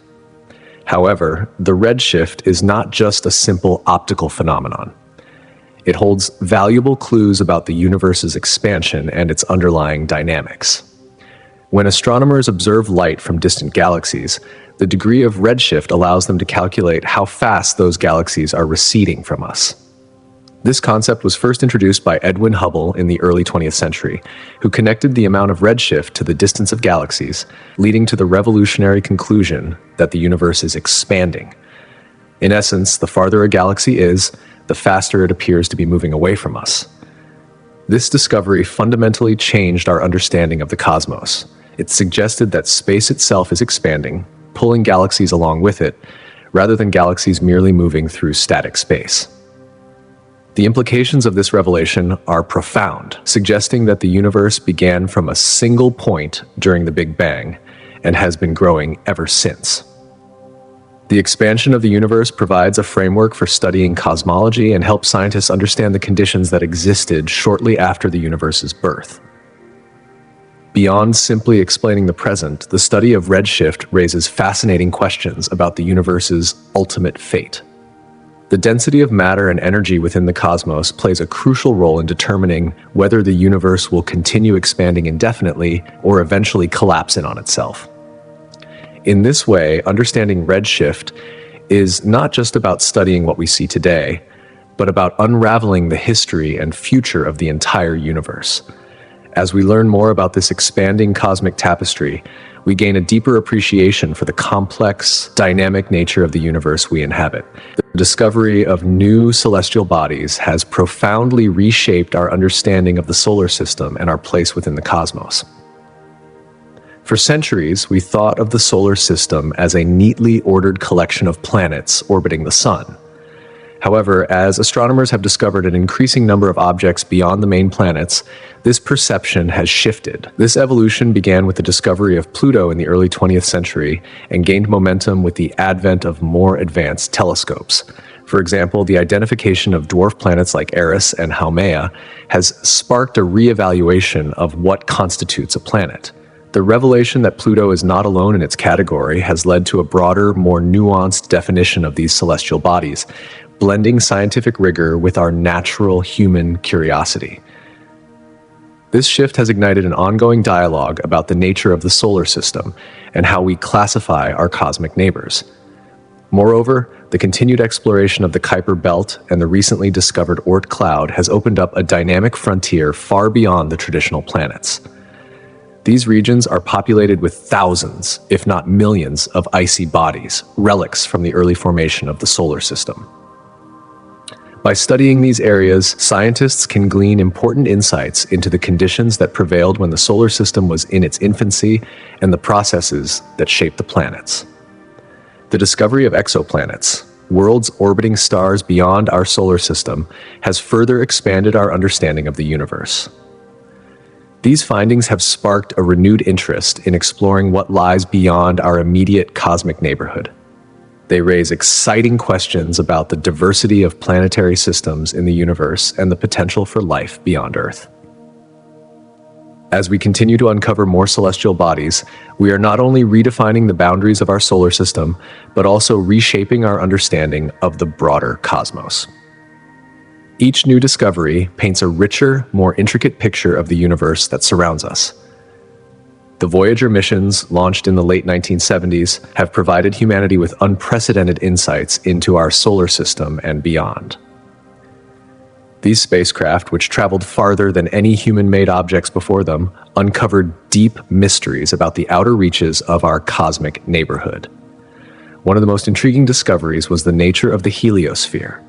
However, the redshift is not just a simple optical phenomenon. It holds valuable clues about the universe's expansion and its underlying dynamics. When astronomers observe light from distant galaxies, the degree of redshift allows them to calculate how fast those galaxies are receding from us. This concept was first introduced by Edwin Hubble in the early 20th century, who connected the amount of redshift to the distance of galaxies, leading to the revolutionary conclusion that the universe is expanding. In essence, the farther a galaxy is, the faster it appears to be moving away from us. This discovery fundamentally changed our understanding of the cosmos. It suggested that space itself is expanding, pulling galaxies along with it, rather than galaxies merely moving through static space. The implications of this revelation are profound, suggesting that the universe began from a single point during the Big Bang and has been growing ever since. The expansion of the universe provides a framework for studying cosmology and helps scientists understand the conditions that existed shortly after the universe's birth. Beyond simply explaining the present, the study of redshift raises fascinating questions about the universe's ultimate fate. The density of matter and energy within the cosmos plays a crucial role in determining whether the universe will continue expanding indefinitely or eventually collapse in on itself. In this way, understanding redshift is not just about studying what we see today, but about unraveling the history and future of the entire universe. As we learn more about this expanding cosmic tapestry, we gain a deeper appreciation for the complex, dynamic nature of the universe we inhabit. The discovery of new celestial bodies has profoundly reshaped our understanding of the solar system and our place within the cosmos. For centuries, we thought of the solar system as a neatly ordered collection of planets orbiting the sun. However, as astronomers have discovered an increasing number of objects beyond the main planets, this perception has shifted. This evolution began with the discovery of Pluto in the early 20th century and gained momentum with the advent of more advanced telescopes. For example, the identification of dwarf planets like Eris and Haumea has sparked a re-evaluation of what constitutes a planet. The revelation that Pluto is not alone in its category has led to a broader, more nuanced definition of these celestial bodies, blending scientific rigor with our natural human curiosity. This shift has ignited an ongoing dialogue about the nature of the solar system and how we classify our cosmic neighbors. Moreover, the continued exploration of the Kuiper Belt and the recently discovered Oort cloud has opened up a dynamic frontier far beyond the traditional planets. These regions are populated with thousands, if not millions, of icy bodies, relics from the early formation of the solar system. By studying these areas, scientists can glean important insights into the conditions that prevailed when the solar system was in its infancy and the processes that shaped the planets. The discovery of exoplanets, worlds orbiting stars beyond our solar system, has further expanded our understanding of the universe. These findings have sparked a renewed interest in exploring what lies beyond our immediate cosmic neighborhood. They raise exciting questions about the diversity of planetary systems in the universe and the potential for life beyond Earth. As we continue to uncover more celestial bodies, we are not only redefining the boundaries of our solar system, but also reshaping our understanding of the broader cosmos. Each new discovery paints a richer, more intricate picture of the universe that surrounds us. The Voyager missions, launched in the late 1970s, have provided humanity with unprecedented insights into our solar system and beyond. These spacecraft, which traveled farther than any human-made objects before them, uncovered deep mysteries about the outer reaches of our cosmic neighborhood. One of the most intriguing discoveries was the nature of the heliosphere,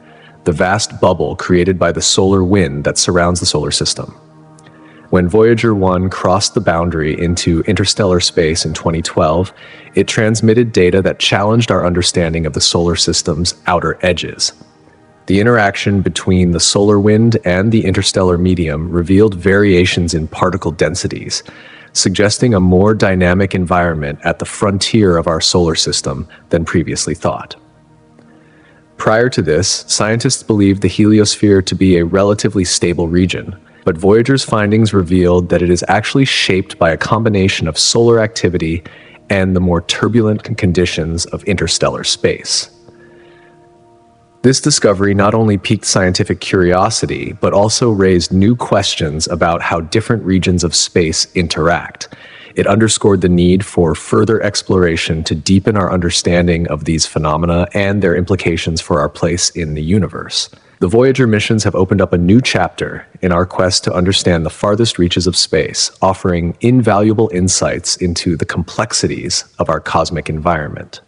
the vast bubble created by the solar wind that surrounds the solar system. When Voyager 1 crossed the boundary into interstellar space in 2012, it transmitted data that challenged our understanding of the solar system's outer edges. The interaction between the solar wind and the interstellar medium revealed variations in particle densities, suggesting a more dynamic environment at the frontier of our solar system than previously thought. Prior to this, scientists believed the heliosphere to be a relatively stable region, but Voyager's findings revealed that it is actually shaped by a combination of solar activity and the more turbulent conditions of interstellar space. This discovery not only piqued scientific curiosity, but also raised new questions about how different regions of space interact. It underscored the need for further exploration to deepen our understanding of these phenomena and their implications for our place in the universe. The Voyager missions have opened up a new chapter in our quest to understand the farthest reaches of space, offering invaluable insights into the complexities of our cosmic environment.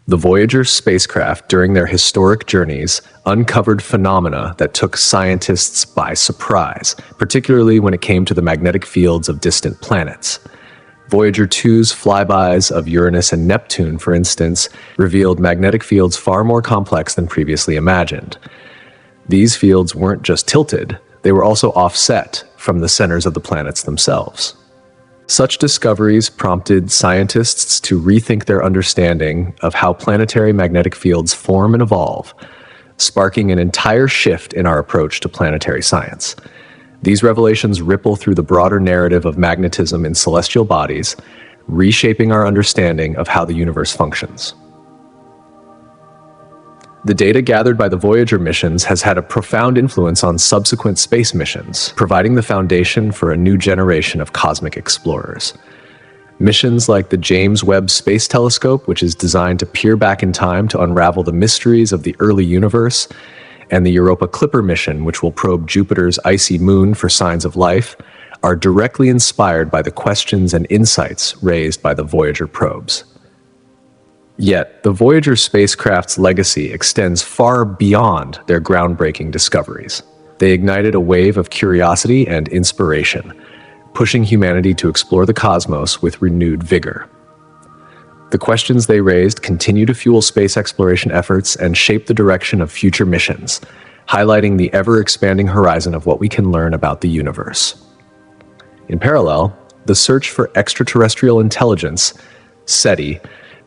The Voyager spacecraft, during their historic journeys, uncovered phenomena that took scientists by surprise, particularly when it came to the magnetic fields of distant planets. Voyager 2's flybys of Uranus and Neptune, for instance, revealed magnetic fields far more complex than previously imagined. These fields weren't just tilted, they were also offset from the centers of the planets themselves. Such discoveries prompted scientists to rethink their understanding of how planetary magnetic fields form and evolve, sparking an entire shift in our approach to planetary science. These revelations ripple through the broader narrative of magnetism in celestial bodies, reshaping our understanding of how the universe functions. The data gathered by the Voyager missions has had a profound influence on subsequent space missions, providing the foundation for a new generation of cosmic explorers. Missions like the James Webb Space Telescope, which is designed to peer back in time to unravel the mysteries of the early universe, and the Europa Clipper mission, which will probe Jupiter's icy moon for signs of life, are directly inspired by the questions and insights raised by the Voyager probes. Yet, the Voyager spacecraft's legacy extends far beyond their groundbreaking discoveries. They ignited a wave of curiosity and inspiration, pushing humanity to explore the cosmos with renewed vigor. The questions they raised continue to fuel space exploration efforts and shape the direction of future missions, highlighting the ever-expanding horizon of what we can learn about the universe. In parallel, the search for extraterrestrial intelligence, SETI,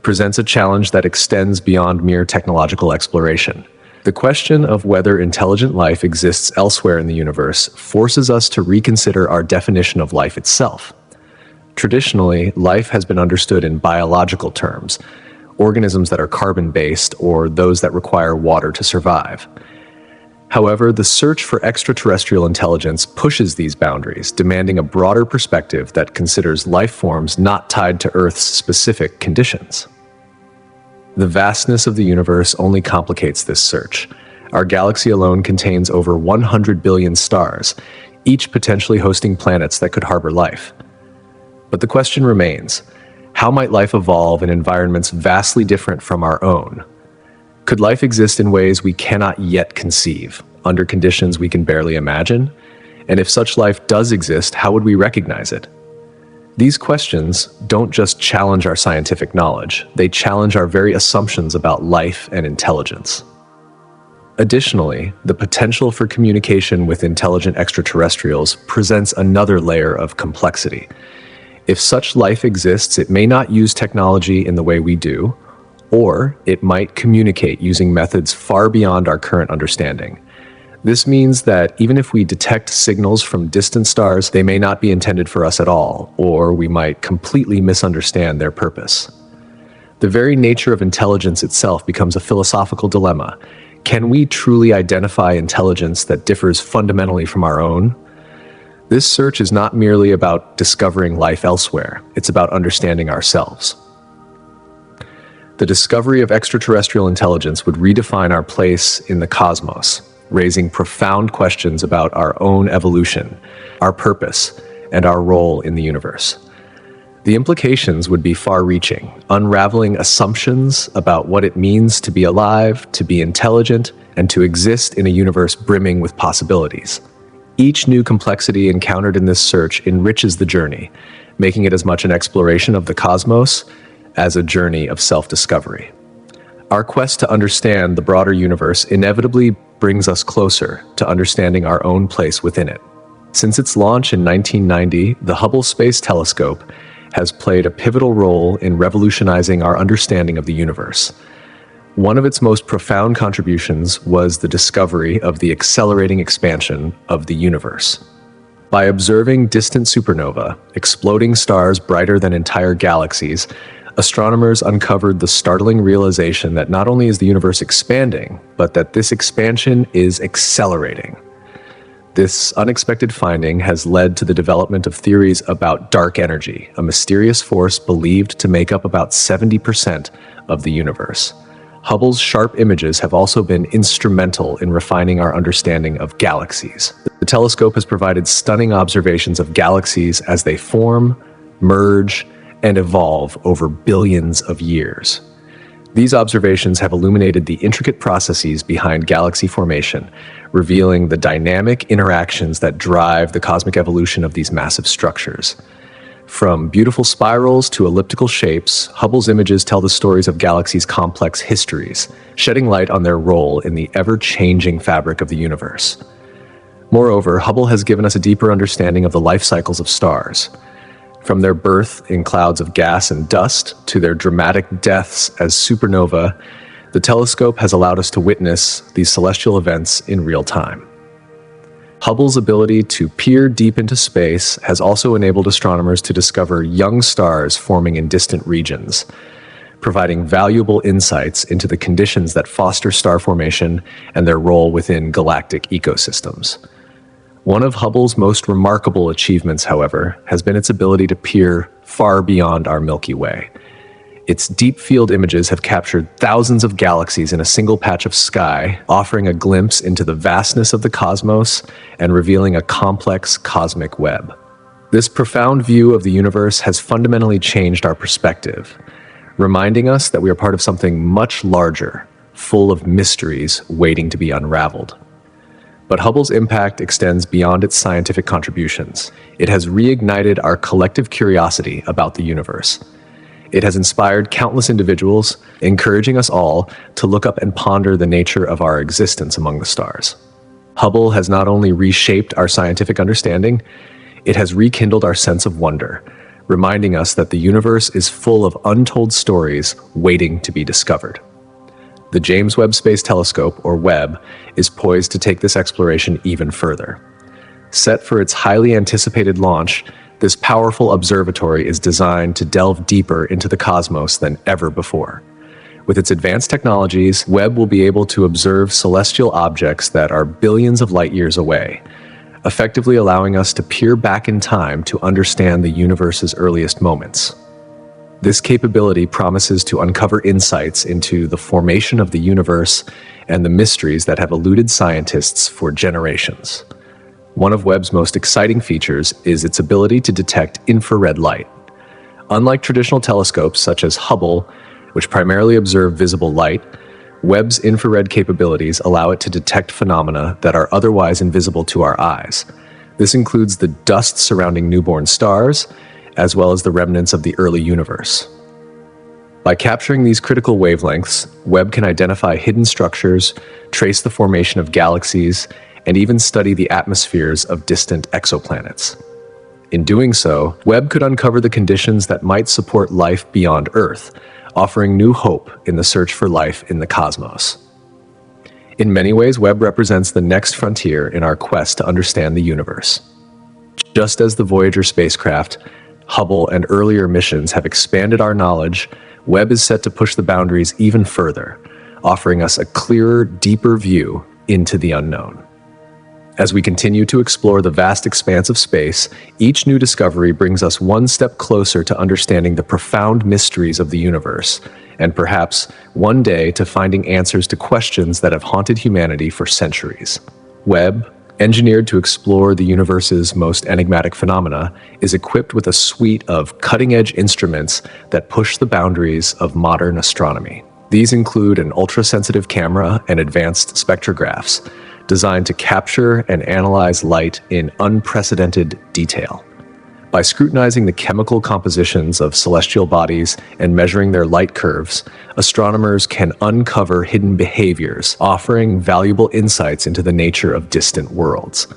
presents a challenge that extends beyond mere technological exploration. The question of whether intelligent life exists elsewhere in the universe forces us to reconsider our definition of life itself. Traditionally, life has been understood in biological terms, organisms that are carbon-based or those that require water to survive. However, the search for extraterrestrial intelligence pushes these boundaries, demanding a broader perspective that considers life forms not tied to Earth's specific conditions. The vastness of the universe only complicates this search. Our galaxy alone contains over 100 billion stars, each potentially hosting planets that could harbor life. But the question remains, how might life evolve in environments vastly different from our own? Could life exist in ways we cannot yet conceive, under conditions we can barely imagine? And if such life does exist, how would we recognize it? These questions don't just challenge our scientific knowledge, they challenge our very assumptions about life and intelligence. Additionally, the potential for communication with intelligent extraterrestrials presents another layer of complexity. If such life exists, it may not use technology in the way we do, or it might communicate using methods far beyond our current understanding. This means that even if we detect signals from distant stars, they may not be intended for us at all, or we might completely misunderstand their purpose. The very nature of intelligence itself becomes a philosophical dilemma. Can we truly identify intelligence that differs fundamentally from our own? This search is not merely about discovering life elsewhere, it's about understanding ourselves. The discovery of extraterrestrial intelligence would redefine our place in the cosmos, raising profound questions about our own evolution, our purpose, and our role in the universe. The implications would be far-reaching, unraveling assumptions about what it means to be alive, to be intelligent, and to exist in a universe brimming with possibilities. Each new complexity encountered in this search enriches the journey, making it as much an exploration of the cosmos as a journey of self-discovery. Our quest to understand the broader universe inevitably brings us closer to understanding our own place within it. Since its launch in 1990, the Hubble Space Telescope has played a pivotal role in revolutionizing our understanding of the universe. One of its most profound contributions was the discovery of the accelerating expansion of the universe. By observing distant supernova, exploding stars brighter than entire galaxies, astronomers uncovered the startling realization that not only is the universe expanding, but that this expansion is accelerating. This unexpected finding has led to the development of theories about dark energy, a mysterious force believed to make up about 70% of the universe. Hubble's sharp images have also been instrumental in refining our understanding of galaxies. The telescope has provided stunning observations of galaxies as they form, merge, and evolve over billions of years. These observations have illuminated the intricate processes behind galaxy formation, revealing the dynamic interactions that drive the cosmic evolution of these massive structures. From beautiful spirals to elliptical shapes, Hubble's images tell the stories of galaxies' complex histories, shedding light on their role in the ever-changing fabric of the universe. Moreover, Hubble has given us a deeper understanding of the life cycles of stars. From their birth in clouds of gas and dust to their dramatic deaths as supernova, the telescope has allowed us to witness these celestial events in real time. Hubble's ability to peer deep into space has also enabled astronomers to discover young stars forming in distant regions, providing valuable insights into the conditions that foster star formation and their role within galactic ecosystems. One of Hubble's most remarkable achievements, however, has been its ability to peer far beyond our Milky Way. Its deep field images have captured thousands of galaxies in a single patch of sky, offering a glimpse into the vastness of the cosmos and revealing a complex cosmic web. This profound view of the universe has fundamentally changed our perspective, reminding us that we are part of something much larger, full of mysteries waiting to be unraveled. But Hubble's impact extends beyond its scientific contributions. It has reignited our collective curiosity about the universe. It has inspired countless individuals, encouraging us all to look up and ponder the nature of our existence among the stars. Hubble has not only reshaped our scientific understanding, it has rekindled our sense of wonder, reminding us that the universe is full of untold stories waiting to be discovered. The James Webb Space Telescope, or Webb, is poised to take this exploration even further. Set for its highly anticipated launch, this powerful observatory is designed to delve deeper into the cosmos than ever before. With its advanced technologies, Webb will be able to observe celestial objects that are billions of light years away, effectively allowing us to peer back in time to understand the universe's earliest moments. This capability promises to uncover insights into the formation of the universe and the mysteries that have eluded scientists for generations. One of Webb's most exciting features is its ability to detect infrared light. Unlike traditional telescopes such as Hubble, which primarily observe visible light, Webb's infrared capabilities allow it to detect phenomena that are otherwise invisible to our eyes. This includes the dust surrounding newborn stars, as well as the remnants of the early universe. By capturing these critical wavelengths, Webb can identify hidden structures, trace the formation of galaxies, and even study the atmospheres of distant exoplanets. In doing so, Webb could uncover the conditions that might support life beyond Earth, offering new hope in the search for life in the cosmos. In many ways, Webb represents the next frontier in our quest to understand the universe. Just as the Voyager spacecraft, Hubble, and earlier missions have expanded our knowledge, Webb is set to push the boundaries even further, offering us a clearer, deeper view into the unknown. As we continue to explore the vast expanse of space, each new discovery brings us one step closer to understanding the profound mysteries of the universe, and perhaps one day to finding answers to questions that have haunted humanity for centuries. Webb, engineered to explore the universe's most enigmatic phenomena, is equipped with a suite of cutting-edge instruments that push the boundaries of modern astronomy. These include an ultra-sensitive camera and advanced spectrographs, designed to capture and analyze light in unprecedented detail. By scrutinizing the chemical compositions of celestial bodies and measuring their light curves, astronomers can uncover hidden behaviors, offering valuable insights into the nature of distant worlds.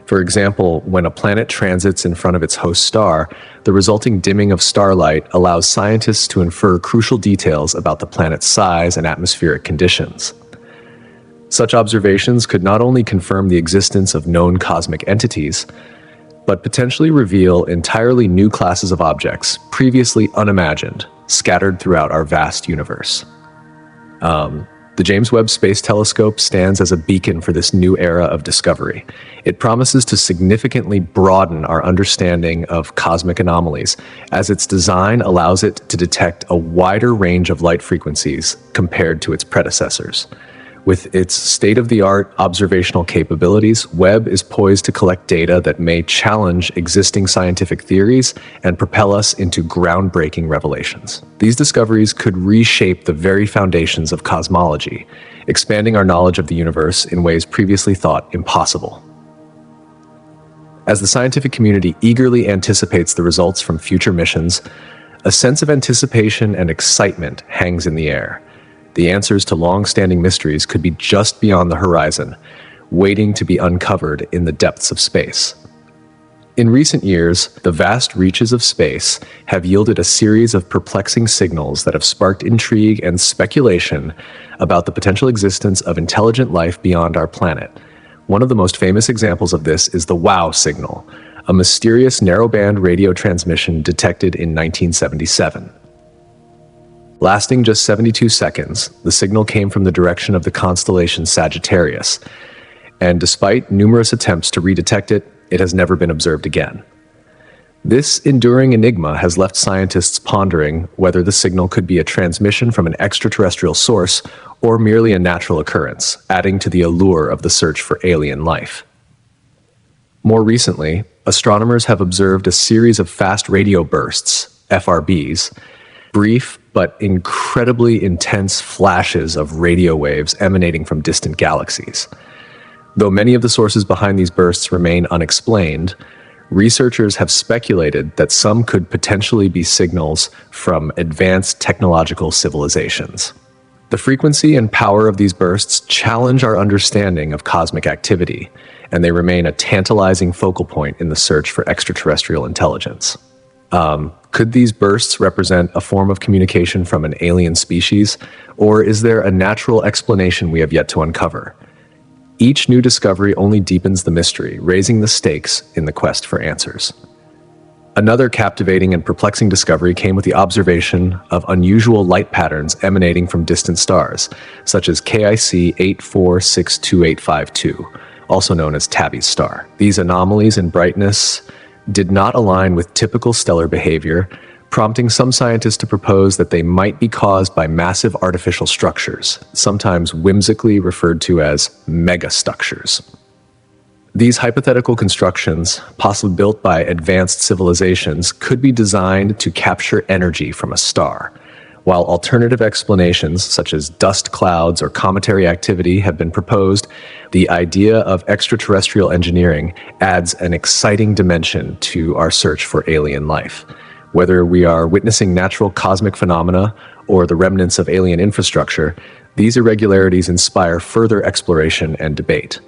For example, when a planet transits in front of its host star, the resulting dimming of starlight allows scientists to infer crucial details about the planet's size and atmospheric conditions. Such observations could not only confirm the existence of known cosmic entities, but potentially reveal entirely new classes of objects previously unimagined, scattered throughout our vast universe. The James Webb Space Telescope stands as a beacon for this new era of discovery. It promises to significantly broaden our understanding of cosmic anomalies, as its design allows it to detect a wider range of light frequencies compared to its predecessors. With its state-of-the-art observational capabilities, Webb is poised to collect data that may challenge existing scientific theories and propel us into groundbreaking revelations. These discoveries could reshape the very foundations of cosmology, expanding our knowledge of the universe in ways previously thought impossible. As the scientific community eagerly anticipates the results from future missions, a sense of anticipation and excitement hangs in the air. The answers to long-standing mysteries could be just beyond the horizon, waiting to be uncovered in the depths of space. In recent years, the vast reaches of space have yielded a series of perplexing signals that have sparked intrigue and speculation about the potential existence of intelligent life beyond our planet. One of the most famous examples of this is the WOW signal, a mysterious narrowband radio transmission detected in 1977. Lasting just 72 seconds, the signal came from the direction of the constellation Sagittarius, and despite numerous attempts to redetect it, it has never been observed again. This enduring enigma has left scientists pondering whether the signal could be a transmission from an extraterrestrial source or merely a natural occurrence, adding to the allure of the search for alien life. More recently, astronomers have observed a series of fast radio bursts, FRBs, brief but incredibly intense flashes of radio waves emanating from distant galaxies. Though many of the sources behind these bursts remain unexplained, researchers have speculated that some could potentially be signals from advanced technological civilizations. The frequency and power of these bursts challenge our understanding of cosmic activity, and they remain a tantalizing focal point in the search for extraterrestrial intelligence. Could these bursts represent a form of communication from an alien species, or is there a natural explanation we have yet to uncover? Each new discovery only deepens the mystery, raising the stakes in the quest for answers. Another captivating and perplexing discovery came with the observation of unusual light patterns emanating from distant stars, such as KIC 84628552, also known as Tabby's star. These anomalies in brightness did not align with typical stellar behavior, prompting some scientists to propose that they might be caused by massive artificial structures, sometimes whimsically referred to as megastructures. These hypothetical constructions, possibly built by advanced civilizations, could be designed to capture energy from a star, while alternative explanations such as dust clouds or cometary activity have been proposed. The idea of extraterrestrial engineering adds an exciting dimension to our search for alien life. Whether we are witnessing natural cosmic phenomena or the remnants of alien infrastructure, these irregularities inspire further exploration and debate.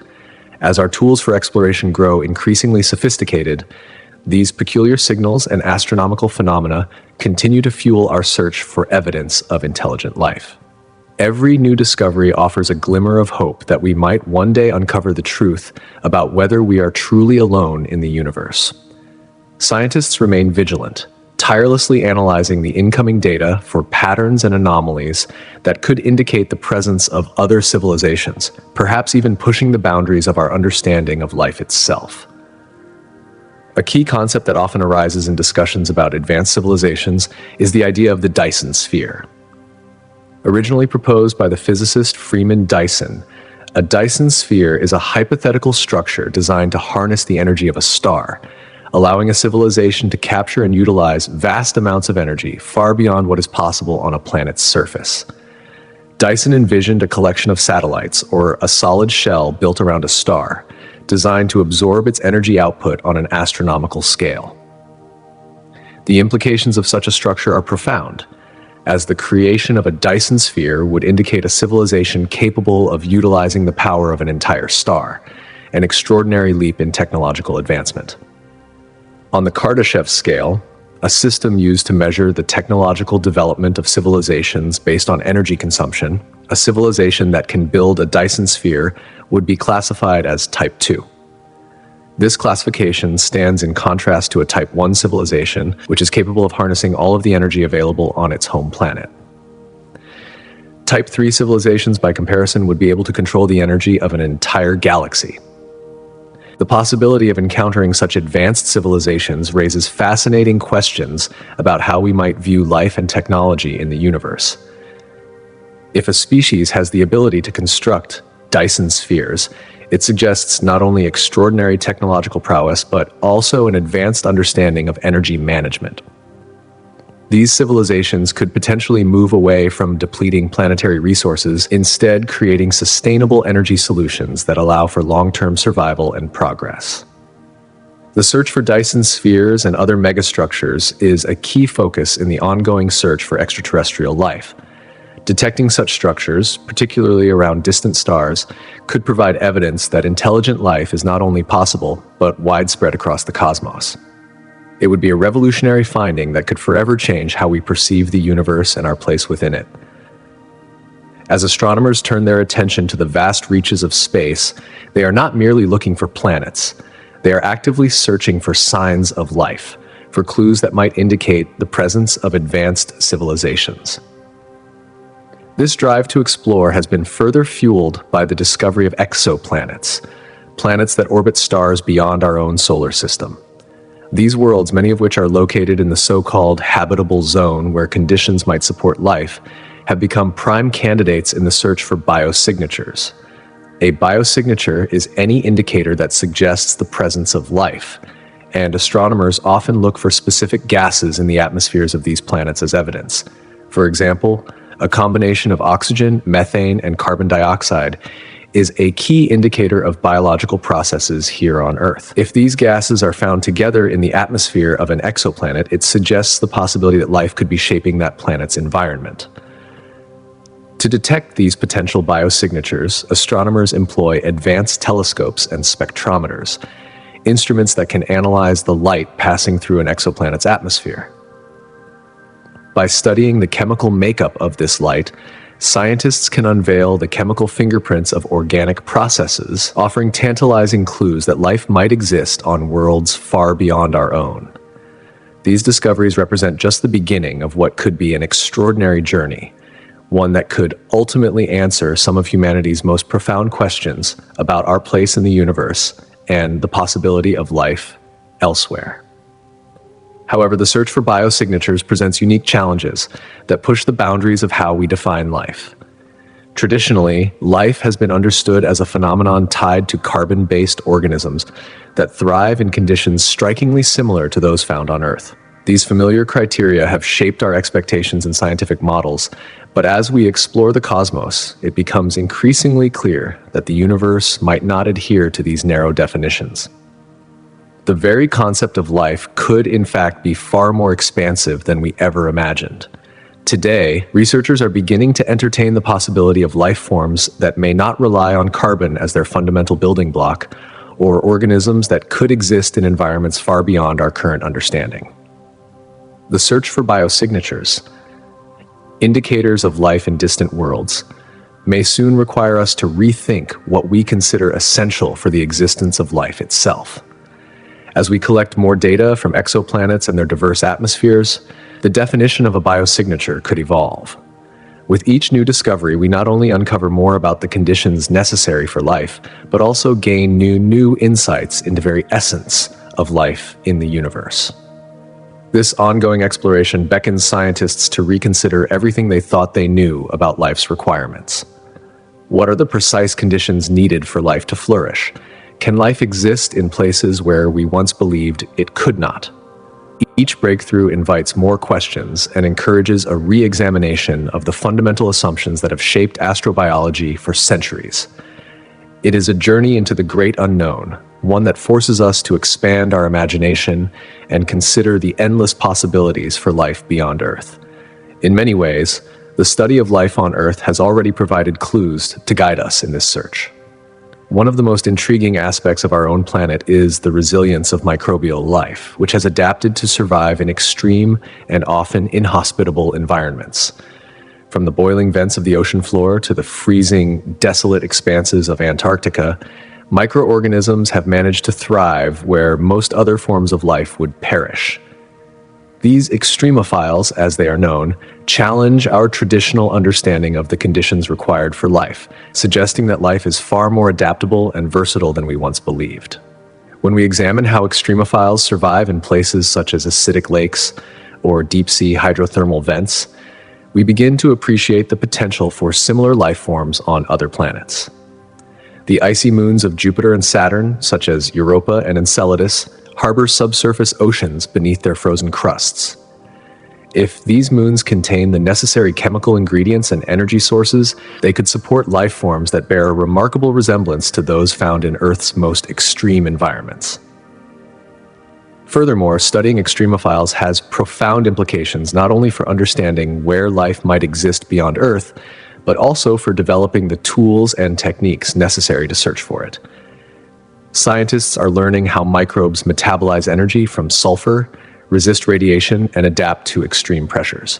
As our tools for exploration grow increasingly sophisticated, these peculiar signals and astronomical phenomena continue to fuel our search for evidence of intelligent life. Every new discovery offers a glimmer of hope that we might one day uncover the truth about whether we are truly alone in the universe. Scientists remain vigilant, tirelessly analyzing the incoming data for patterns and anomalies that could indicate the presence of other civilizations, perhaps even pushing the boundaries of our understanding of life itself. A key concept that often arises in discussions about advanced civilizations is the idea of the Dyson sphere. Originally proposed by the physicist Freeman Dyson, a Dyson sphere is a hypothetical structure designed to harness the energy of a star, allowing a civilization to capture and utilize vast amounts of energy far beyond what is possible on a planet's surface. Dyson envisioned a collection of satellites, or a solid shell built around a star, designed to absorb its energy output on an astronomical scale. The implications of such a structure are profound, as the creation of a Dyson sphere would indicate a civilization capable of utilizing the power of an entire star, an extraordinary leap in technological advancement. On the Kardashev scale, a system used to measure the technological development of civilizations based on energy consumption, a civilization that can build a Dyson sphere would be classified as Type 2. This classification stands in contrast to a Type 1 civilization, which is capable of harnessing all of the energy available on its home planet. Type 3 civilizations, by comparison, would be able to control the energy of an entire galaxy. The possibility of encountering such advanced civilizations raises fascinating questions about how we might view life and technology in the universe. If a species has the ability to construct Dyson spheres, it suggests not only extraordinary technological prowess, but also an advanced understanding of energy management. These civilizations could potentially move away from depleting planetary resources, instead creating sustainable energy solutions that allow for long-term survival and progress. The search for Dyson spheres and other megastructures is a key focus in the ongoing search for extraterrestrial life. Detecting such structures, particularly around distant stars, could provide evidence that intelligent life is not only possible, but widespread across the cosmos. It would be a revolutionary finding that could forever change how we perceive the universe and our place within it. As astronomers turn their attention to the vast reaches of space, they are not merely looking for planets. They are actively searching for signs of life, for clues that might indicate the presence of advanced civilizations. This drive to explore has been further fueled by the discovery of exoplanets, planets that orbit stars beyond our own solar system. These worlds, many of which are located in the so-called habitable zone where conditions might support life, have become prime candidates in the search for biosignatures. A biosignature is any indicator that suggests the presence of life, and astronomers often look for specific gases in the atmospheres of these planets as evidence. For example, a combination of oxygen, methane, and carbon dioxide is a key indicator of biological processes here on Earth. If these gases are found together in the atmosphere of an exoplanet, it suggests the possibility that life could be shaping that planet's environment. To detect these potential biosignatures, astronomers employ advanced telescopes and spectrometers, instruments that can analyze the light passing through an exoplanet's atmosphere. By studying the chemical makeup of this light, scientists can unveil the chemical fingerprints of organic processes, offering tantalizing clues that life might exist on worlds far beyond our own. These discoveries represent just the beginning of what could be an extraordinary journey, one that could ultimately answer some of humanity's most profound questions about our place in the universe and the possibility of life elsewhere. However, the search for biosignatures presents unique challenges that push the boundaries of how we define life. Traditionally, life has been understood as a phenomenon tied to carbon-based organisms that thrive in conditions strikingly similar to those found on Earth. These familiar criteria have shaped our expectations in scientific models, but as we explore the cosmos, it becomes increasingly clear that the universe might not adhere to these narrow definitions. The very concept of life could, in fact, be far more expansive than we ever imagined. Today, researchers are beginning to entertain the possibility of life forms that may not rely on carbon as their fundamental building block, or organisms that could exist in environments far beyond our current understanding. The search for biosignatures, indicators of life in distant worlds, may soon require us to rethink what we consider essential for the existence of life itself. As we collect more data from exoplanets and their diverse atmospheres, the definition of a biosignature could evolve. With each new discovery, we not only uncover more about the conditions necessary for life, but also gain new insights into the very essence of life in the universe. This ongoing exploration beckons scientists to reconsider everything they thought they knew about life's requirements. What are the precise conditions needed for life to flourish? Can life exist in places where we once believed it could not? Each breakthrough invites more questions and encourages a re-examination of the fundamental assumptions that have shaped astrobiology for centuries. It is a journey into the great unknown, one that forces us to expand our imagination and consider the endless possibilities for life beyond Earth. In many ways, the study of life on Earth has already provided clues to guide us in this search. One of the most intriguing aspects of our own planet is the resilience of microbial life, which has adapted to survive in extreme and often inhospitable environments. From the boiling vents of the ocean floor to the freezing, desolate expanses of Antarctica, microorganisms have managed to thrive where most other forms of life would perish. These extremophiles, as they are known, challenge our traditional understanding of the conditions required for life, suggesting that life is far more adaptable and versatile than we once believed. When we examine how extremophiles survive in places such as acidic lakes or deep-sea hydrothermal vents, we begin to appreciate the potential for similar life forms on other planets. The icy moons of Jupiter and Saturn, such as Europa and Enceladus, harbor subsurface oceans beneath their frozen crusts. If these moons contain the necessary chemical ingredients and energy sources, they could support life forms that bear a remarkable resemblance to those found in Earth's most extreme environments. Furthermore, studying extremophiles has profound implications not only for understanding where life might exist beyond Earth, but also for developing the tools and techniques necessary to search for it. Scientists are learning how microbes metabolize energy from sulfur, resist radiation, and adapt to extreme pressures.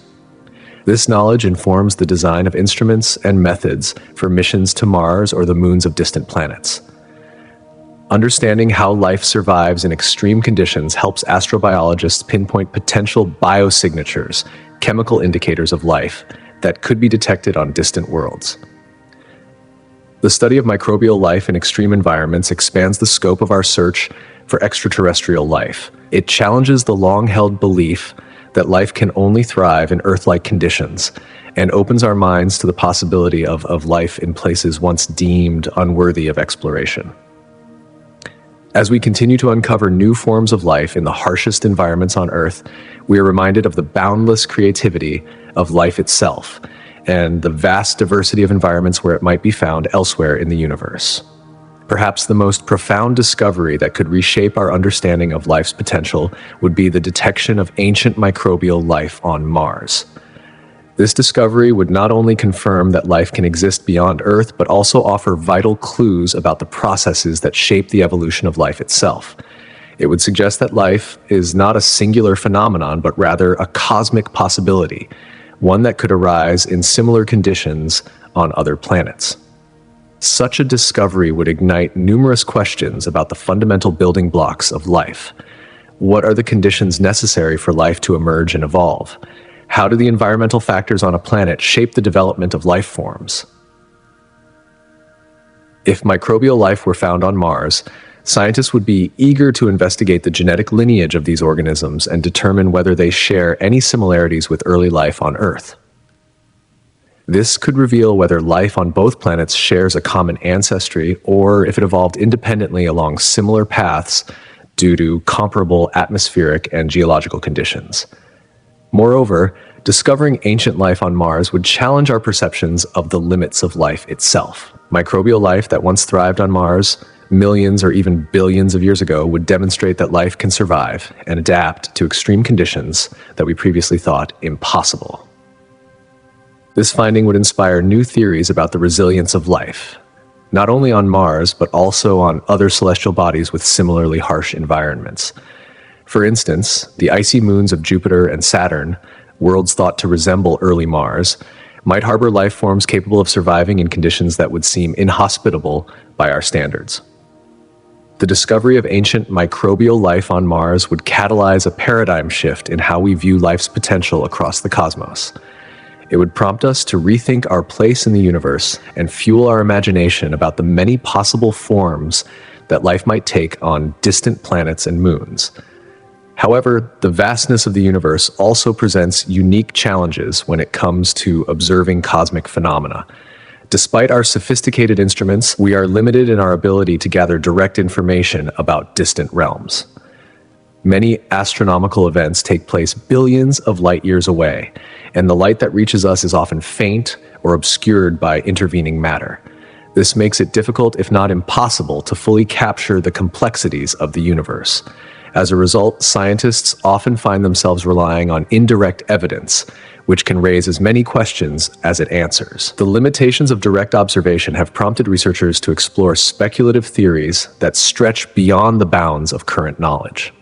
This knowledge informs the design of instruments and methods for missions to Mars or the moons of distant planets. Understanding how life survives in extreme conditions helps astrobiologists pinpoint potential biosignatures, chemical indicators of life, that could be detected on distant worlds. The study of microbial life in extreme environments expands the scope of our search for extraterrestrial life. It challenges the long-held belief that life can only thrive in Earth-like conditions and opens our minds to the possibility of life in places once deemed unworthy of exploration. As we continue to uncover new forms of life in the harshest environments on Earth, we are reminded of the boundless creativity of life itself and the vast diversity of environments where it might be found elsewhere in the universe. Perhaps the most profound discovery that could reshape our understanding of life's potential would be the detection of ancient microbial life on Mars. This discovery would not only confirm that life can exist beyond Earth, but also offer vital clues about the processes that shape the evolution of life itself. It would suggest that life is not a singular phenomenon, but rather a cosmic possibility, one that could arise in similar conditions on other planets. Such a discovery would ignite numerous questions about the fundamental building blocks of life. What are the conditions necessary for life to emerge and evolve? How do the environmental factors on a planet shape the development of life forms? If microbial life were found on Mars, scientists would be eager to investigate the genetic lineage of these organisms and determine whether they share any similarities with early life on Earth. This could reveal whether life on both planets shares a common ancestry or if it evolved independently along similar paths due to comparable atmospheric and geological conditions. Moreover, discovering ancient life on Mars would challenge our perceptions of the limits of life itself. Microbial life that once thrived on Mars millions or even billions of years ago would demonstrate that life can survive and adapt to extreme conditions that we previously thought impossible. This finding would inspire new theories about the resilience of life, not only on Mars, but also on other celestial bodies with similarly harsh environments. For instance, the icy moons of Jupiter and Saturn, worlds thought to resemble early Mars, might harbor life forms capable of surviving in conditions that would seem inhospitable by our standards. The discovery of ancient microbial life on Mars would catalyze a paradigm shift in how we view life's potential across the cosmos. It would prompt us to rethink our place in the universe and fuel our imagination about the many possible forms that life might take on distant planets and moons. However, the vastness of the universe also presents unique challenges when it comes to observing cosmic phenomena. Despite our sophisticated instruments, we are limited in our ability to gather direct information about distant realms. Many astronomical events take place billions of light years away, and the light that reaches us is often faint or obscured by intervening matter. This makes it difficult, if not impossible, to fully capture the complexities of the universe. As a result, scientists often find themselves relying on indirect evidence, which can raise as many questions as it answers. The limitations of direct observation have prompted researchers to explore speculative theories that stretch beyond the bounds of current knowledge.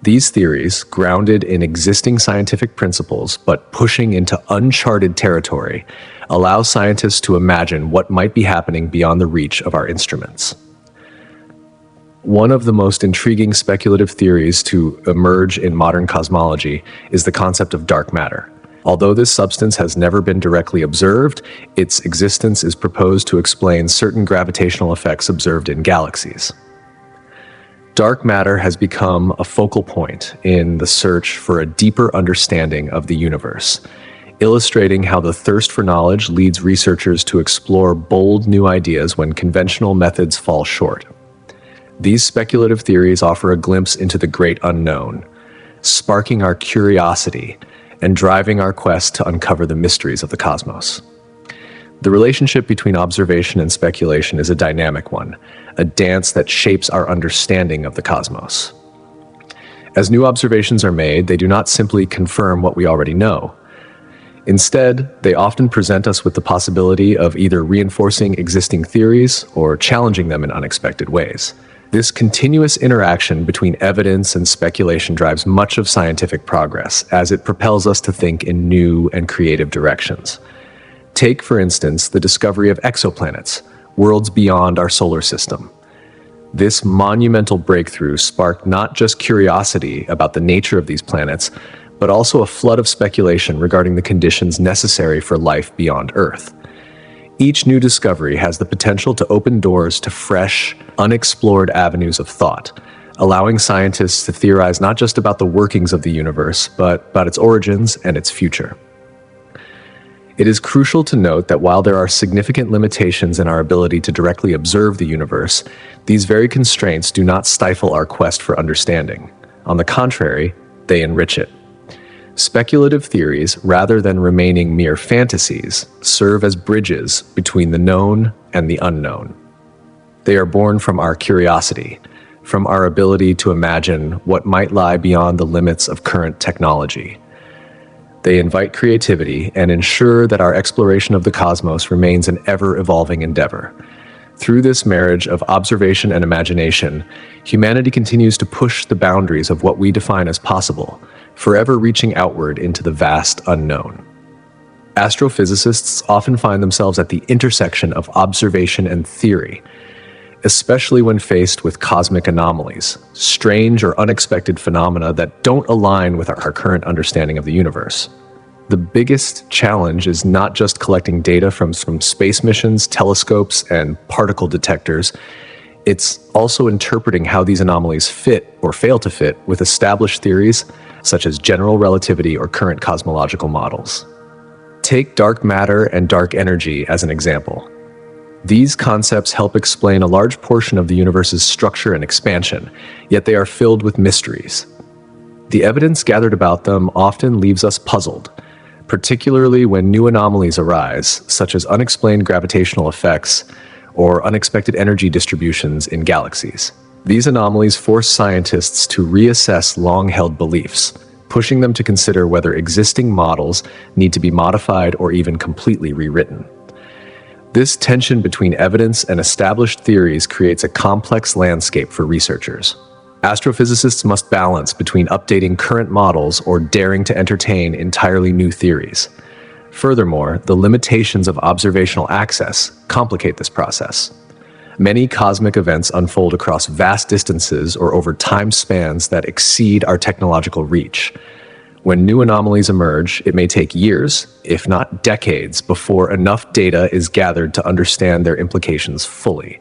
These theories, grounded in existing scientific principles but pushing into uncharted territory, allow scientists to imagine what might be happening beyond the reach of our instruments. One of the most intriguing speculative theories to emerge in modern cosmology is the concept of dark matter. Although this substance has never been directly observed, its existence is proposed to explain certain gravitational effects observed in galaxies. Dark matter has become a focal point in the search for a deeper understanding of the universe, illustrating how the thirst for knowledge leads researchers to explore bold new ideas when conventional methods fall short. These speculative theories offer a glimpse into the great unknown, sparking our curiosity and driving our quest to uncover the mysteries of the cosmos. The relationship between observation and speculation is a dynamic one, a dance that shapes our understanding of the cosmos. As new observations are made, they do not simply confirm what we already know. Instead, they often present us with the possibility of either reinforcing existing theories or challenging them in unexpected ways. This continuous interaction between evidence and speculation drives much of scientific progress, as it propels us to think in new and creative directions. Take, for instance, the discovery of exoplanets, worlds beyond our solar system. This monumental breakthrough sparked not just curiosity about the nature of these planets, but also a flood of speculation regarding the conditions necessary for life beyond Earth. Each new discovery has the potential to open doors to fresh, unexplored avenues of thought, allowing scientists to theorize not just about the workings of the universe, but about its origins and its future. It is crucial to note that while there are significant limitations in our ability to directly observe the universe, these very constraints do not stifle our quest for understanding. On the contrary, they enrich it. Speculative theories, rather than remaining mere fantasies, serve as bridges between the known and the unknown. They are born from our curiosity, from our ability to imagine what might lie beyond the limits of current technology. They invite creativity and ensure that our exploration of the cosmos remains an ever-evolving endeavor. Through this marriage of observation and imagination, humanity continues to push the boundaries of what we define as possible, forever reaching outward into the vast unknown. Astrophysicists often find themselves at the intersection of observation and theory, especially when faced with cosmic anomalies, strange or unexpected phenomena that don't align with our current understanding of the universe. The biggest challenge is not just collecting data from space missions, telescopes, and particle detectors. It's also interpreting how these anomalies fit or fail to fit with established theories such as general relativity or current cosmological models. Take dark matter and dark energy as an example. These concepts help explain a large portion of the universe's structure and expansion, yet they are filled with mysteries. The evidence gathered about them often leaves us puzzled, particularly when new anomalies arise, such as unexplained gravitational effects or unexpected energy distributions in galaxies. These anomalies force scientists to reassess long-held beliefs, pushing them to consider whether existing models need to be modified or even completely rewritten. This tension between evidence and established theories creates a complex landscape for researchers. Astrophysicists must balance between updating current models or daring to entertain entirely new theories. Furthermore, the limitations of observational access complicate this process. Many cosmic events unfold across vast distances or over time spans that exceed our technological reach. When new anomalies emerge, it may take years, if not decades, before enough data is gathered to understand their implications fully.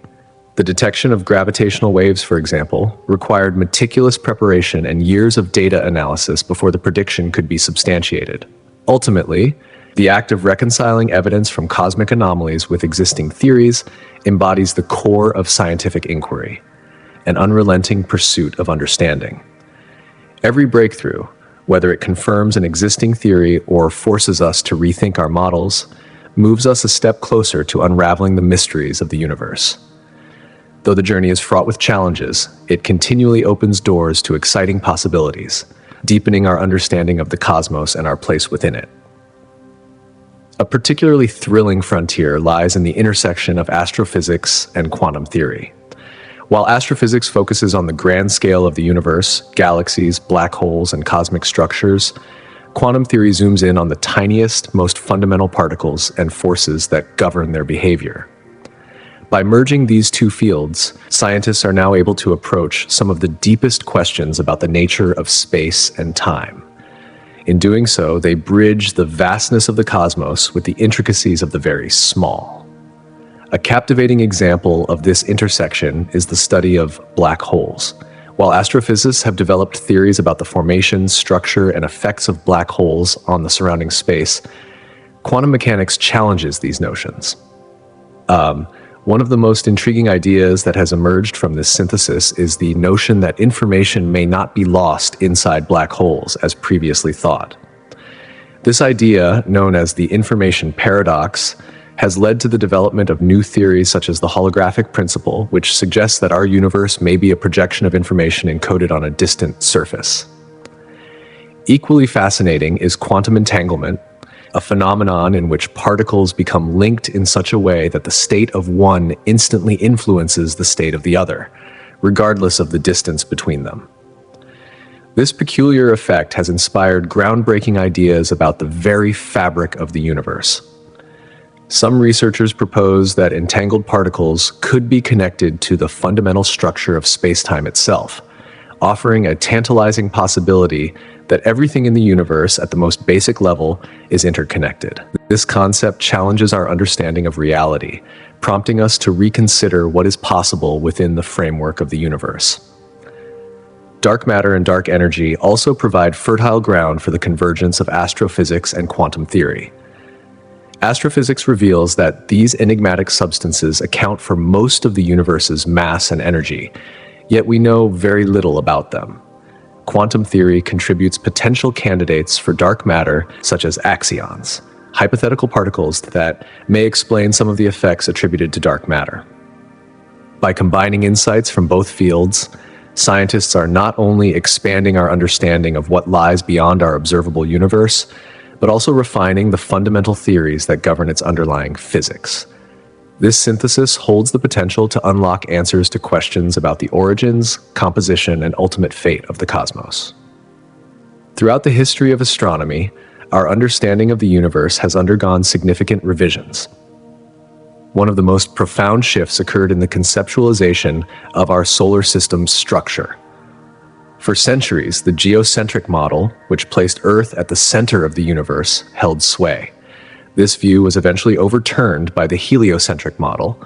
The detection of gravitational waves, for example, required meticulous preparation and years of data analysis before the prediction could be substantiated. Ultimately, the act of reconciling evidence from cosmic anomalies with existing theories embodies the core of scientific inquiry, an unrelenting pursuit of understanding. Every breakthrough, whether it confirms an existing theory or forces us to rethink our models, moves us a step closer to unraveling the mysteries of the universe. Though the journey is fraught with challenges, it continually opens doors to exciting possibilities, deepening our understanding of the cosmos and our place within it. A particularly thrilling frontier lies in the intersection of astrophysics and quantum theory. While astrophysics focuses on the grand scale of the universe, galaxies, black holes, and cosmic structures, quantum theory zooms in on the tiniest, most fundamental particles and forces that govern their behavior. By merging these two fields, scientists are now able to approach some of the deepest questions about the nature of space and time. In doing so, they bridge the vastness of the cosmos with the intricacies of the very small. A captivating example of this intersection is the study of black holes. While astrophysicists have developed theories about the formation, structure, and effects of black holes on the surrounding space, quantum mechanics challenges these notions. One of the most intriguing ideas that has emerged from this synthesis is the notion that information may not be lost inside black holes as previously thought. This idea, known as the information paradox, has led to the development of new theories such as the holographic principle, which suggests that our universe may be a projection of information encoded on a distant surface. Equally fascinating is quantum entanglement, a phenomenon in which particles become linked in such a way that the state of one instantly influences the state of the other, regardless of the distance between them. This peculiar effect has inspired groundbreaking ideas about the very fabric of the universe. Some researchers propose that entangled particles could be connected to the fundamental structure of space-time itself, offering a tantalizing possibility that everything in the universe at the most basic level is interconnected. This concept challenges our understanding of reality, prompting us to reconsider what is possible within the framework of the universe. Dark matter and dark energy also provide fertile ground for the convergence of astrophysics and quantum theory. Astrophysics reveals that these enigmatic substances account for most of the universe's mass and energy, yet we know very little about them. Quantum theory contributes potential candidates for dark matter, such as axions, hypothetical particles that may explain some of the effects attributed to dark matter. By combining insights from both fields, scientists are not only expanding our understanding of what lies beyond our observable universe, but also refining the fundamental theories that govern its underlying physics. This synthesis holds the potential to unlock answers to questions about the origins, composition, and ultimate fate of the cosmos. Throughout the history of astronomy, our understanding of the universe has undergone significant revisions. One of the most profound shifts occurred in the conceptualization of our solar system's structure. For centuries, the geocentric model, which placed Earth at the center of the universe, held sway. This view was eventually overturned by the heliocentric model,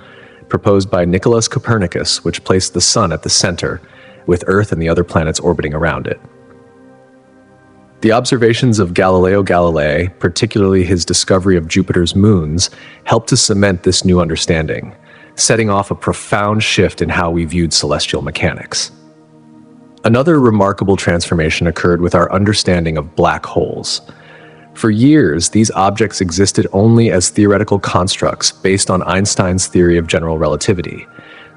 proposed by Nicolaus Copernicus, which placed the Sun at the center, with Earth and the other planets orbiting around it. The observations of Galileo Galilei, particularly his discovery of Jupiter's moons, helped to cement this new understanding, setting off a profound shift in how we viewed celestial mechanics. Another remarkable transformation occurred with our understanding of black holes. For years, these objects existed only as theoretical constructs based on Einstein's theory of general relativity.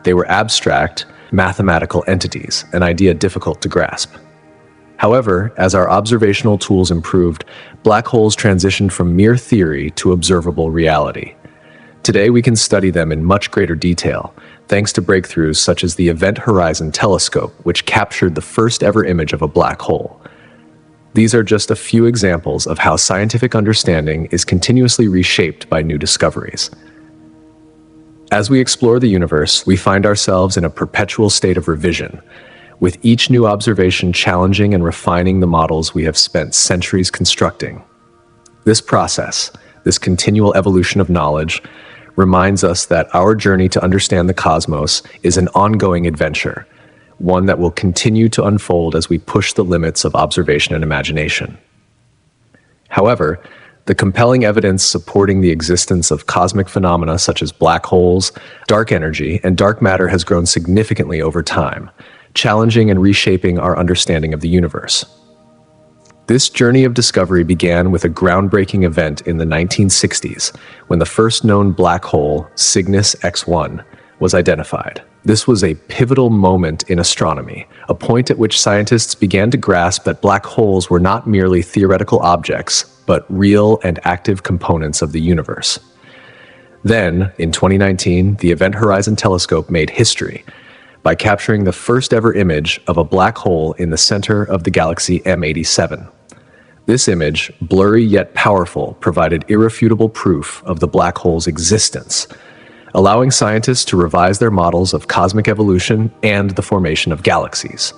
They were abstract, mathematical entities, an idea difficult to grasp. However, as our observational tools improved, black holes transitioned from mere theory to observable reality. Today, we can study them in much greater detail, thanks to breakthroughs such as the Event Horizon Telescope, which captured the first ever image of a black hole. These are just a few examples of how scientific understanding is continuously reshaped by new discoveries. As we explore the universe, we find ourselves in a perpetual state of revision, with each new observation challenging and refining the models we have spent centuries constructing. This process, this continual evolution of knowledge, reminds us that our journey to understand the cosmos is an ongoing adventure, one that will continue to unfold as we push the limits of observation and imagination. However, the compelling evidence supporting the existence of cosmic phenomena such as black holes, dark energy, and dark matter has grown significantly over time, challenging and reshaping our understanding of the universe. This journey of discovery began with a groundbreaking event in the 1960s when the first known black hole, Cygnus X1, was identified. This was a pivotal moment in astronomy, a point at which scientists began to grasp that black holes were not merely theoretical objects, but real and active components of the universe. Then, in 2019, the Event Horizon Telescope made history by capturing the first ever image of a black hole in the center of the galaxy M87. This image, blurry yet powerful, provided irrefutable proof of the black hole's existence, allowing scientists to revise their models of cosmic evolution and the formation of galaxies.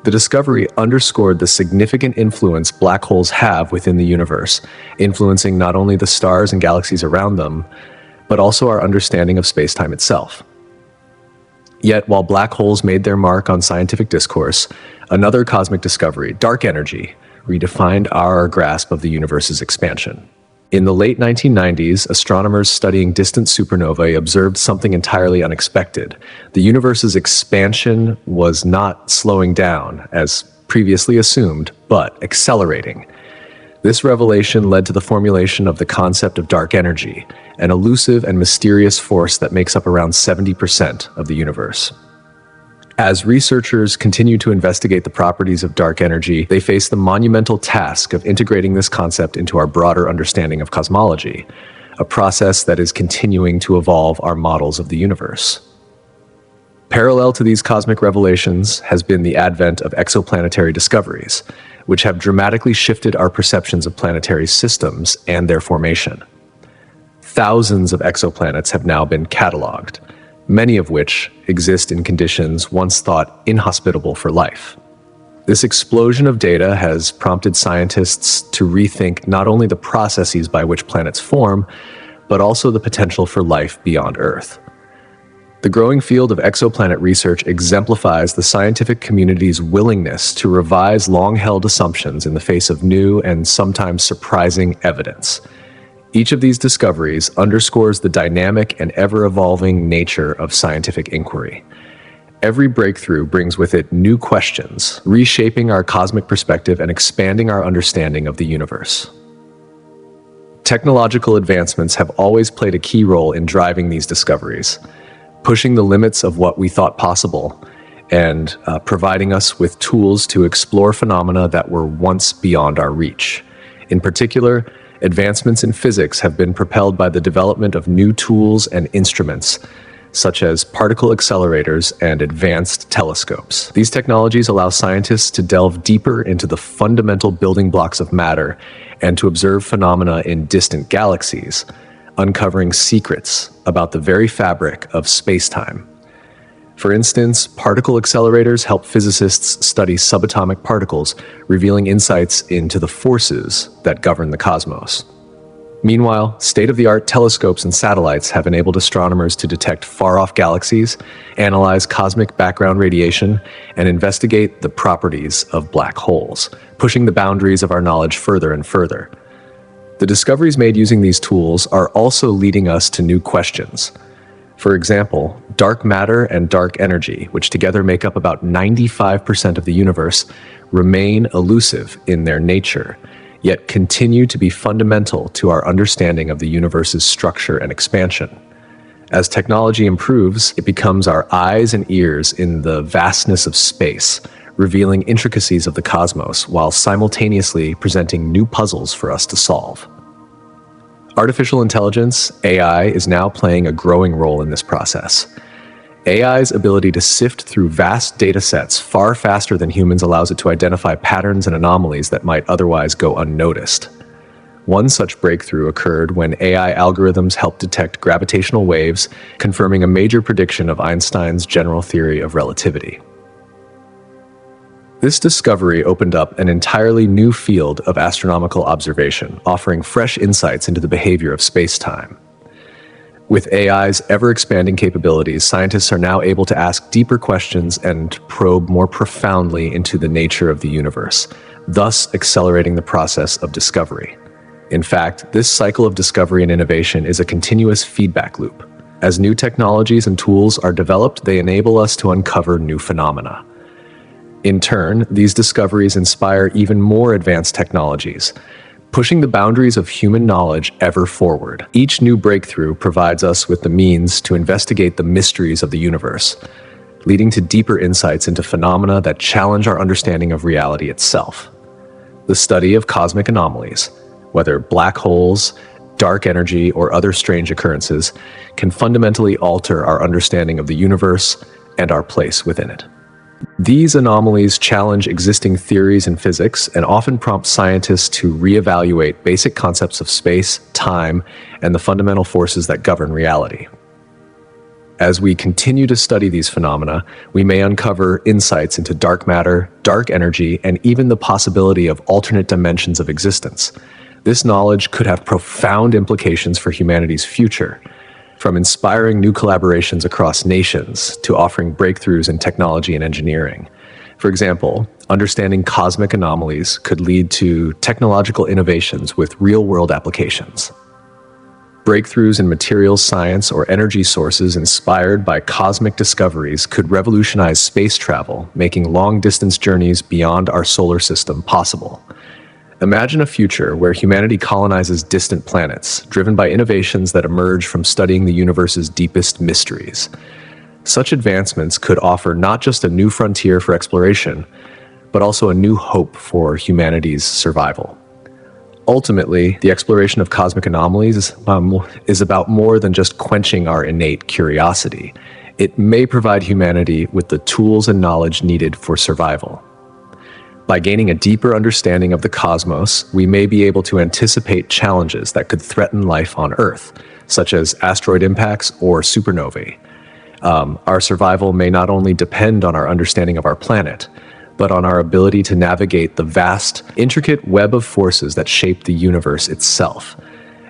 The discovery underscored the significant influence black holes have within the universe, influencing not only the stars and galaxies around them, but also our understanding of space-time itself. Yet, while black holes made their mark on scientific discourse, another cosmic discovery, dark energy, redefined our grasp of the universe's expansion. In the late 1990s, astronomers studying distant supernovae observed something entirely unexpected. The universe's expansion was not slowing down, as previously assumed, but accelerating. This revelation led to the formulation of the concept of dark energy, an elusive and mysterious force that makes up around 70% of the universe. As researchers continue to investigate the properties of dark energy, they face the monumental task of integrating this concept into our broader understanding of cosmology, a process that is continuing to evolve our models of the universe. Parallel to these cosmic revelations has been the advent of exoplanetary discoveries, which have dramatically shifted our perceptions of planetary systems and their formation. Thousands of exoplanets have now been cataloged, many of which exist in conditions once thought inhospitable for life. This explosion of data has prompted scientists to rethink not only the processes by which planets form, but also the potential for life beyond Earth. The growing field of exoplanet research exemplifies the scientific community's willingness to revise long-held assumptions in the face of new and sometimes surprising evidence. Each of these discoveries underscores the dynamic and ever-evolving nature of scientific inquiry. Every breakthrough brings with it new questions, reshaping our cosmic perspective and expanding our understanding of the universe. Technological advancements have always played a key role in driving these discoveries, pushing the limits of what we thought possible and providing us with tools to explore phenomena that were once beyond our reach. In particular, advancements in physics have been propelled by the development of new tools and instruments, such as particle accelerators and advanced telescopes. These technologies allow scientists to delve deeper into the fundamental building blocks of matter and to observe phenomena in distant galaxies, uncovering secrets about the very fabric of space-time. For instance, particle accelerators help physicists study subatomic particles, revealing insights into the forces that govern the cosmos. Meanwhile, state-of-the-art telescopes and satellites have enabled astronomers to detect far-off galaxies, analyze cosmic background radiation, and investigate the properties of black holes, pushing the boundaries of our knowledge further and further. The discoveries made using these tools are also leading us to new questions. For example, dark matter and dark energy, which together make up about 95% of the universe, remain elusive in their nature, yet continue to be fundamental to our understanding of the universe's structure and expansion. As technology improves, it becomes our eyes and ears in the vastness of space, revealing intricacies of the cosmos while simultaneously presenting new puzzles for us to solve. Artificial intelligence, AI, is now playing a growing role in this process. AI's ability to sift through vast data sets far faster than humans allows it to identify patterns and anomalies that might otherwise go unnoticed. One such breakthrough occurred when AI algorithms helped detect gravitational waves, confirming a major prediction of Einstein's general theory of relativity. This discovery opened up an entirely new field of astronomical observation, offering fresh insights into the behavior of space-time. With AI's ever-expanding capabilities, scientists are now able to ask deeper questions and probe more profoundly into the nature of the universe, thus accelerating the process of discovery. In fact, this cycle of discovery and innovation is a continuous feedback loop. As new technologies and tools are developed, they enable us to uncover new phenomena. In turn, these discoveries inspire even more advanced technologies, pushing the boundaries of human knowledge ever forward. Each new breakthrough provides us with the means to investigate the mysteries of the universe, leading to deeper insights into phenomena that challenge our understanding of reality itself. The study of cosmic anomalies, whether black holes, dark energy, or other strange occurrences, can fundamentally alter our understanding of the universe and our place within it. These anomalies challenge existing theories in physics and often prompt scientists to reevaluate basic concepts of space, time, and the fundamental forces that govern reality. As we continue to study these phenomena, we may uncover insights into dark matter, dark energy, and even the possibility of alternate dimensions of existence. This knowledge could have profound implications for humanity's future, from inspiring new collaborations across nations to offering breakthroughs in technology and engineering. For example, understanding cosmic anomalies could lead to technological innovations with real-world applications. Breakthroughs in materials science or energy sources inspired by cosmic discoveries could revolutionize space travel, making long-distance journeys beyond our solar system possible. Imagine a future where humanity colonizes distant planets, driven by innovations that emerge from studying the universe's deepest mysteries. Such advancements could offer not just a new frontier for exploration, but also a new hope for humanity's survival. Ultimately, the exploration of cosmic anomalies is about more than just quenching our innate curiosity. It may provide humanity with the tools and knowledge needed for survival. By gaining a deeper understanding of the cosmos, we may be able to anticipate challenges that could threaten life on Earth, such as asteroid impacts or supernovae. Our survival may not only depend on our understanding of our planet, but on our ability to navigate the vast, intricate web of forces that shape the universe itself.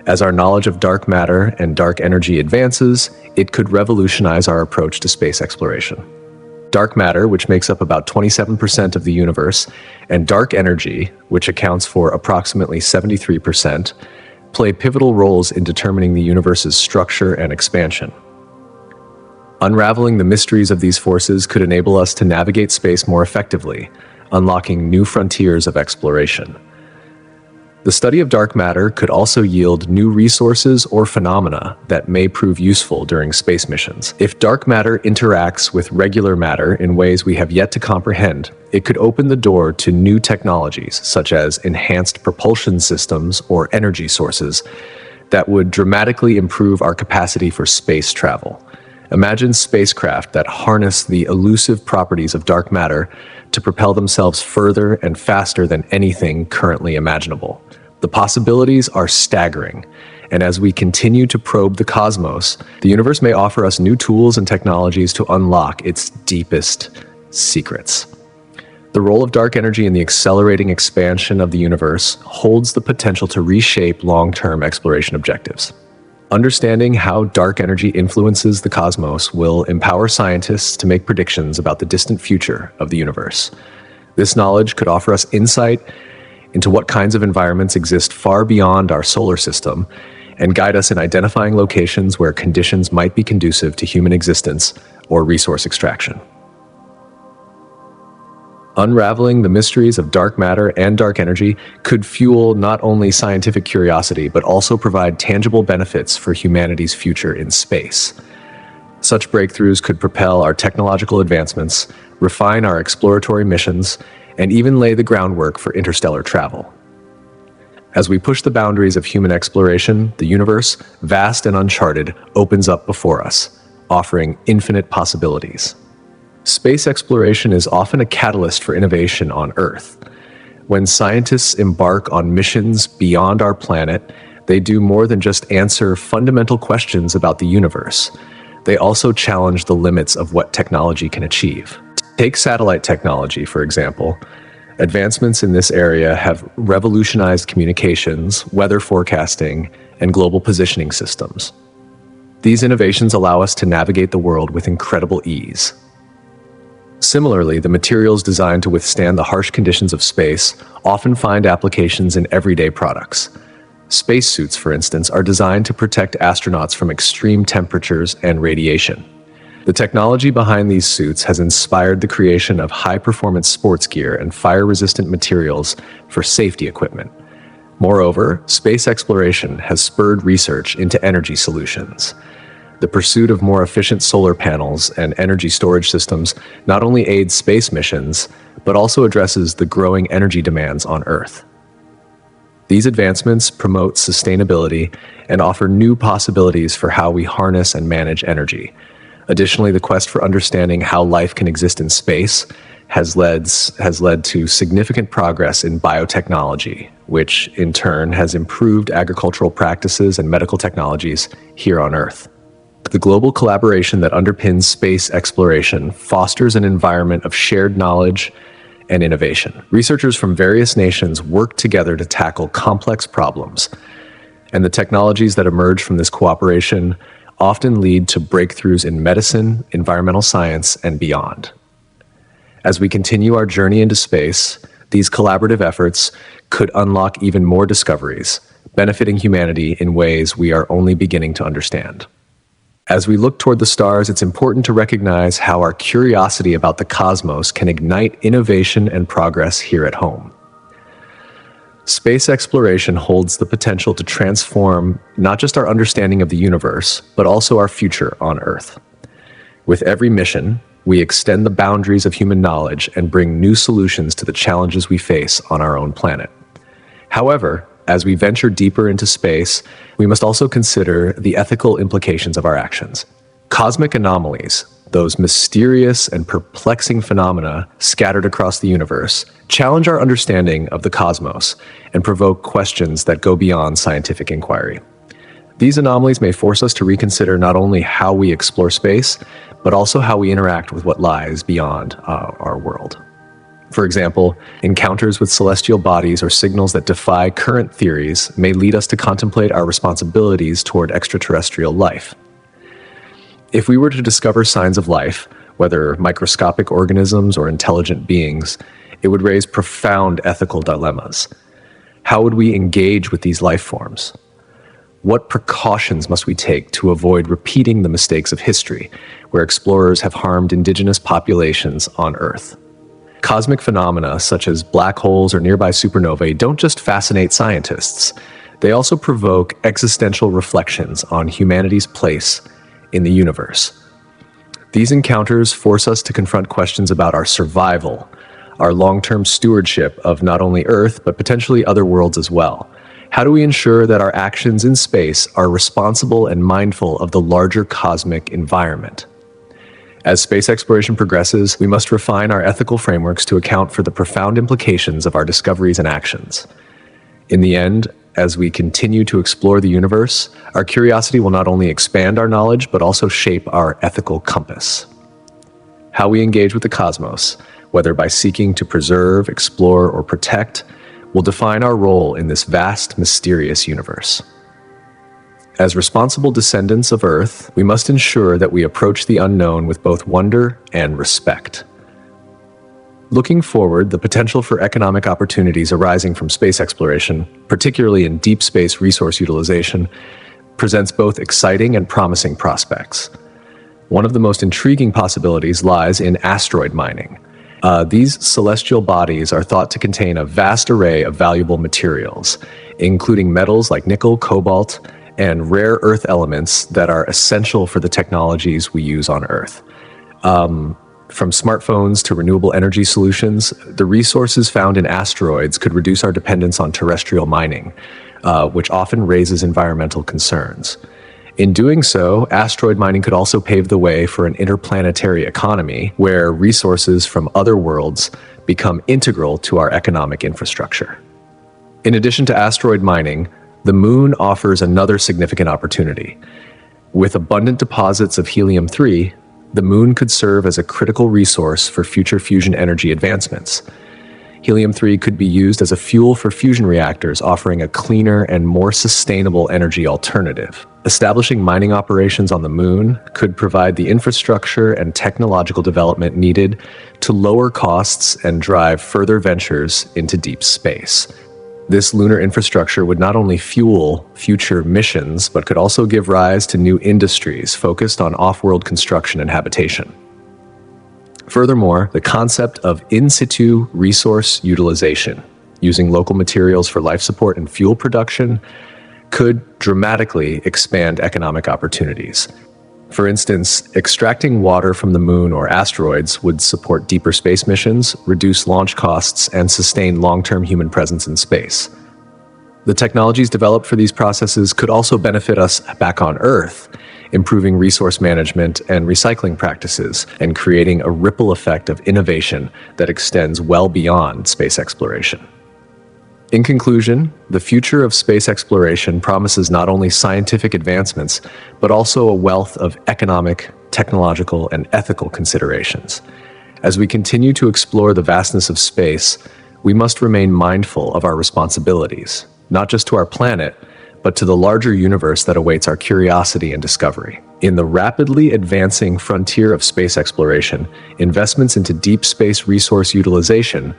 As our knowledge of dark matter and dark energy advances, it could revolutionize our approach to space exploration. Dark matter, which makes up about 27% of the universe, and dark energy, which accounts for approximately 73%, play pivotal roles in determining the universe's structure and expansion. Unraveling the mysteries of these forces could enable us to navigate space more effectively, unlocking new frontiers of exploration. The study of dark matter could also yield new resources or phenomena that may prove useful during space missions. If dark matter interacts with regular matter in ways we have yet to comprehend, it could open the door to new technologies, such as enhanced propulsion systems or energy sources, that would dramatically improve our capacity for space travel. Imagine spacecraft that harness the elusive properties of dark matter to propel themselves further and faster than anything currently imaginable. The possibilities are staggering, and as we continue to probe the cosmos, the universe may offer us new tools and technologies to unlock its deepest secrets. The role of dark energy in the accelerating expansion of the universe holds the potential to reshape long-term exploration objectives. Understanding how dark energy influences the cosmos will empower scientists to make predictions about the distant future of the universe. This knowledge could offer us insight into what kinds of environments exist far beyond our solar system and guide us in identifying locations where conditions might be conducive to human existence or resource extraction. Unraveling the mysteries of dark matter and dark energy could fuel not only scientific curiosity, but also provide tangible benefits for humanity's future in space. Such breakthroughs could propel our technological advancements, refine our exploratory missions, and even lay the groundwork for interstellar travel. As we push the boundaries of human exploration, the universe, vast and uncharted, opens up before us, offering infinite possibilities. Space exploration is often a catalyst for innovation on Earth. When scientists embark on missions beyond our planet, they do more than just answer fundamental questions about the universe. They also challenge the limits of what technology can achieve. Take satellite technology, for example. Advancements in this area have revolutionized communications, weather forecasting, and global positioning systems. These innovations allow us to navigate the world with incredible ease. Similarly, the materials designed to withstand the harsh conditions of space often find applications in everyday products. Spacesuits, for instance, are designed to protect astronauts from extreme temperatures and radiation. The technology behind these suits has inspired the creation of high-performance sports gear and fire-resistant materials for safety equipment. Moreover, space exploration has spurred research into energy solutions. The pursuit of more efficient solar panels and energy storage systems not only aids space missions, but also addresses the growing energy demands on Earth. These advancements promote sustainability and offer new possibilities for how we harness and manage energy. Additionally, the quest for understanding how life can exist in space has led to significant progress in biotechnology, which in turn has improved agricultural practices and medical technologies here on Earth. The global collaboration that underpins space exploration fosters an environment of shared knowledge and innovation. Researchers from various nations work together to tackle complex problems, and the technologies that emerge from this cooperation often lead to breakthroughs in medicine, environmental science, and beyond. As we continue our journey into space, these collaborative efforts could unlock even more discoveries, benefiting humanity in ways we are only beginning to understand. As we look toward the stars, it's important to recognize how our curiosity about the cosmos can ignite innovation and progress here at home. Space exploration holds the potential to transform not just our understanding of the universe, but also our future on Earth. With every mission, we extend the boundaries of human knowledge and bring new solutions to the challenges we face on our own planet. However, as we venture deeper into space, we must also consider the ethical implications of our actions. Cosmic anomalies, those mysterious and perplexing phenomena scattered across the universe, challenge our understanding of the cosmos and provoke questions that go beyond scientific inquiry. These anomalies may force us to reconsider not only how we explore space, but also how we interact with what lies beyond our world. For example, encounters with celestial bodies or signals that defy current theories may lead us to contemplate our responsibilities toward extraterrestrial life. If we were to discover signs of life, whether microscopic organisms or intelligent beings, it would raise profound ethical dilemmas. How would we engage with these life forms? What precautions must we take to avoid repeating the mistakes of history, where explorers have harmed indigenous populations on Earth? Cosmic phenomena such as black holes or nearby supernovae don't just fascinate scientists. They also provoke existential reflections on humanity's place in the universe. These encounters force us to confront questions about our survival, our long-term stewardship of not only Earth, but potentially other worlds as well. How do we ensure that our actions in space are responsible and mindful of the larger cosmic environment? As space exploration progresses, we must refine our ethical frameworks to account for the profound implications of our discoveries and actions. In the end, as we continue to explore the universe, our curiosity will not only expand our knowledge, but also shape our ethical compass. How we engage with the cosmos, whether by seeking to preserve, explore, or protect, will define our role in this vast, mysterious universe. As responsible descendants of Earth, we must ensure that we approach the unknown with both wonder and respect. Looking forward, the potential for economic opportunities arising from space exploration, particularly in deep space resource utilization, presents both exciting and promising prospects. One of the most intriguing possibilities lies in asteroid mining. These celestial bodies are thought to contain a vast array of valuable materials, including metals like nickel, cobalt, and rare earth elements that are essential for the technologies we use on Earth. From smartphones to renewable energy solutions, the resources found in asteroids could reduce our dependence on terrestrial mining, which often raises environmental concerns. In doing so, asteroid mining could also pave the way for an interplanetary economy where resources from other worlds become integral to our economic infrastructure. In addition to asteroid mining, the Moon offers another significant opportunity. With abundant deposits of helium-3, the Moon could serve as a critical resource for future fusion energy advancements. Helium-3 could be used as a fuel for fusion reactors, offering a cleaner and more sustainable energy alternative. Establishing mining operations on the Moon could provide the infrastructure and technological development needed to lower costs and drive further ventures into deep space. This lunar infrastructure would not only fuel future missions, but could also give rise to new industries focused on off-world construction and habitation. Furthermore, the concept of in situ resource utilization, using local materials for life support and fuel production, could dramatically expand economic opportunities. For instance, extracting water from the moon or asteroids would support deeper space missions, reduce launch costs, and sustain long-term human presence in space. The technologies developed for these processes could also benefit us back on Earth, improving resource management and recycling practices, and creating a ripple effect of innovation that extends well beyond space exploration. In conclusion, the future of space exploration promises not only scientific advancements, but also a wealth of economic, technological, and ethical considerations. As we continue to explore the vastness of space, we must remain mindful of our responsibilities, not just to our planet, but to the larger universe that awaits our curiosity and discovery. In the rapidly advancing frontier of space exploration, investments into deep space resource utilization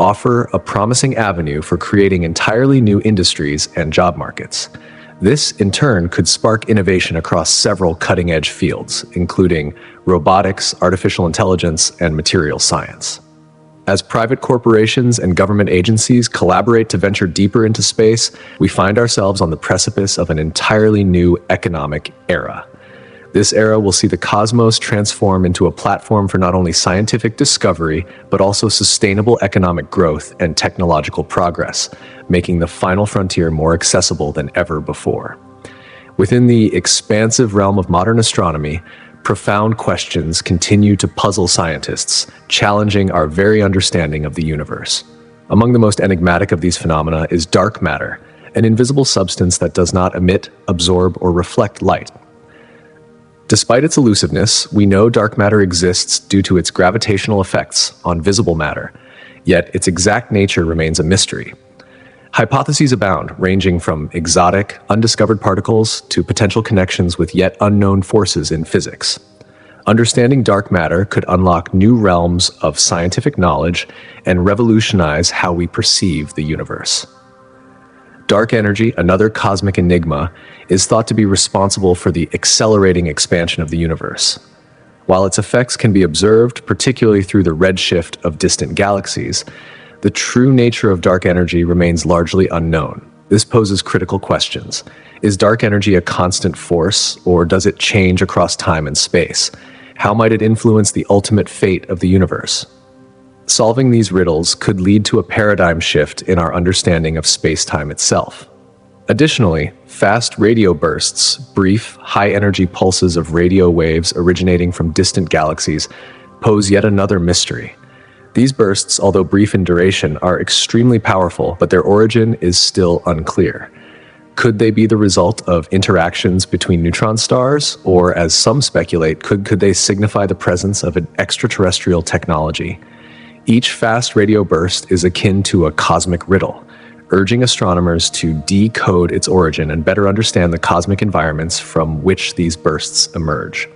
offer a promising avenue for creating entirely new industries and job markets. This, in turn, could spark innovation across several cutting-edge fields, including robotics, artificial intelligence, and materials science. As private corporations and government agencies collaborate to venture deeper into space, we find ourselves on the precipice of an entirely new economic era. This era will see the cosmos transform into a platform for not only scientific discovery, but also sustainable economic growth and technological progress, making the final frontier more accessible than ever before. Within the expansive realm of modern astronomy, profound questions continue to puzzle scientists, challenging our very understanding of the universe. Among the most enigmatic of these phenomena is dark matter, an invisible substance that does not emit, absorb, or reflect light. Despite its elusiveness, we know dark matter exists due to its gravitational effects on visible matter, yet its exact nature remains a mystery. Hypotheses abound, ranging from exotic, undiscovered particles to potential connections with yet unknown forces in physics. Understanding dark matter could unlock new realms of scientific knowledge and revolutionize how we perceive the universe. Dark energy, another cosmic enigma, is thought to be responsible for the accelerating expansion of the universe. While its effects can be observed, particularly through the redshift of distant galaxies, the true nature of dark energy remains largely unknown. This poses critical questions. Is dark energy a constant force, or does it change across time and space? How might it influence the ultimate fate of the universe? Solving these riddles could lead to a paradigm shift in our understanding of space-time itself. Additionally, fast radio bursts, brief, high-energy pulses of radio waves originating from distant galaxies, pose yet another mystery. These bursts, although brief in duration, are extremely powerful, but their origin is still unclear. Could they be the result of interactions between neutron stars, or, as some speculate, could they signify the presence of an extraterrestrial technology? Each fast radio burst is akin to a cosmic riddle, urging astronomers to decode its origin and better understand the cosmic environments from which these bursts emerge.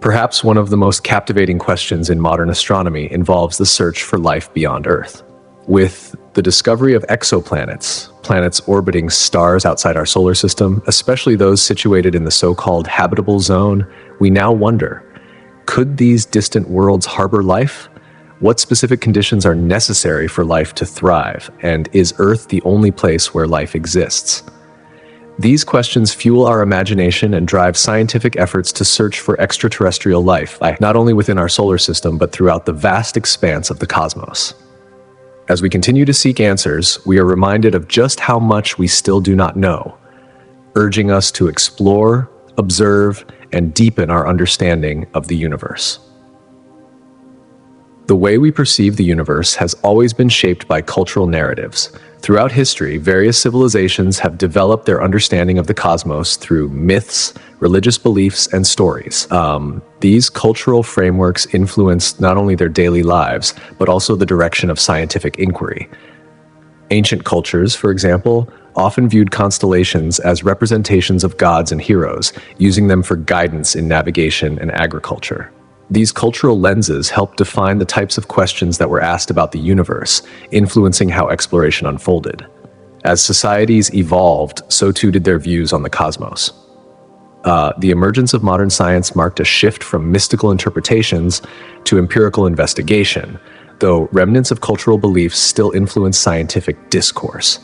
Perhaps one of the most captivating questions in modern astronomy involves the search for life beyond Earth. With the discovery of exoplanets, planets orbiting stars outside our solar system, especially those situated in the so-called habitable zone, we now wonder, could these distant worlds harbor life? What specific conditions are necessary for life to thrive? And is Earth the only place where life exists? These questions fuel our imagination and drive scientific efforts to search for extraterrestrial life, not only within our solar system, but throughout the vast expanse of the cosmos. As we continue to seek answers, we are reminded of just how much we still do not know, urging us to explore, observe, and deepen our understanding of the universe. The way we perceive the universe has always been shaped by cultural narratives. Throughout history, various civilizations have developed their understanding of the cosmos through myths, religious beliefs, and stories. These cultural frameworks influence not only their daily lives, but also the direction of scientific inquiry. Ancient cultures, for example, often viewed constellations as representations of gods and heroes, using them for guidance in navigation and agriculture. These cultural lenses help define the types of questions that were asked about the universe, influencing how exploration unfolded. As societies evolved, so too did their views on the cosmos. The emergence of modern science marked a shift from mystical interpretations to empirical investigation, though remnants of cultural beliefs still influence scientific discourse.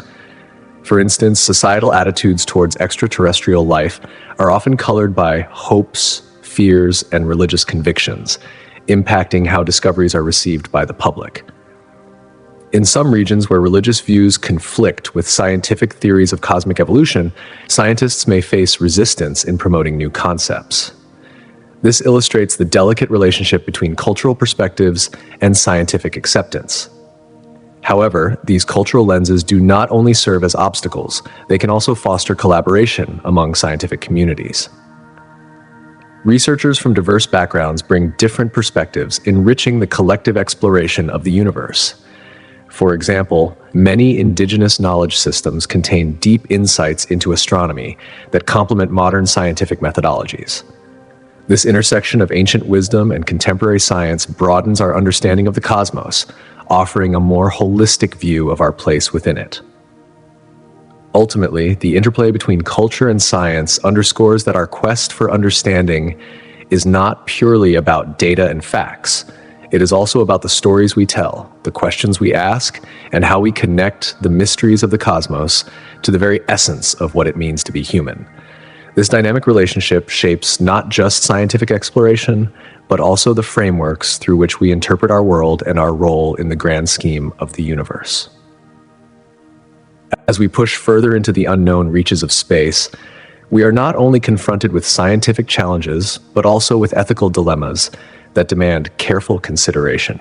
For instance, societal attitudes towards extraterrestrial life are often colored by hopes, fears, and religious convictions, impacting how discoveries are received by the public. In some regions where religious views conflict with scientific theories of cosmic evolution, scientists may face resistance in promoting new concepts. This illustrates the delicate relationship between cultural perspectives and scientific acceptance. However, these cultural lenses do not only serve as obstacles, they can also foster collaboration among scientific communities. Researchers from diverse backgrounds bring different perspectives, enriching the collective exploration of the universe. For example, many indigenous knowledge systems contain deep insights into astronomy that complement modern scientific methodologies. This intersection of ancient wisdom and contemporary science broadens our understanding of the cosmos, offering a more holistic view of our place within it. Ultimately, the interplay between culture and science underscores that our quest for understanding is not purely about data and facts. It is also about the stories we tell, the questions we ask, and how we connect the mysteries of the cosmos to the very essence of what it means to be human. This dynamic relationship shapes not just scientific exploration, but also the frameworks through which we interpret our world and our role in the grand scheme of the universe. As we push further into the unknown reaches of space, we are not only confronted with scientific challenges, but also with ethical dilemmas that demand careful consideration.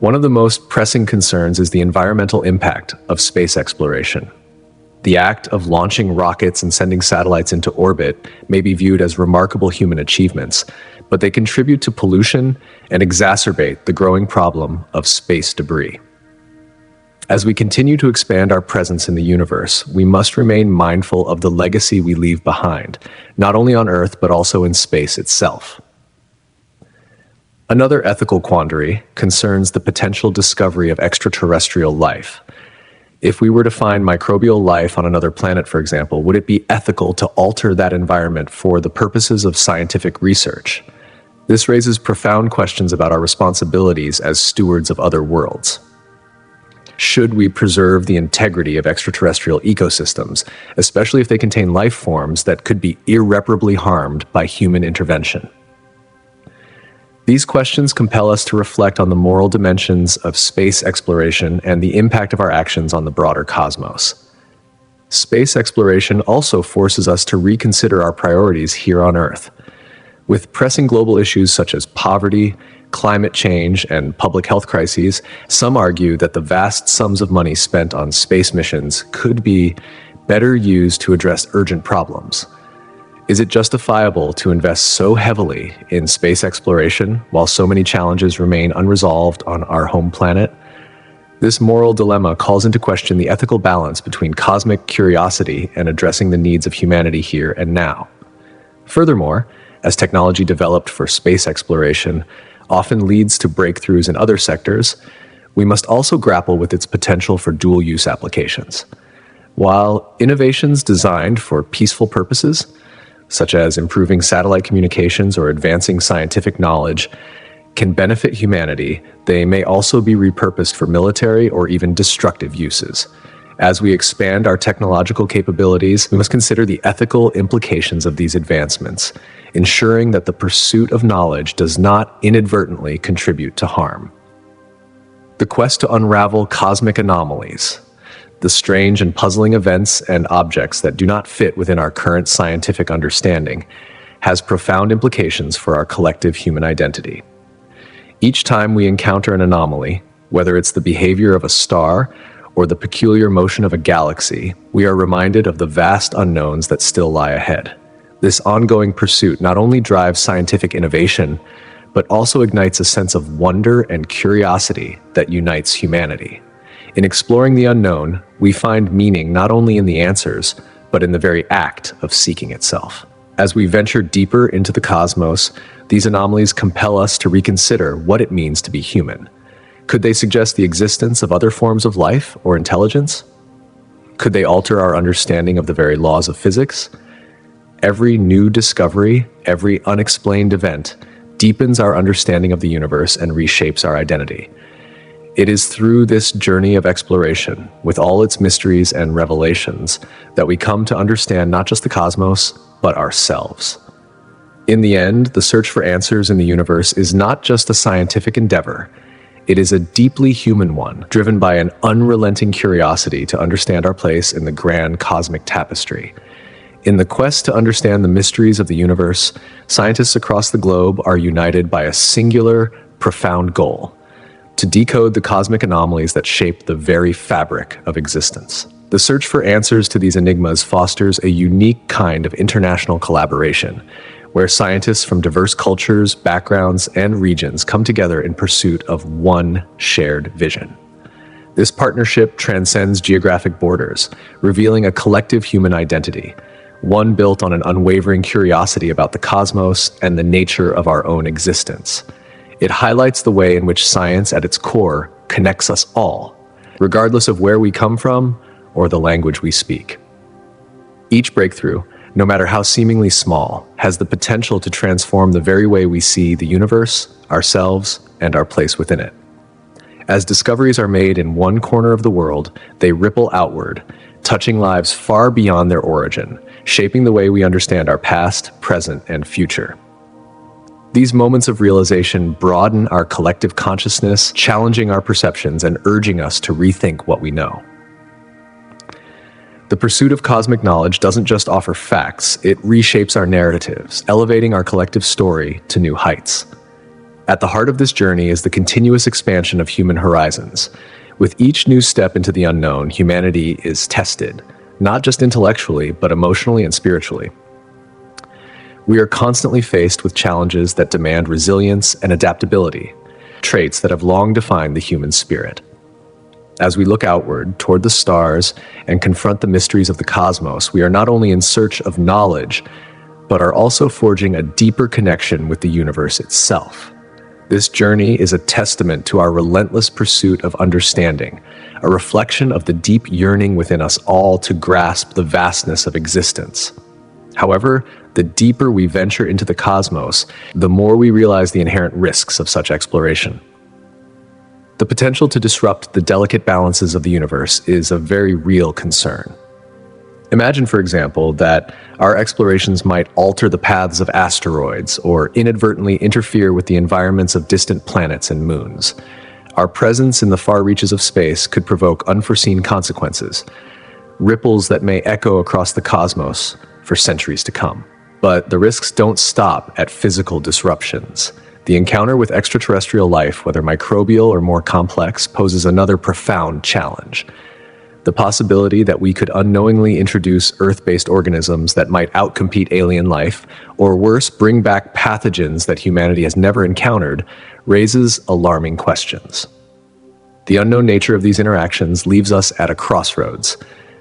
One of the most pressing concerns is the environmental impact of space exploration. The act of launching rockets and sending satellites into orbit may be viewed as remarkable human achievements, but they contribute to pollution and exacerbate the growing problem of space debris. As we continue to expand our presence in the universe, we must remain mindful of the legacy we leave behind, not only on Earth, but also in space itself. Another ethical quandary concerns the potential discovery of extraterrestrial life. If we were to find microbial life on another planet, for example, would it be ethical to alter that environment for the purposes of scientific research? This raises profound questions about our responsibilities as stewards of other worlds. Should we preserve the integrity of extraterrestrial ecosystems, especially if they contain life forms that could be irreparably harmed by human intervention? These questions compel us to reflect on the moral dimensions of space exploration and the impact of our actions on the broader cosmos. Space exploration also forces us to reconsider our priorities here on Earth. With pressing global issues such as poverty, climate change, and public health crises, some argue that the vast sums of money spent on space missions could be better used to address urgent problems. Is it justifiable to invest so heavily in space exploration while so many challenges remain unresolved on our home planet? This moral dilemma calls into question the ethical balance between cosmic curiosity and addressing the needs of humanity here and now. Furthermore, as technology developed for space exploration often leads to breakthroughs in other sectors, we must also grapple with its potential for dual-use applications. While innovations designed for peaceful purposes, such as improving satellite communications or advancing scientific knowledge, can benefit humanity, they may also be repurposed for military or even destructive uses. As we expand our technological capabilities, we must consider the ethical implications of these advancements, ensuring that the pursuit of knowledge does not inadvertently contribute to harm. The quest to unravel cosmic anomalies, the strange and puzzling events and objects that do not fit within our current scientific understanding, has profound implications for our collective human identity. Each time we encounter an anomaly, whether it's the behavior of a star or the peculiar motion of a galaxy, we are reminded of the vast unknowns that still lie ahead. This ongoing pursuit not only drives scientific innovation, but also ignites a sense of wonder and curiosity that unites humanity. In exploring the unknown, we find meaning not only in the answers, but in the very act of seeking itself. As we venture deeper into the cosmos, these anomalies compel us to reconsider what it means to be human. Could they suggest the existence of other forms of life or intelligence? Could they alter our understanding of the very laws of physics? Every new discovery, every unexplained event, deepens our understanding of the universe and reshapes our identity. It is through this journey of exploration, with all its mysteries and revelations, that we come to understand not just the cosmos, but ourselves. In the end, the search for answers in the universe is not just a scientific endeavor. It is a deeply human one, driven by an unrelenting curiosity to understand our place in the grand cosmic tapestry. In the quest to understand the mysteries of the universe, scientists across the globe are united by a singular, profound goal: to decode the cosmic anomalies that shape the very fabric of existence. The search for answers to these enigmas fosters a unique kind of international collaboration, where scientists from diverse cultures, backgrounds, and regions come together in pursuit of one shared vision. This partnership transcends geographic borders, revealing a collective human identity, one built on an unwavering curiosity about the cosmos and the nature of our own existence. It highlights the way in which science at its core connects us all, regardless of where we come from or the language we speak. Each breakthrough, no matter how seemingly small, has the potential to transform the very way we see the universe, ourselves, and our place within it. As discoveries are made in one corner of the world, they ripple outward, touching lives far beyond their origin, shaping the way we understand our past, present, and future. These moments of realization broaden our collective consciousness, challenging our perceptions and urging us to rethink what we know. The pursuit of cosmic knowledge doesn't just offer facts, it reshapes our narratives, elevating our collective story to new heights. At the heart of this journey is the continuous expansion of human horizons. With each new step into the unknown, humanity is tested, not just intellectually, but emotionally and spiritually. We are constantly faced with challenges that demand resilience and adaptability, traits that have long defined the human spirit. As we look outward toward the stars and confront the mysteries of the cosmos, we are not only in search of knowledge, but are also forging a deeper connection with the universe itself. This journey is a testament to our relentless pursuit of understanding, a reflection of the deep yearning within us all to grasp the vastness of existence. However, the deeper we venture into the cosmos, the more we realize the inherent risks of such exploration. The potential to disrupt the delicate balances of the universe is a very real concern. Imagine, for example, that our explorations might alter the paths of asteroids or inadvertently interfere with the environments of distant planets and moons. Our presence in the far reaches of space could provoke unforeseen consequences, ripples that may echo across the cosmos for centuries to come. But the risks don't stop at physical disruptions. The encounter with extraterrestrial life, whether microbial or more complex, poses another profound challenge. The possibility that we could unknowingly introduce Earth-based organisms that might outcompete alien life, or worse, bring back pathogens that humanity has never encountered, raises alarming questions. The unknown nature of these interactions leaves us at a crossroads,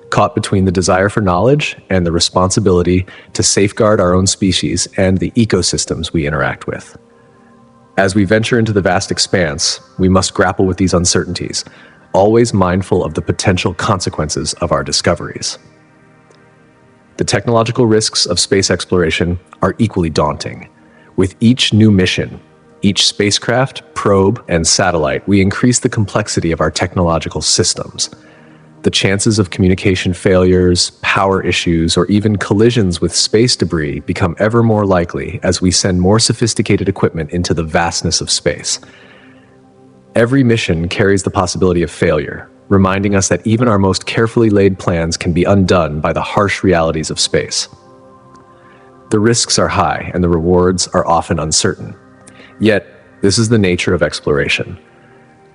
caught between the desire for knowledge and the responsibility to safeguard our own species and the ecosystems we interact with. As we venture into the vast expanse, we must grapple with these uncertainties, always mindful of the potential consequences of our discoveries. The technological risks of space exploration are equally daunting. With each new mission, each spacecraft, probe, and satellite, we increase the complexity of our technological systems. The chances of communication failures, power issues, or even collisions with space debris become ever more likely as we send more sophisticated equipment into the vastness of space. Every mission carries the possibility of failure, reminding us that even our most carefully laid plans can be undone by the harsh realities of space. The risks are high and the rewards are often uncertain. Yet, this is the nature of exploration.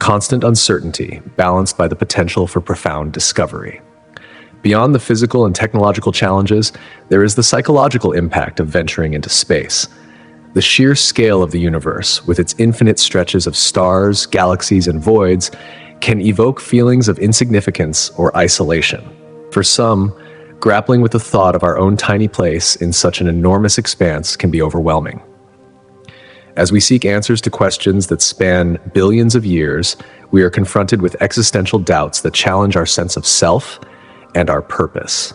Constant uncertainty, balanced by the potential for profound discovery. Beyond the physical and technological challenges, there is the psychological impact of venturing into space. The sheer scale of the universe, with its infinite stretches of stars, galaxies, and voids, can evoke feelings of insignificance or isolation. For some, Grappling with the thought of our own tiny place in such an enormous expanse can be overwhelming. As we seek answers to questions that span billions of years, we are confronted with existential doubts that challenge our sense of self and our purpose.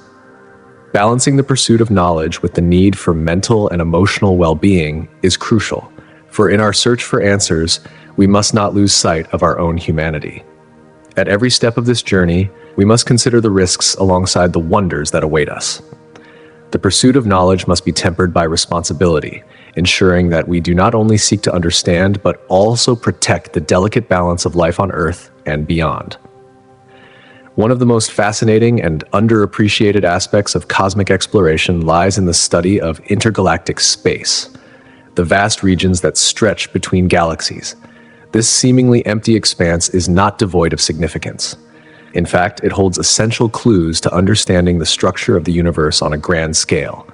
Balancing the pursuit of knowledge with the need for mental and emotional well-being is crucial, for in our search for answers, we must not lose sight of our own humanity. At every step of this journey, we must consider the risks alongside the wonders that await us. The pursuit of knowledge must be tempered by responsibility, ensuring that we do not only seek to understand, but also protect the delicate balance of life on Earth and beyond. One of the most fascinating and underappreciated aspects of cosmic exploration lies in the study of intergalactic space, the vast regions that stretch between galaxies. This seemingly empty expanse is not devoid of significance. In fact, it holds essential clues to understanding the structure of the universe on a grand scale.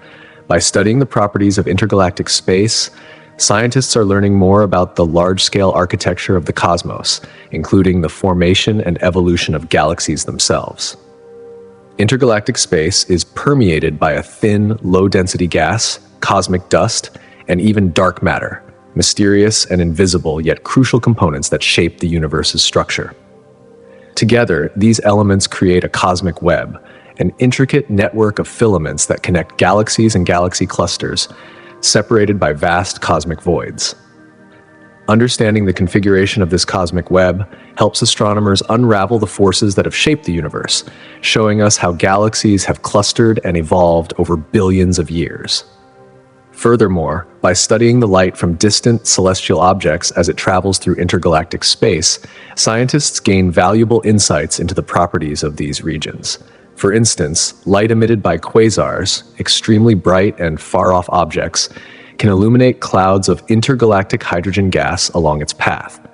By studying the properties of intergalactic space, scientists are learning more about the large-scale architecture of the cosmos, including the formation and evolution of galaxies themselves. Intergalactic space is permeated by a thin, low-density gas, cosmic dust, and even dark matter, mysterious and invisible yet crucial components that shape the universe's structure. Together, these elements create a cosmic web, an intricate network of filaments that connect galaxies and galaxy clusters, separated by vast cosmic voids. Understanding the configuration of this cosmic web helps astronomers unravel the forces that have shaped the universe, showing us how galaxies have clustered and evolved over billions of years. Furthermore, by studying the light from distant celestial objects as it travels through intergalactic space, scientists gain valuable insights into the properties of these regions. For instance, light emitted by quasars, extremely bright and far-off objects, can illuminate clouds of intergalactic hydrogen gas along its path.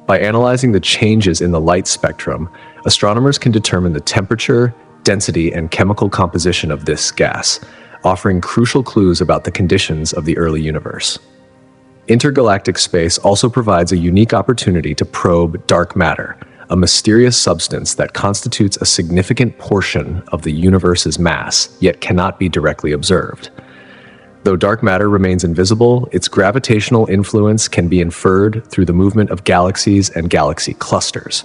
By analyzing the changes in the light spectrum, astronomers can determine the temperature, density, and chemical composition of this gas, offering crucial clues about the conditions of the early universe. Intergalactic space also provides a unique opportunity to probe dark matter, a mysterious substance that constitutes a significant portion of the universe's mass, yet cannot be directly observed. Though dark matter remains invisible, its gravitational influence can be inferred through the movement of galaxies and galaxy clusters.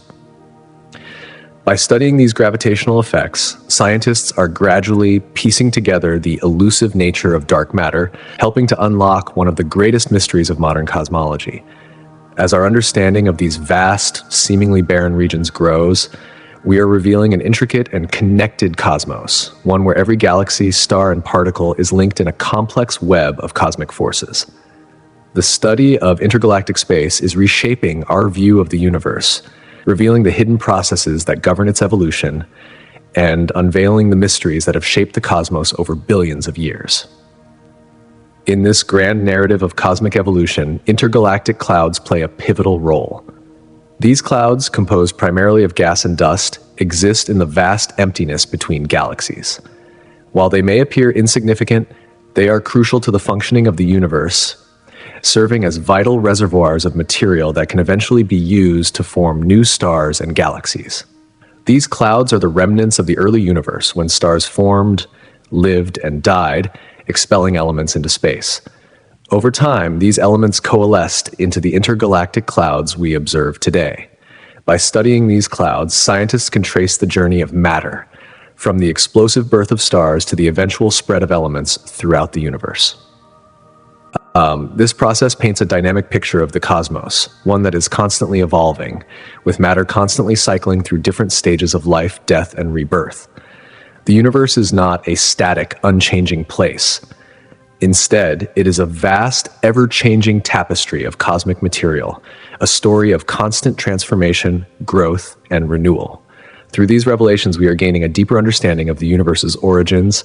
By studying these gravitational effects, scientists are gradually piecing together the elusive nature of dark matter, helping to unlock one of the greatest mysteries of modern cosmology. As our understanding of these vast, seemingly barren regions grows, we are revealing an intricate and connected cosmos, one where every galaxy, star, and particle is linked in a complex web of cosmic forces. The study of intergalactic space is reshaping our view of the universe, revealing the hidden processes that govern its evolution, and unveiling the mysteries that have shaped the cosmos over billions of years. In this grand narrative of cosmic evolution, intergalactic clouds play a pivotal role. These clouds, composed primarily of gas and dust, exist in the vast emptiness between galaxies. While they may appear insignificant, they are crucial to the functioning of the universe, serving as vital reservoirs of material that can eventually be used to form new stars and galaxies. These clouds are the remnants of the early universe when stars formed, lived, and died, expelling elements into space. Over time, these elements coalesced into the intergalactic clouds we observe today. By studying these clouds, scientists can trace the journey of matter, from the explosive birth of stars to the eventual spread of elements throughout the universe. This process paints a dynamic picture of the cosmos, one that is constantly evolving, with matter constantly cycling through different stages of life, death, and rebirth. The universe is not a static, unchanging place. Instead, it is a vast, ever-changing tapestry of cosmic material, a story of constant transformation, growth, and renewal. Through these revelations, we are gaining a deeper understanding of the universe's origins,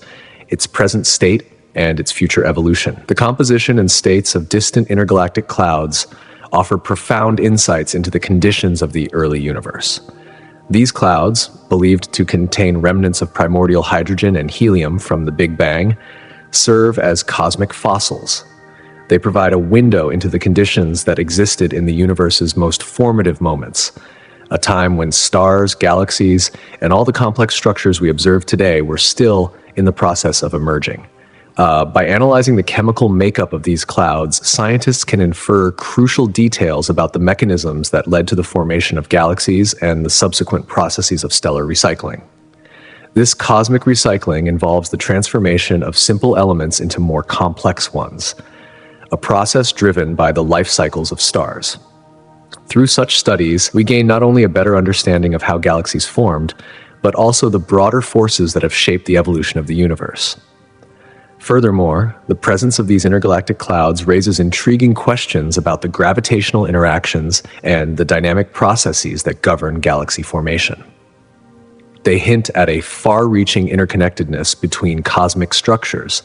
its present state, and its future evolution. The composition and states of distant intergalactic clouds offer profound insights into the conditions of the early universe. These clouds, believed to contain remnants of primordial hydrogen and helium from the Big Bang, serve as cosmic fossils. They provide a window into the conditions that existed in the universe's most formative moments, a time when stars, galaxies, and all the complex structures we observe today were still in the process of emerging. By analyzing the chemical makeup of these clouds, scientists can infer crucial details about the mechanisms that led to the formation of galaxies and the subsequent processes of stellar recycling. This cosmic recycling involves the transformation of simple elements into more complex ones, a process driven by the life cycles of stars. Through such studies, we gain not only a better understanding of how galaxies formed, but also the broader forces that have shaped the evolution of the universe. Furthermore, the presence of these intergalactic clouds raises intriguing questions about the gravitational interactions and the dynamic processes that govern galaxy formation. They hint at a far-reaching interconnectedness between cosmic structures,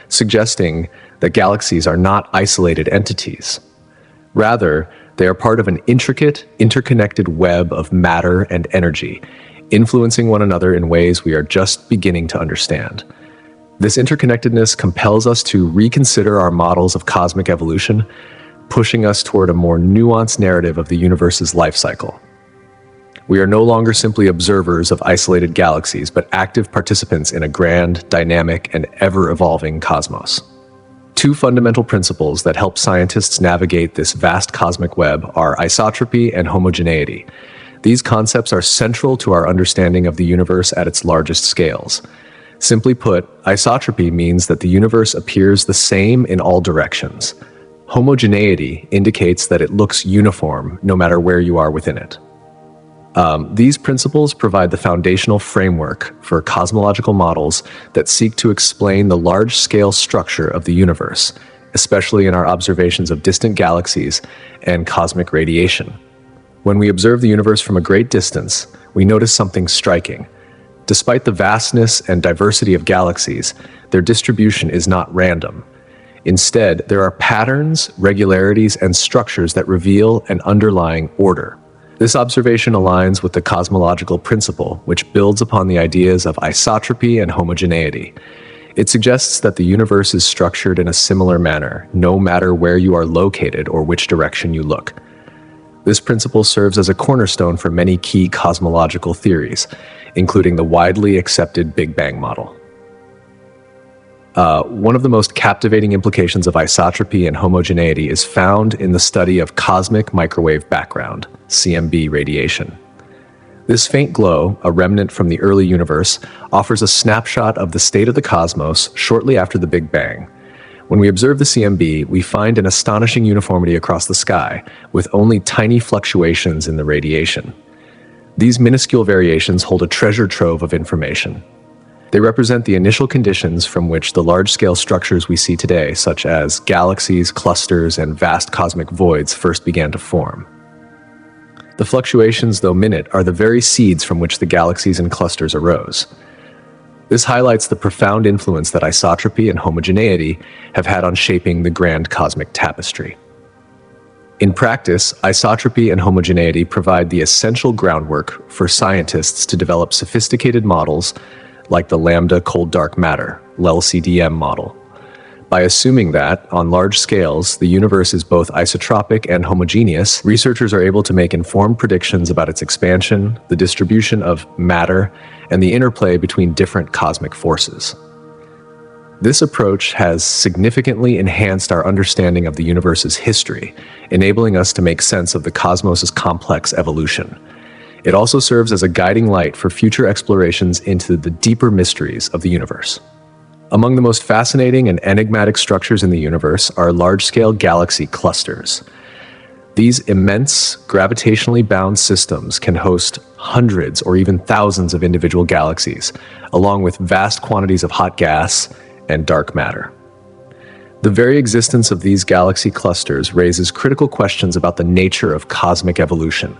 suggesting that galaxies are not isolated entities. Rather, they are part of an intricate, interconnected web of matter and energy, influencing one another in ways we are just beginning to understand. This interconnectedness compels us to reconsider our models of cosmic evolution, pushing us toward a more nuanced narrative of the universe's life cycle. We are no longer simply observers of isolated galaxies, but active participants in a grand, dynamic, and ever-evolving cosmos. Two fundamental principles that help scientists navigate this vast cosmic web are isotropy and homogeneity. These concepts are central to our understanding of the universe at its largest scales. Simply put, isotropy means that the universe appears the same in all directions. Homogeneity indicates that it looks uniform no matter where you are within it. These principles provide the foundational framework for cosmological models that seek to explain the large-scale structure of the universe, especially in our observations of distant galaxies and cosmic radiation. When we observe the universe from a great distance, we notice something striking. Despite the vastness and diversity of galaxies, their distribution is not random. Instead, there are patterns, regularities, and structures that reveal an underlying order. This observation aligns with the cosmological principle, which builds upon the ideas of isotropy and homogeneity. It suggests that the universe is structured in a similar manner, no matter where you are located or which direction you look. This principle serves as a cornerstone for many key cosmological theories, including the widely accepted Big Bang model. One of the most captivating implications of isotropy and homogeneity is found in the study of cosmic microwave background, CMB radiation. This faint glow, a remnant from the early universe, offers a snapshot of the state of the cosmos shortly after the Big Bang. When we observe the CMB, we find an astonishing uniformity across the sky, with only tiny fluctuations in the radiation. These minuscule variations hold a treasure trove of information. They represent the initial conditions from which the large-scale structures we see today, such as galaxies, clusters, and vast cosmic voids, first began to form. The fluctuations, though minute, are the very seeds from which the galaxies and clusters arose. This highlights the profound influence that isotropy and homogeneity have had on shaping the grand cosmic tapestry. In practice, isotropy and homogeneity provide the essential groundwork for scientists to develop sophisticated models like the Lambda Cold Dark Matter, LCDM model. By assuming that, on large scales, the universe is both isotropic and homogeneous, researchers are able to make informed predictions about its expansion, the distribution of matter, and the interplay between different cosmic forces. This approach has significantly enhanced our understanding of the universe's history, enabling us to make sense of the cosmos's complex evolution. It also serves as a guiding light for future explorations into the deeper mysteries of the universe. Among the most fascinating and enigmatic structures in the universe are large-scale galaxy clusters. These immense, gravitationally bound systems can host hundreds or even thousands of individual galaxies, along with vast quantities of hot gas and dark matter. The very existence of these galaxy clusters raises critical questions about the nature of cosmic evolution.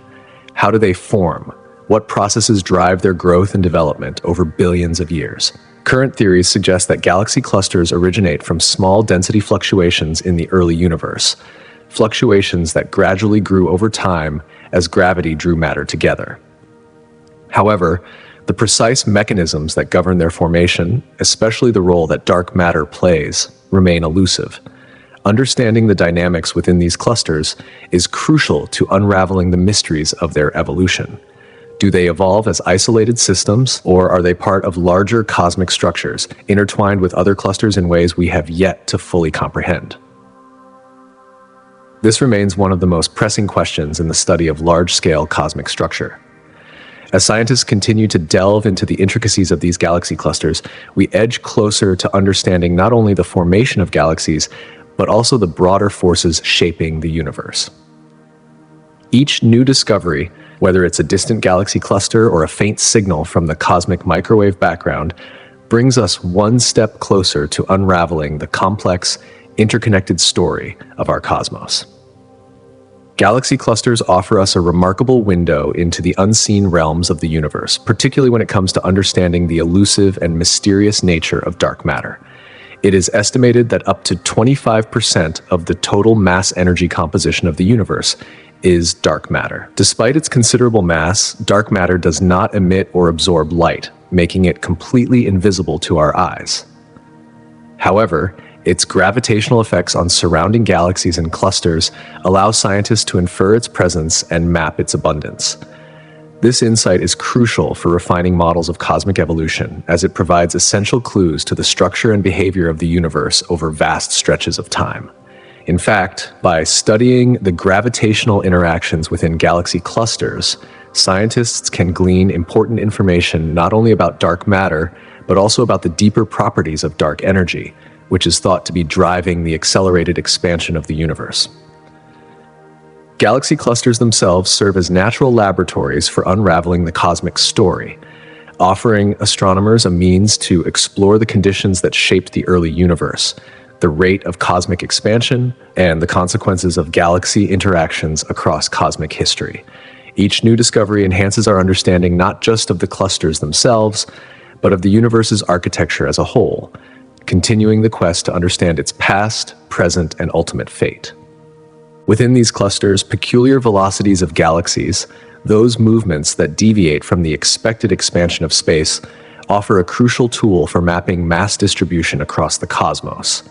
How do they form? What processes drive their growth and development over billions of years? Current theories suggest that galaxy clusters originate from small density fluctuations in the early universe, fluctuations that gradually grew over time as gravity drew matter together. However, the precise mechanisms that govern their formation, especially the role that dark matter plays, remain elusive. Understanding the dynamics within these clusters is crucial to unraveling the mysteries of their evolution. Do they evolve as isolated systems, or are they part of larger cosmic structures, intertwined with other clusters in ways we have yet to fully comprehend? This remains one of the most pressing questions in the study of large-scale cosmic structure. As scientists continue to delve into the intricacies of these galaxy clusters, we edge closer to understanding not only the formation of galaxies, but also the broader forces shaping the universe. Each new discovery, whether it's a distant galaxy cluster or a faint signal from the cosmic microwave background, brings us one step closer to unraveling the complex, interconnected story of our cosmos. Galaxy clusters offer us a remarkable window into the unseen realms of the universe, particularly when it comes to understanding the elusive and mysterious nature of dark matter. It is estimated that up to 25% of the total mass energy composition of the universe is dark matter. Despite its considerable mass, dark matter does not emit or absorb light, making it completely invisible to our eyes. However, its gravitational effects on surrounding galaxies and clusters allow scientists to infer its presence and map its abundance. This insight is crucial for refining models of cosmic evolution, as it provides essential clues to the structure and behavior of the universe over vast stretches of time. In fact, by studying the gravitational interactions within galaxy clusters, scientists can glean important information not only about dark matter, but also about the deeper properties of dark energy, which is thought to be driving the accelerated expansion of the universe. Galaxy clusters themselves serve as natural laboratories for unraveling the cosmic story, offering astronomers a means to explore the conditions that shaped the early universe, the rate of cosmic expansion, and the consequences of galaxy interactions across cosmic history. Each new discovery enhances our understanding not just of the clusters themselves, but of the universe's architecture as a whole, continuing the quest to understand its past, present, and ultimate fate. Within these clusters, peculiar velocities of galaxies, those movements that deviate from the expected expansion of space, offer a crucial tool for mapping mass distribution across the cosmos.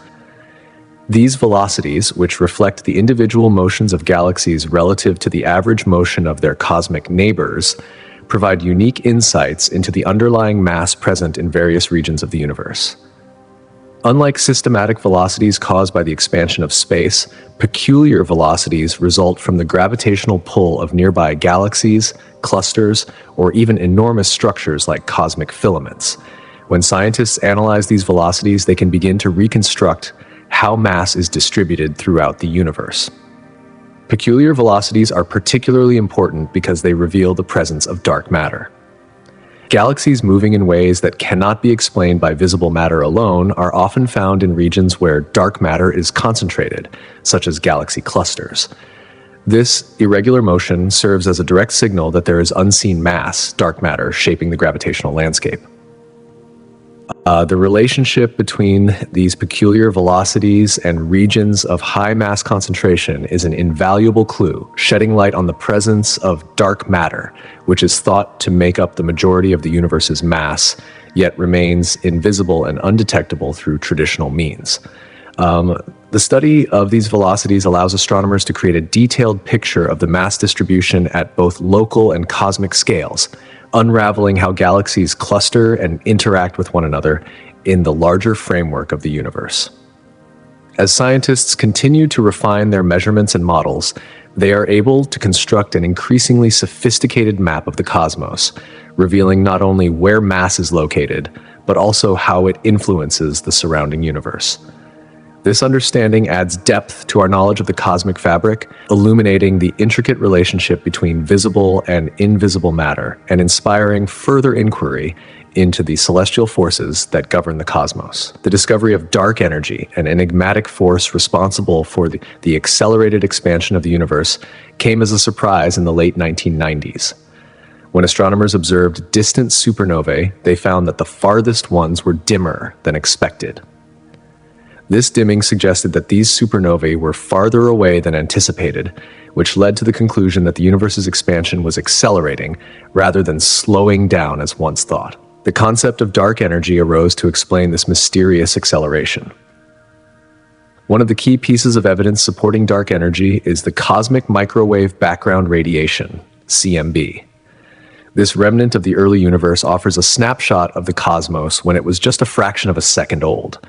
These velocities, which reflect the individual motions of galaxies relative to the average motion of their cosmic neighbors, provide unique insights into the underlying mass present in various regions of the universe. Unlike systematic velocities caused by the expansion of space, peculiar velocities result from the gravitational pull of nearby galaxies, clusters, or even enormous structures like cosmic filaments. When scientists analyze these velocities, they can begin to reconstruct how mass is distributed throughout the universe. Peculiar velocities are particularly important because they reveal the presence of dark matter. Galaxies moving in ways that cannot be explained by visible matter alone are often found in regions where dark matter is concentrated, such as galaxy clusters. This irregular motion serves as a direct signal that there is unseen mass, dark matter, shaping the gravitational landscape. The relationship between these peculiar velocities and regions of high mass concentration is an invaluable clue, shedding light on the presence of dark matter, which is thought to make up the majority of the universe's mass, yet remains invisible and undetectable through traditional means. The study of these velocities allows astronomers to create a detailed picture of the mass distribution at both local and cosmic scales, unraveling how galaxies cluster and interact with one another in the larger framework of the universe. As scientists continue to refine their measurements and models, they are able to construct an increasingly sophisticated map of the cosmos, revealing not only where mass is located, but also how it influences the surrounding universe. This understanding adds depth to our knowledge of the cosmic fabric, illuminating the intricate relationship between visible and invisible matter, and inspiring further inquiry into the celestial forces that govern the cosmos. The discovery of dark energy, an enigmatic force responsible for the accelerated expansion of the universe, came as a surprise in the late 1990s. When astronomers observed distant supernovae, they found that the farthest ones were dimmer than expected. This dimming suggested that these supernovae were farther away than anticipated, which led to the conclusion that the universe's expansion was accelerating rather than slowing down as once thought. The concept of dark energy arose to explain this mysterious acceleration. One of the key pieces of evidence supporting dark energy is the cosmic microwave background radiation, CMB. This remnant of the early universe offers a snapshot of the cosmos when it was just a fraction of a second old.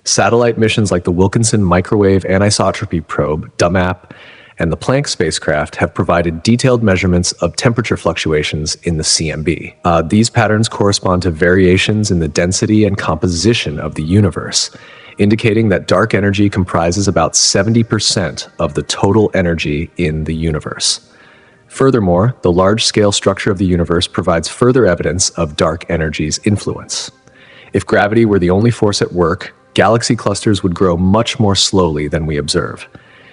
Satellite missions like the Wilkinson Microwave Anisotropy Probe, DUMAP, and the Planck spacecraft have provided detailed measurements of temperature fluctuations in the CMB. These patterns correspond to variations in the density and composition of the universe, indicating that dark energy comprises about 70% of the total energy in the universe. Furthermore, the large-scale structure of the universe provides further evidence of dark energy's influence. If gravity were the only force at work, galaxy clusters would grow much more slowly than we observe.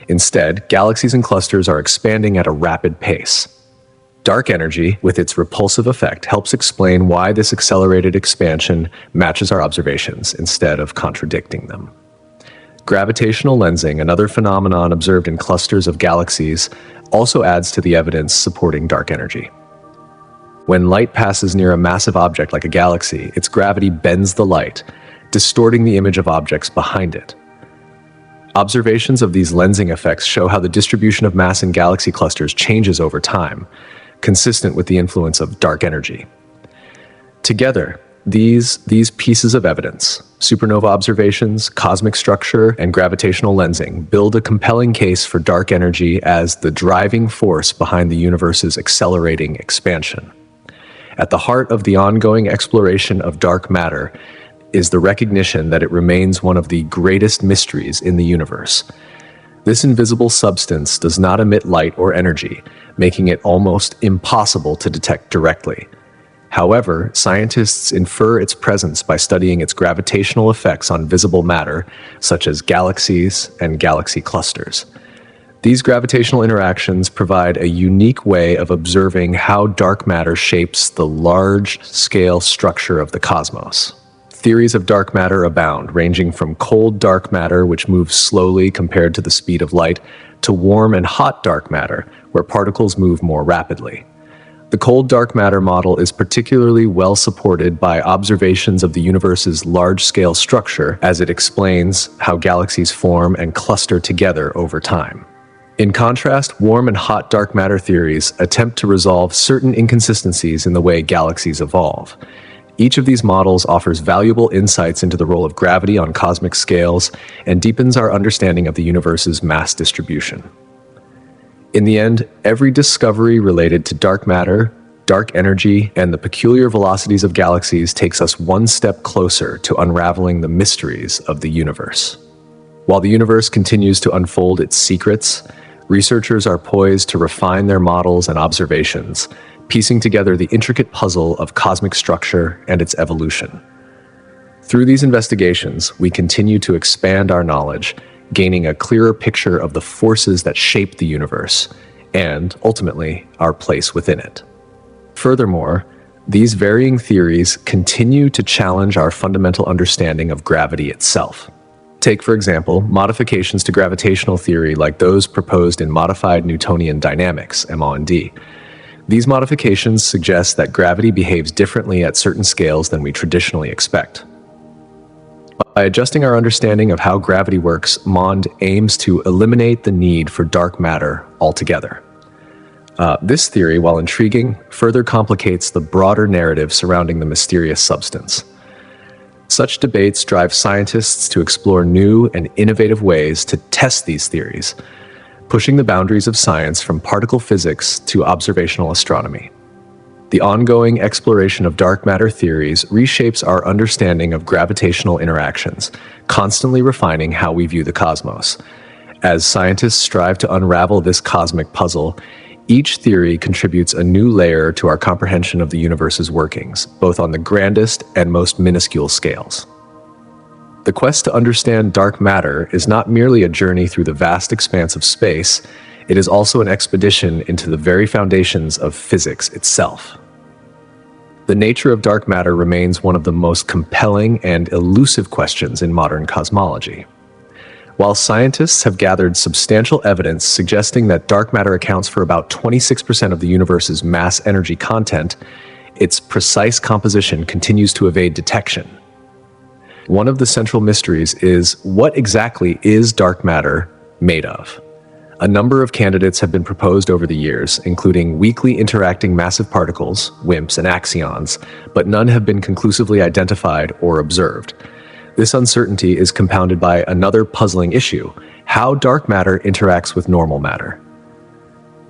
Instead, galaxies and clusters are expanding at a rapid pace. Dark energy, with its repulsive effect, helps explain why this accelerated expansion matches our observations instead of contradicting them. Gravitational lensing, another phenomenon observed in clusters of galaxies, also adds to the evidence supporting dark energy. When light passes near a massive object like a galaxy, its gravity bends the light, distorting the image of objects behind it. Observations of these lensing effects show how the distribution of mass in galaxy clusters changes over time, consistent with the influence of dark energy. Together, these pieces of evidence, supernova observations, cosmic structure, and gravitational lensing, build a compelling case for dark energy as the driving force behind the universe's accelerating expansion. At the heart of the ongoing exploration of dark matter is the recognition that it remains one of the greatest mysteries in the universe. This invisible substance does not emit light or energy, making it almost impossible to detect directly. However, scientists infer its presence by studying its gravitational effects on visible matter, such as galaxies and galaxy clusters. These gravitational interactions provide a unique way of observing how dark matter shapes the large-scale structure of the cosmos. Theories of dark matter abound, ranging from cold dark matter, which moves slowly compared to the speed of light, to warm and hot dark matter, where particles move more rapidly. The cold dark matter model is particularly well supported by observations of the universe's large-scale structure, as it explains how galaxies form and cluster together over time. In contrast, warm and hot dark matter theories attempt to resolve certain inconsistencies in the way galaxies evolve. Each of these models offers valuable insights into the role of gravity on cosmic scales and deepens our understanding of the universe's mass distribution. In the end, every discovery related to dark matter, dark energy, and the peculiar velocities of galaxies takes us one step closer to unraveling the mysteries of the universe. While the universe continues to unfold its secrets, researchers are poised to refine their models and observations, piecing together the intricate puzzle of cosmic structure and its evolution. Through these investigations, we continue to expand our knowledge, gaining a clearer picture of the forces that shape the universe and, ultimately, our place within it. Furthermore, these varying theories continue to challenge our fundamental understanding of gravity itself. Take, for example, modifications to gravitational theory like those proposed in Modified Newtonian Dynamics, MOND. These modifications suggest that gravity behaves differently at certain scales than we traditionally expect. By adjusting our understanding of how gravity works, MOND aims to eliminate the need for dark matter altogether. This theory, while intriguing, further complicates the broader narrative surrounding the mysterious substance. Such debates drive scientists to explore new and innovative ways to test these theories, pushing the boundaries of science from particle physics to observational astronomy. The ongoing exploration of dark matter theories reshapes our understanding of gravitational interactions, constantly refining how we view the cosmos. As scientists strive to unravel this cosmic puzzle, each theory contributes a new layer to our comprehension of the universe's workings, both on the grandest and most minuscule scales. The quest to understand dark matter is not merely a journey through the vast expanse of space, it is also an expedition into the very foundations of physics itself. The nature of dark matter remains one of the most compelling and elusive questions in modern cosmology. While scientists have gathered substantial evidence suggesting that dark matter accounts for about 26% of the universe's mass energy content, its precise composition continues to evade detection. One of the central mysteries is, what exactly is dark matter made of? A number of candidates have been proposed over the years, including weakly interacting massive particles, WIMPs, and axions, but none have been conclusively identified or observed. This uncertainty is compounded by another puzzling issue: how dark matter interacts with normal matter.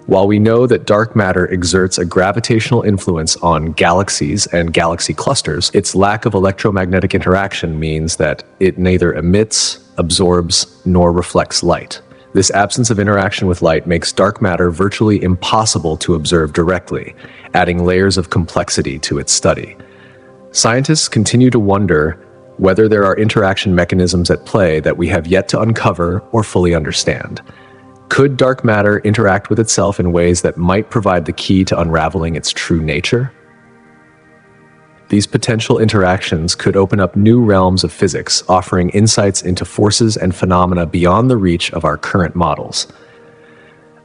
While we know that dark matter exerts a gravitational influence on galaxies and galaxy clusters, its lack of electromagnetic interaction means that it neither emits, absorbs, nor reflects light. This absence of interaction with light makes dark matter virtually impossible to observe directly, adding layers of complexity to its study. Scientists continue to wonder whether there are interaction mechanisms at play that we have yet to uncover or fully understand. Could dark matter interact with itself in ways that might provide the key to unraveling its true nature? These potential interactions could open up new realms of physics, offering insights into forces and phenomena beyond the reach of our current models.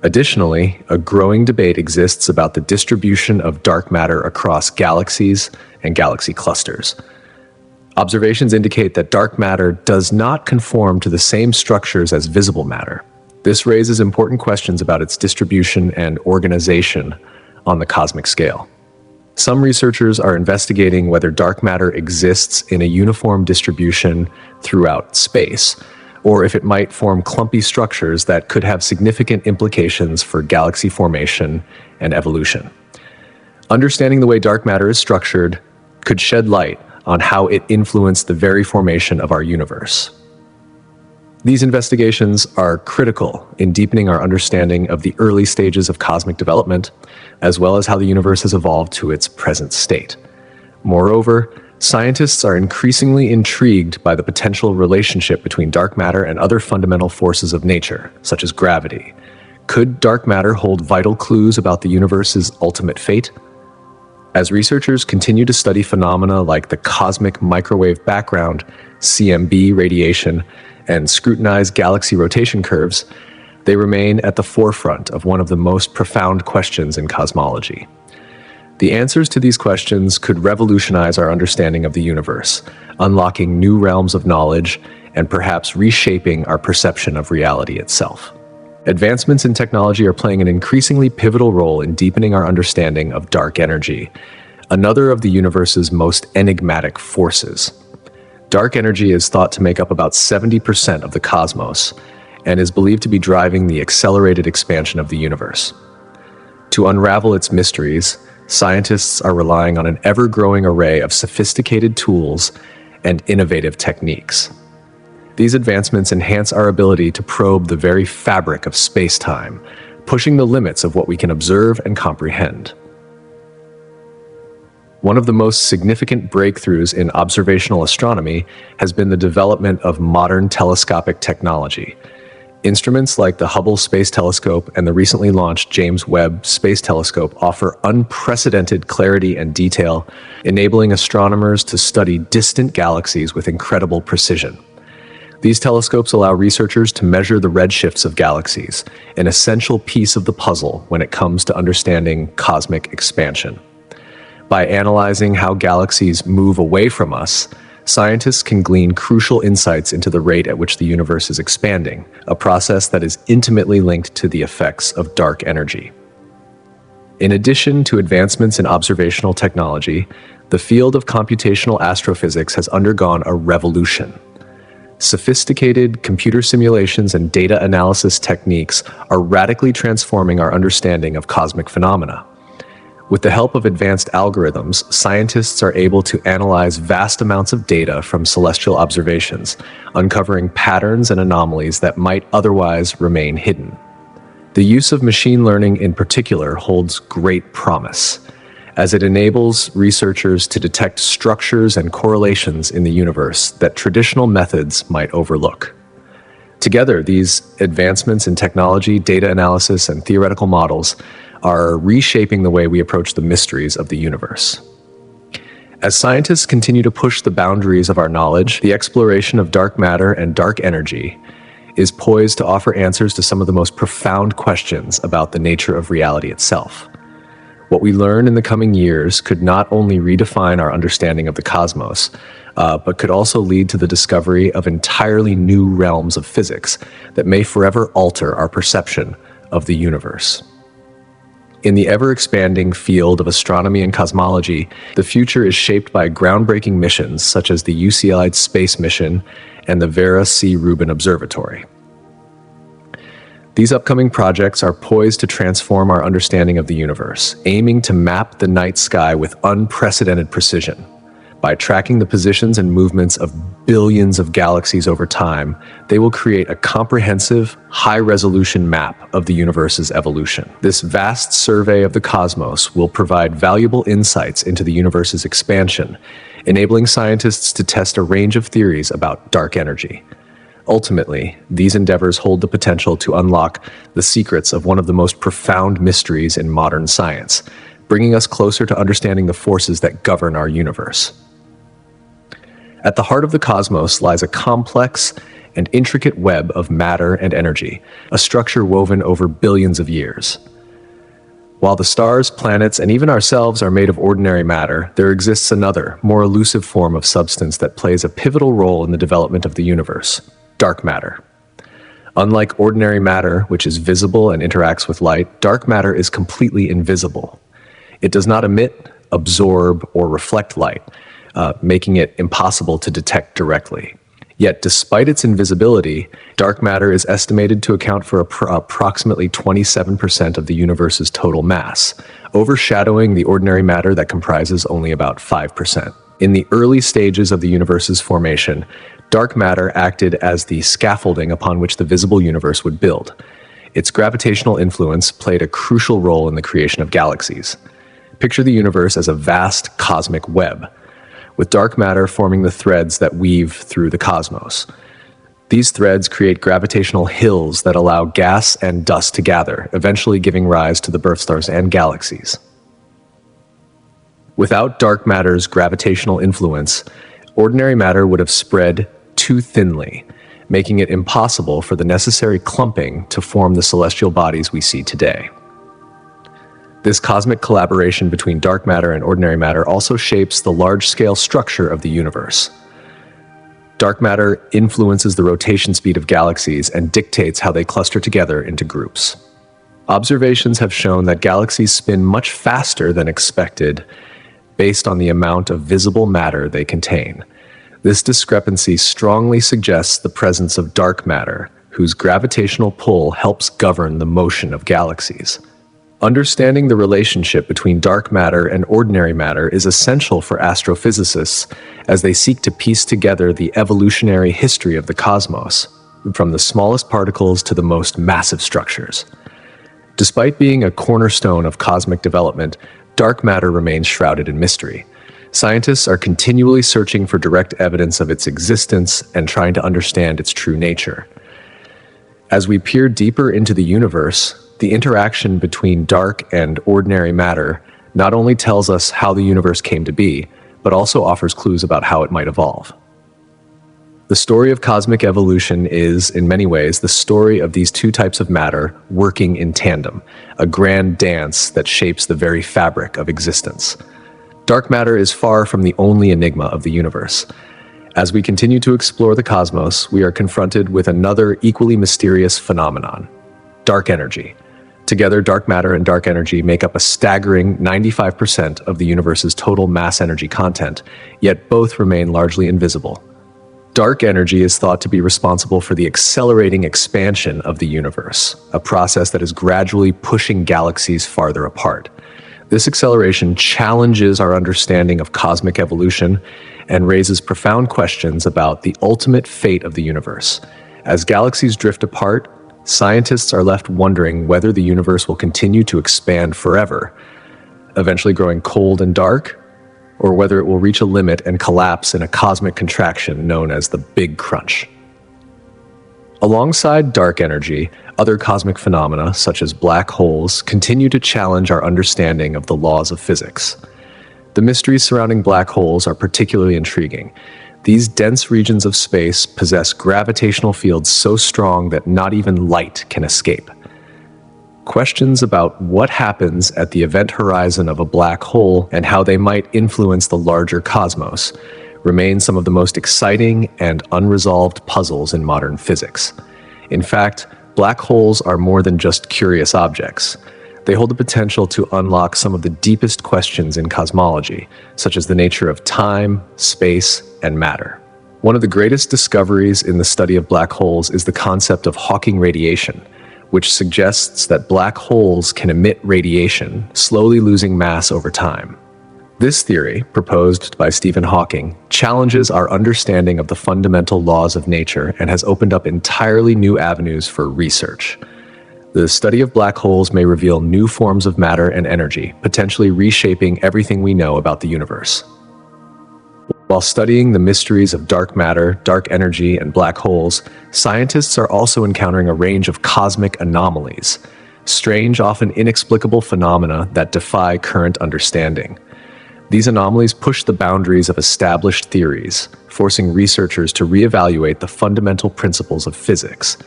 Additionally, a growing debate exists about the distribution of dark matter across galaxies and galaxy clusters. Observations indicate that dark matter does not conform to the same structures as visible matter. This raises important questions about its distribution and organization on the cosmic scale. Some researchers are investigating whether dark matter exists in a uniform distribution throughout space, or if it might form clumpy structures that could have significant implications for galaxy formation and evolution. Understanding the way dark matter is structured could shed light on how it influenced the very formation of our universe. These investigations are critical in deepening our understanding of the early stages of cosmic development, as well as how the universe has evolved to its present state. Moreover, scientists are increasingly intrigued by the potential relationship between dark matter and other fundamental forces of nature, such as gravity. Could dark matter hold vital clues about the universe's ultimate fate? As researchers continue to study phenomena like the cosmic microwave background, CMB radiation, and scrutinize galaxy rotation curves, they remain at the forefront of one of the most profound questions in cosmology. The answers to these questions could revolutionize our understanding of the universe, unlocking new realms of knowledge and perhaps reshaping our perception of reality itself. Advancements in technology are playing an increasingly pivotal role in deepening our understanding of dark energy, another of the universe's most enigmatic forces. Dark energy is thought to make up about 70% of the cosmos and is believed to be driving the accelerated expansion of the universe. To unravel its mysteries, scientists are relying on an ever-growing array of sophisticated tools and innovative techniques. These advancements enhance our ability to probe the very fabric of space-time, pushing the limits of what we can observe and comprehend. One of the most significant breakthroughs in observational astronomy has been the development of modern telescopic technology. Instruments like the Hubble Space Telescope and the recently launched James Webb Space Telescope offer unprecedented clarity and detail, enabling astronomers to study distant galaxies with incredible precision. These telescopes allow researchers to measure the redshifts of galaxies, an essential piece of the puzzle when it comes to understanding cosmic expansion. By analyzing how galaxies move away from us, scientists can glean crucial insights into the rate at which the universe is expanding, a process that is intimately linked to the effects of dark energy. In addition to advancements in observational technology, the field of computational astrophysics has undergone a revolution. Sophisticated computer simulations and data analysis techniques are radically transforming our understanding of cosmic phenomena. With the help of advanced algorithms, scientists are able to analyze vast amounts of data from celestial observations, uncovering patterns and anomalies that might otherwise remain hidden. The use of machine learning in particular holds great promise, as it enables researchers to detect structures and correlations in the universe that traditional methods might overlook. Together, these advancements in technology, data analysis, and theoretical models are reshaping the way we approach the mysteries of the universe. As scientists continue to push the boundaries of our knowledge, the exploration of dark matter and dark energy is poised to offer answers to some of the most profound questions about the nature of reality itself. What we learn in the coming years could not only redefine our understanding of the cosmos, but could also lead to the discovery of entirely new realms of physics that may forever alter our perception of the universe. In the ever-expanding field of astronomy and cosmology, the future is shaped by groundbreaking missions such as the UCLA Space Mission and the Vera C. Rubin Observatory. These upcoming projects are poised to transform our understanding of the universe, aiming to map the night sky with unprecedented precision. By tracking the positions and movements of billions of galaxies over time, they will create a comprehensive, high-resolution map of the universe's evolution. This vast survey of the cosmos will provide valuable insights into the universe's expansion, enabling scientists to test a range of theories about dark energy. Ultimately, these endeavors hold the potential to unlock the secrets of one of the most profound mysteries in modern science, bringing us closer to understanding the forces that govern our universe. At the heart of the cosmos lies a complex and intricate web of matter and energy, a structure woven over billions of years. While the stars, planets, and even ourselves are made of ordinary matter, there exists another, more elusive form of substance that plays a pivotal role in the development of the universe: dark matter. Unlike ordinary matter, which is visible and interacts with light, dark matter is completely invisible. It does not emit, absorb, or reflect light, making it impossible to detect directly. Yet, despite its invisibility, dark matter is estimated to account for approximately 27% of the universe's total mass, overshadowing the ordinary matter that comprises only about 5%. In the early stages of the universe's formation, dark matter acted as the scaffolding upon which the visible universe would build. Its gravitational influence played a crucial role in the creation of galaxies. Picture the universe as a vast cosmic web, with dark matter forming the threads that weave through the cosmos. These threads create gravitational hills that allow gas and dust to gather, eventually giving rise to the birth stars and galaxies. Without dark matter's gravitational influence, ordinary matter would have spread too thinly, making it impossible for the necessary clumping to form the celestial bodies we see today. This cosmic collaboration between dark matter and ordinary matter also shapes the large-scale structure of the universe. Dark matter influences the rotation speed of galaxies and dictates how they cluster together into groups. Observations have shown that galaxies spin much faster than expected based on the amount of visible matter they contain. This discrepancy strongly suggests the presence of dark matter, whose gravitational pull helps govern the motion of galaxies. Understanding the relationship between dark matter and ordinary matter is essential for astrophysicists as they seek to piece together the evolutionary history of the cosmos, from the smallest particles to the most massive structures. Despite being a cornerstone of cosmic development, dark matter remains shrouded in mystery. Scientists are continually searching for direct evidence of its existence and trying to understand its true nature. As we peer deeper into the universe, the interaction between dark and ordinary matter not only tells us how the universe came to be, but also offers clues about how it might evolve. The story of cosmic evolution is, in many ways, the story of these two types of matter working in tandem, a grand dance that shapes the very fabric of existence. Dark matter is far from the only enigma of the universe. As we continue to explore the cosmos, we are confronted with another equally mysterious phenomenon: dark energy. Together, dark matter and dark energy make up a staggering 95% of the universe's total mass energy content, yet both remain largely invisible. Dark energy is thought to be responsible for the accelerating expansion of the universe, a process that is gradually pushing galaxies farther apart. This acceleration challenges our understanding of cosmic evolution and raises profound questions about the ultimate fate of the universe. As galaxies drift apart, scientists are left wondering whether the universe will continue to expand forever, eventually growing cold and dark, or whether it will reach a limit and collapse in a cosmic contraction known as the Big Crunch. Alongside dark energy, other cosmic phenomena, such as black holes, continue to challenge our understanding of the laws of physics. The mysteries surrounding black holes are particularly intriguing. These dense regions of space possess gravitational fields so strong that not even light can escape. Questions about what happens at the event horizon of a black hole and how they might influence the larger cosmos remain some of the most exciting and unresolved puzzles in modern physics. In fact, black holes are more than just curious objects. They hold the potential to unlock some of the deepest questions in cosmology, such as the nature of time, space, and matter. One of the greatest discoveries in the study of black holes is the concept of Hawking radiation, which suggests that black holes can emit radiation, slowly losing mass over time. This theory, proposed by Stephen Hawking, challenges our understanding of the fundamental laws of nature and has opened up entirely new avenues for research. The study of black holes may reveal new forms of matter and energy, potentially reshaping everything we know about the universe. While studying the mysteries of dark matter, dark energy, and black holes, scientists are also encountering a range of cosmic anomalies, strange, often inexplicable phenomena that defy current understanding. These anomalies push the boundaries of established theories, forcing researchers to reevaluate the fundamental principles of physics.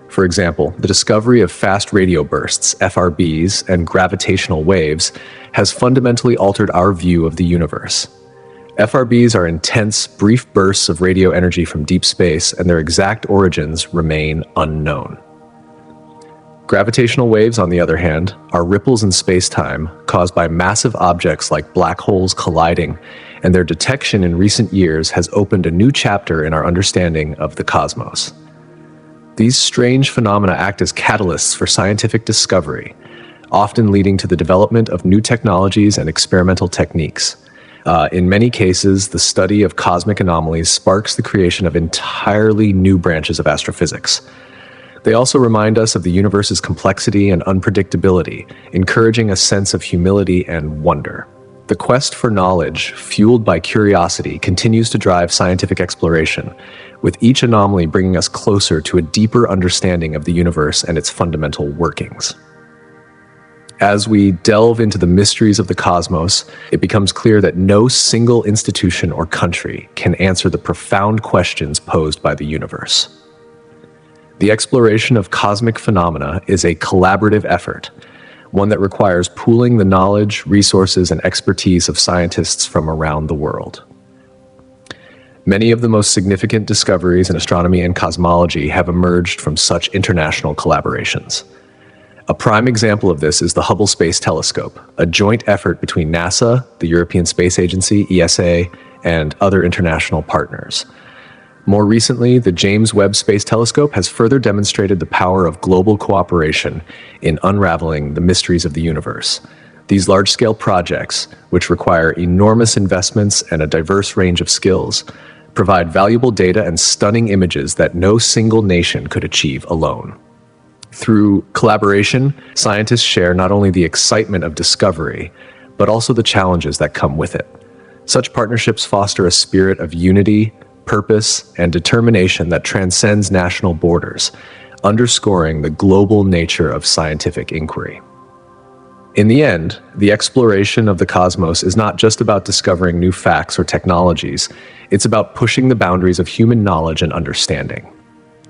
For example, the discovery of fast radio bursts, FRBs, and gravitational waves has fundamentally altered our view of the universe. FRBs are intense, brief bursts of radio energy from deep space, and their exact origins remain unknown. Gravitational waves, on the other hand, are ripples in space-time caused by massive objects like black holes colliding, and their detection in recent years has opened a new chapter in our understanding of the cosmos. These strange phenomena act as catalysts for scientific discovery, often leading to the development of new technologies and experimental techniques. In many cases, the study of cosmic anomalies sparks the creation of entirely new branches of astrophysics. They also remind us of the universe's complexity and unpredictability, encouraging a sense of humility and wonder. The quest for knowledge, fueled by curiosity, continues to drive scientific exploration, with each anomaly bringing us closer to a deeper understanding of the universe and its fundamental workings. As we delve into the mysteries of the cosmos, it becomes clear that no single institution or country can answer the profound questions posed by the universe. The exploration of cosmic phenomena is a collaborative effort, one that requires pooling the knowledge, resources, and expertise of scientists from around the world. Many of the most significant discoveries in astronomy and cosmology have emerged from such international collaborations. A prime example of this is the Hubble Space Telescope, a joint effort between NASA, the European Space Agency, ESA, and other international partners. More recently, the James Webb Space Telescope has further demonstrated the power of global cooperation in unraveling the mysteries of the universe. These large-scale projects, which require enormous investments and a diverse range of skills, provide valuable data and stunning images that no single nation could achieve alone. Through collaboration, scientists share not only the excitement of discovery, but also the challenges that come with it. Such partnerships foster a spirit of unity, purpose, and determination that transcends national borders, underscoring the global nature of scientific inquiry. In the end, the exploration of the cosmos is not just about discovering new facts or technologies, it's about pushing the boundaries of human knowledge and understanding.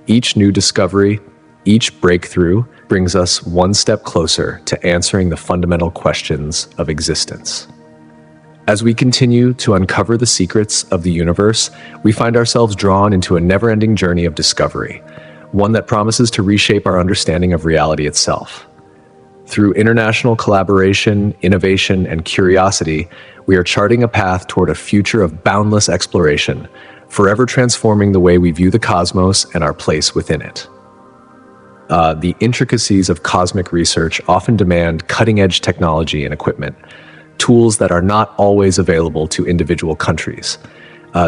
Each new discovery, each breakthrough brings us one step closer to answering the fundamental questions of existence. As we continue to uncover the secrets of the universe, we find ourselves drawn into a never-ending journey of discovery, one that promises to reshape our understanding of reality itself. Through international collaboration, innovation, and curiosity, we are charting a path toward a future of boundless exploration, forever transforming the way we view the cosmos and our place within it. The intricacies of cosmic research often demand cutting-edge technology and equipment, tools that are not always available to individual countries.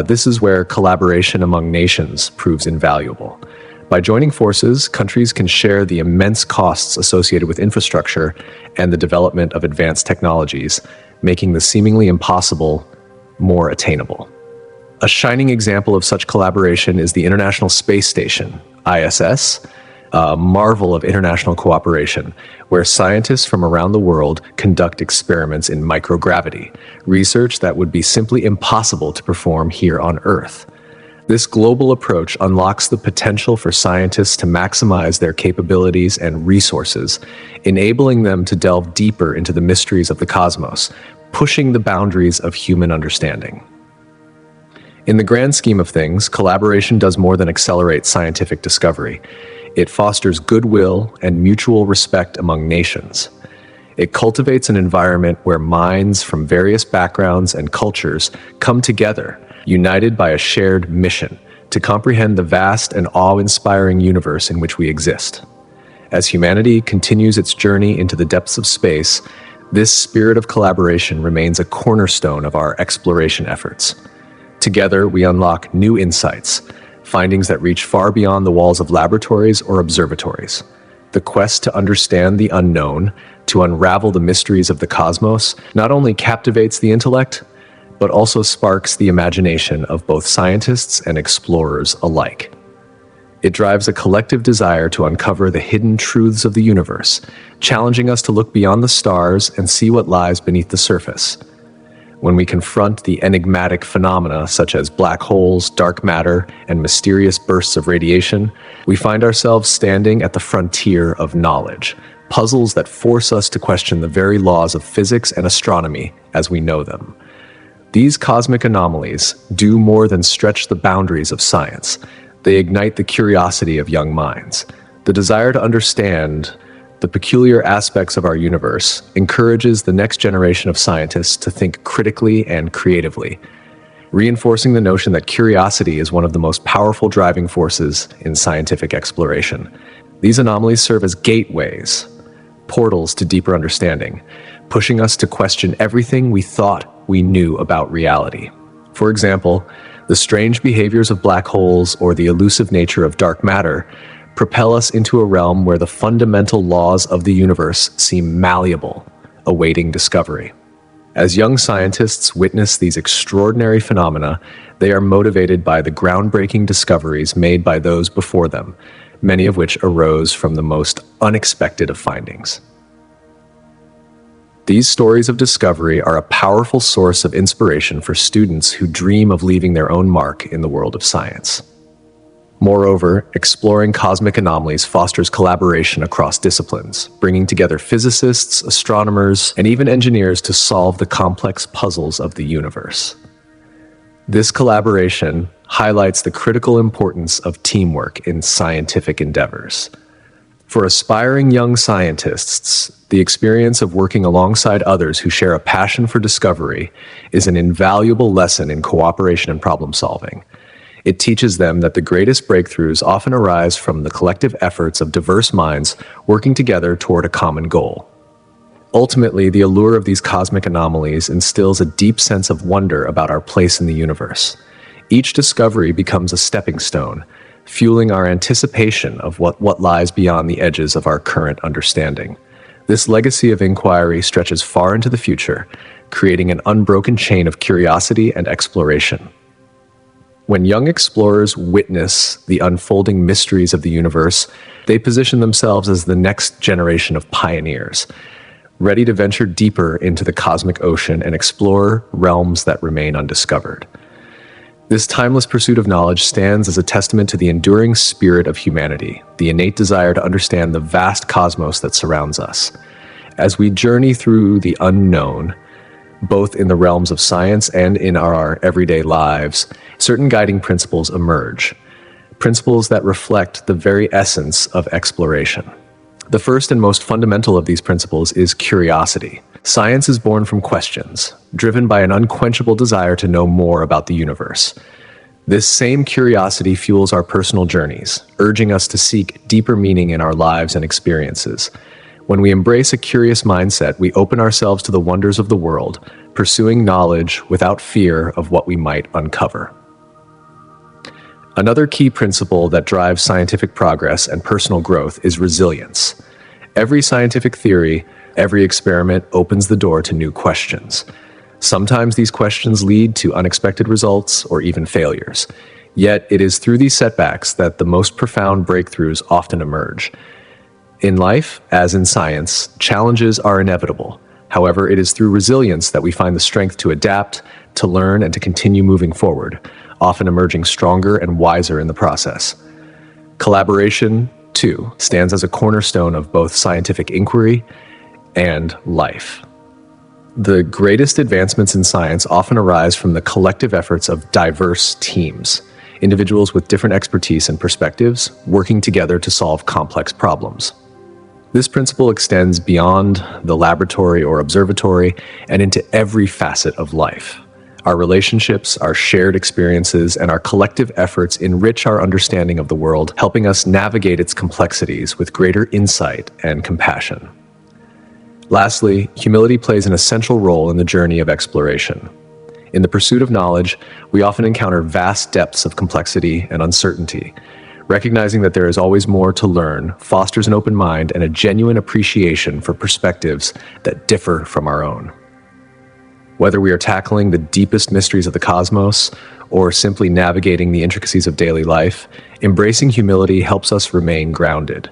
This is where collaboration among nations proves invaluable. By joining forces, countries can share the immense costs associated with infrastructure and the development of advanced technologies, making the seemingly impossible more attainable. A shining example of such collaboration is the International Space Station, ISS, a marvel of international cooperation, where scientists from around the world conduct experiments in microgravity, research that would be simply impossible to perform here on Earth. This global approach unlocks the potential for scientists to maximize their capabilities and resources, enabling them to delve deeper into the mysteries of the cosmos, pushing the boundaries of human understanding. In the grand scheme of things, collaboration does more than accelerate scientific discovery. It fosters goodwill and mutual respect among nations. It cultivates an environment where minds from various backgrounds and cultures come together, united by a shared mission to comprehend the vast and awe-inspiring universe in which we exist. As humanity continues its journey into the depths of space, this spirit of collaboration remains a cornerstone of our exploration efforts. Together, we unlock new insights, findings that reach far beyond the walls of laboratories or observatories. The quest to understand the unknown, to unravel the mysteries of the cosmos, not only captivates the intellect, but also sparks the imagination of both scientists and explorers alike. It drives a collective desire to uncover the hidden truths of the universe, challenging us to look beyond the stars and see what lies beneath the surface. When we confront the enigmatic phenomena such as black holes, dark matter, and mysterious bursts of radiation, we find ourselves standing at the frontier of knowledge, puzzles that force us to question the very laws of physics and astronomy as we know them. These cosmic anomalies do more than stretch the boundaries of science. They ignite the curiosity of young minds. The desire to understand the peculiar aspects of our universe encourages the next generation of scientists to think critically and creatively, reinforcing the notion that curiosity is one of the most powerful driving forces in scientific exploration. These anomalies serve as gateways, portals to deeper understanding, pushing us to question everything we thought we knew about reality. For example, the strange behaviors of black holes or the elusive nature of dark matter propel us into a realm where the fundamental laws of the universe seem malleable, awaiting discovery. As young scientists witness these extraordinary phenomena, they are motivated by the groundbreaking discoveries made by those before them, many of which arose from the most unexpected of findings. These stories of discovery are a powerful source of inspiration for students who dream of leaving their own mark in the world of science. Moreover, exploring cosmic anomalies fosters collaboration across disciplines, bringing together physicists, astronomers, and even engineers to solve the complex puzzles of the universe. This collaboration highlights the critical importance of teamwork in scientific endeavors. For aspiring young scientists, the experience of working alongside others who share a passion for discovery is an invaluable lesson in cooperation and problem solving. It teaches them that the greatest breakthroughs often arise from the collective efforts of diverse minds working together toward a common goal. Ultimately, the allure of these cosmic anomalies instills a deep sense of wonder about our place in the universe. Each discovery becomes a stepping stone, fueling our anticipation of what lies beyond the edges of our current understanding. This legacy of inquiry stretches far into the future, creating an unbroken chain of curiosity and exploration. When young explorers witness the unfolding mysteries of the universe, they position themselves as the next generation of pioneers, ready to venture deeper into the cosmic ocean and explore realms that remain undiscovered. This timeless pursuit of knowledge stands as a testament to the enduring spirit of humanity, the innate desire to understand the vast cosmos that surrounds us. As we journey through the unknown, both in the realms of science and in our everyday lives, certain guiding principles emerge, principles that reflect the very essence of exploration. The first and most fundamental of these principles is curiosity. Science is born from questions, driven by an unquenchable desire to know more about the universe. This same curiosity fuels our personal journeys, urging us to seek deeper meaning in our lives and experiences. When we embrace a curious mindset, we open ourselves to the wonders of the world, pursuing knowledge without fear of what we might uncover. Another key principle that drives scientific progress and personal growth is resilience. Every scientific theory, every experiment opens the door to new questions. Sometimes these questions lead to unexpected results or even failures. Yet it is through these setbacks that the most profound breakthroughs often emerge. In life, as in science, challenges are inevitable. However, it is through resilience that we find the strength to adapt, to learn and to continue moving forward, often emerging stronger and wiser in the process. Collaboration, too, stands as a cornerstone of both scientific inquiry and life. The greatest advancements in science often arise from the collective efforts of diverse teams, individuals with different expertise and perspectives working together to solve complex problems. This principle extends beyond the laboratory or observatory and into every facet of life. Our relationships, our shared experiences, and our collective efforts enrich our understanding of the world, helping us navigate its complexities with greater insight and compassion. Lastly, humility plays an essential role in the journey of exploration. In the pursuit of knowledge, we often encounter vast depths of complexity and uncertainty. Recognizing that there is always more to learn fosters an open mind and a genuine appreciation for perspectives that differ from our own. Whether we are tackling the deepest mysteries of the cosmos or simply navigating the intricacies of daily life, embracing humility helps us remain grounded.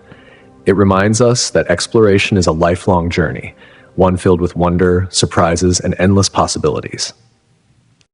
It reminds us that exploration is a lifelong journey, one filled with wonder, surprises, and endless possibilities.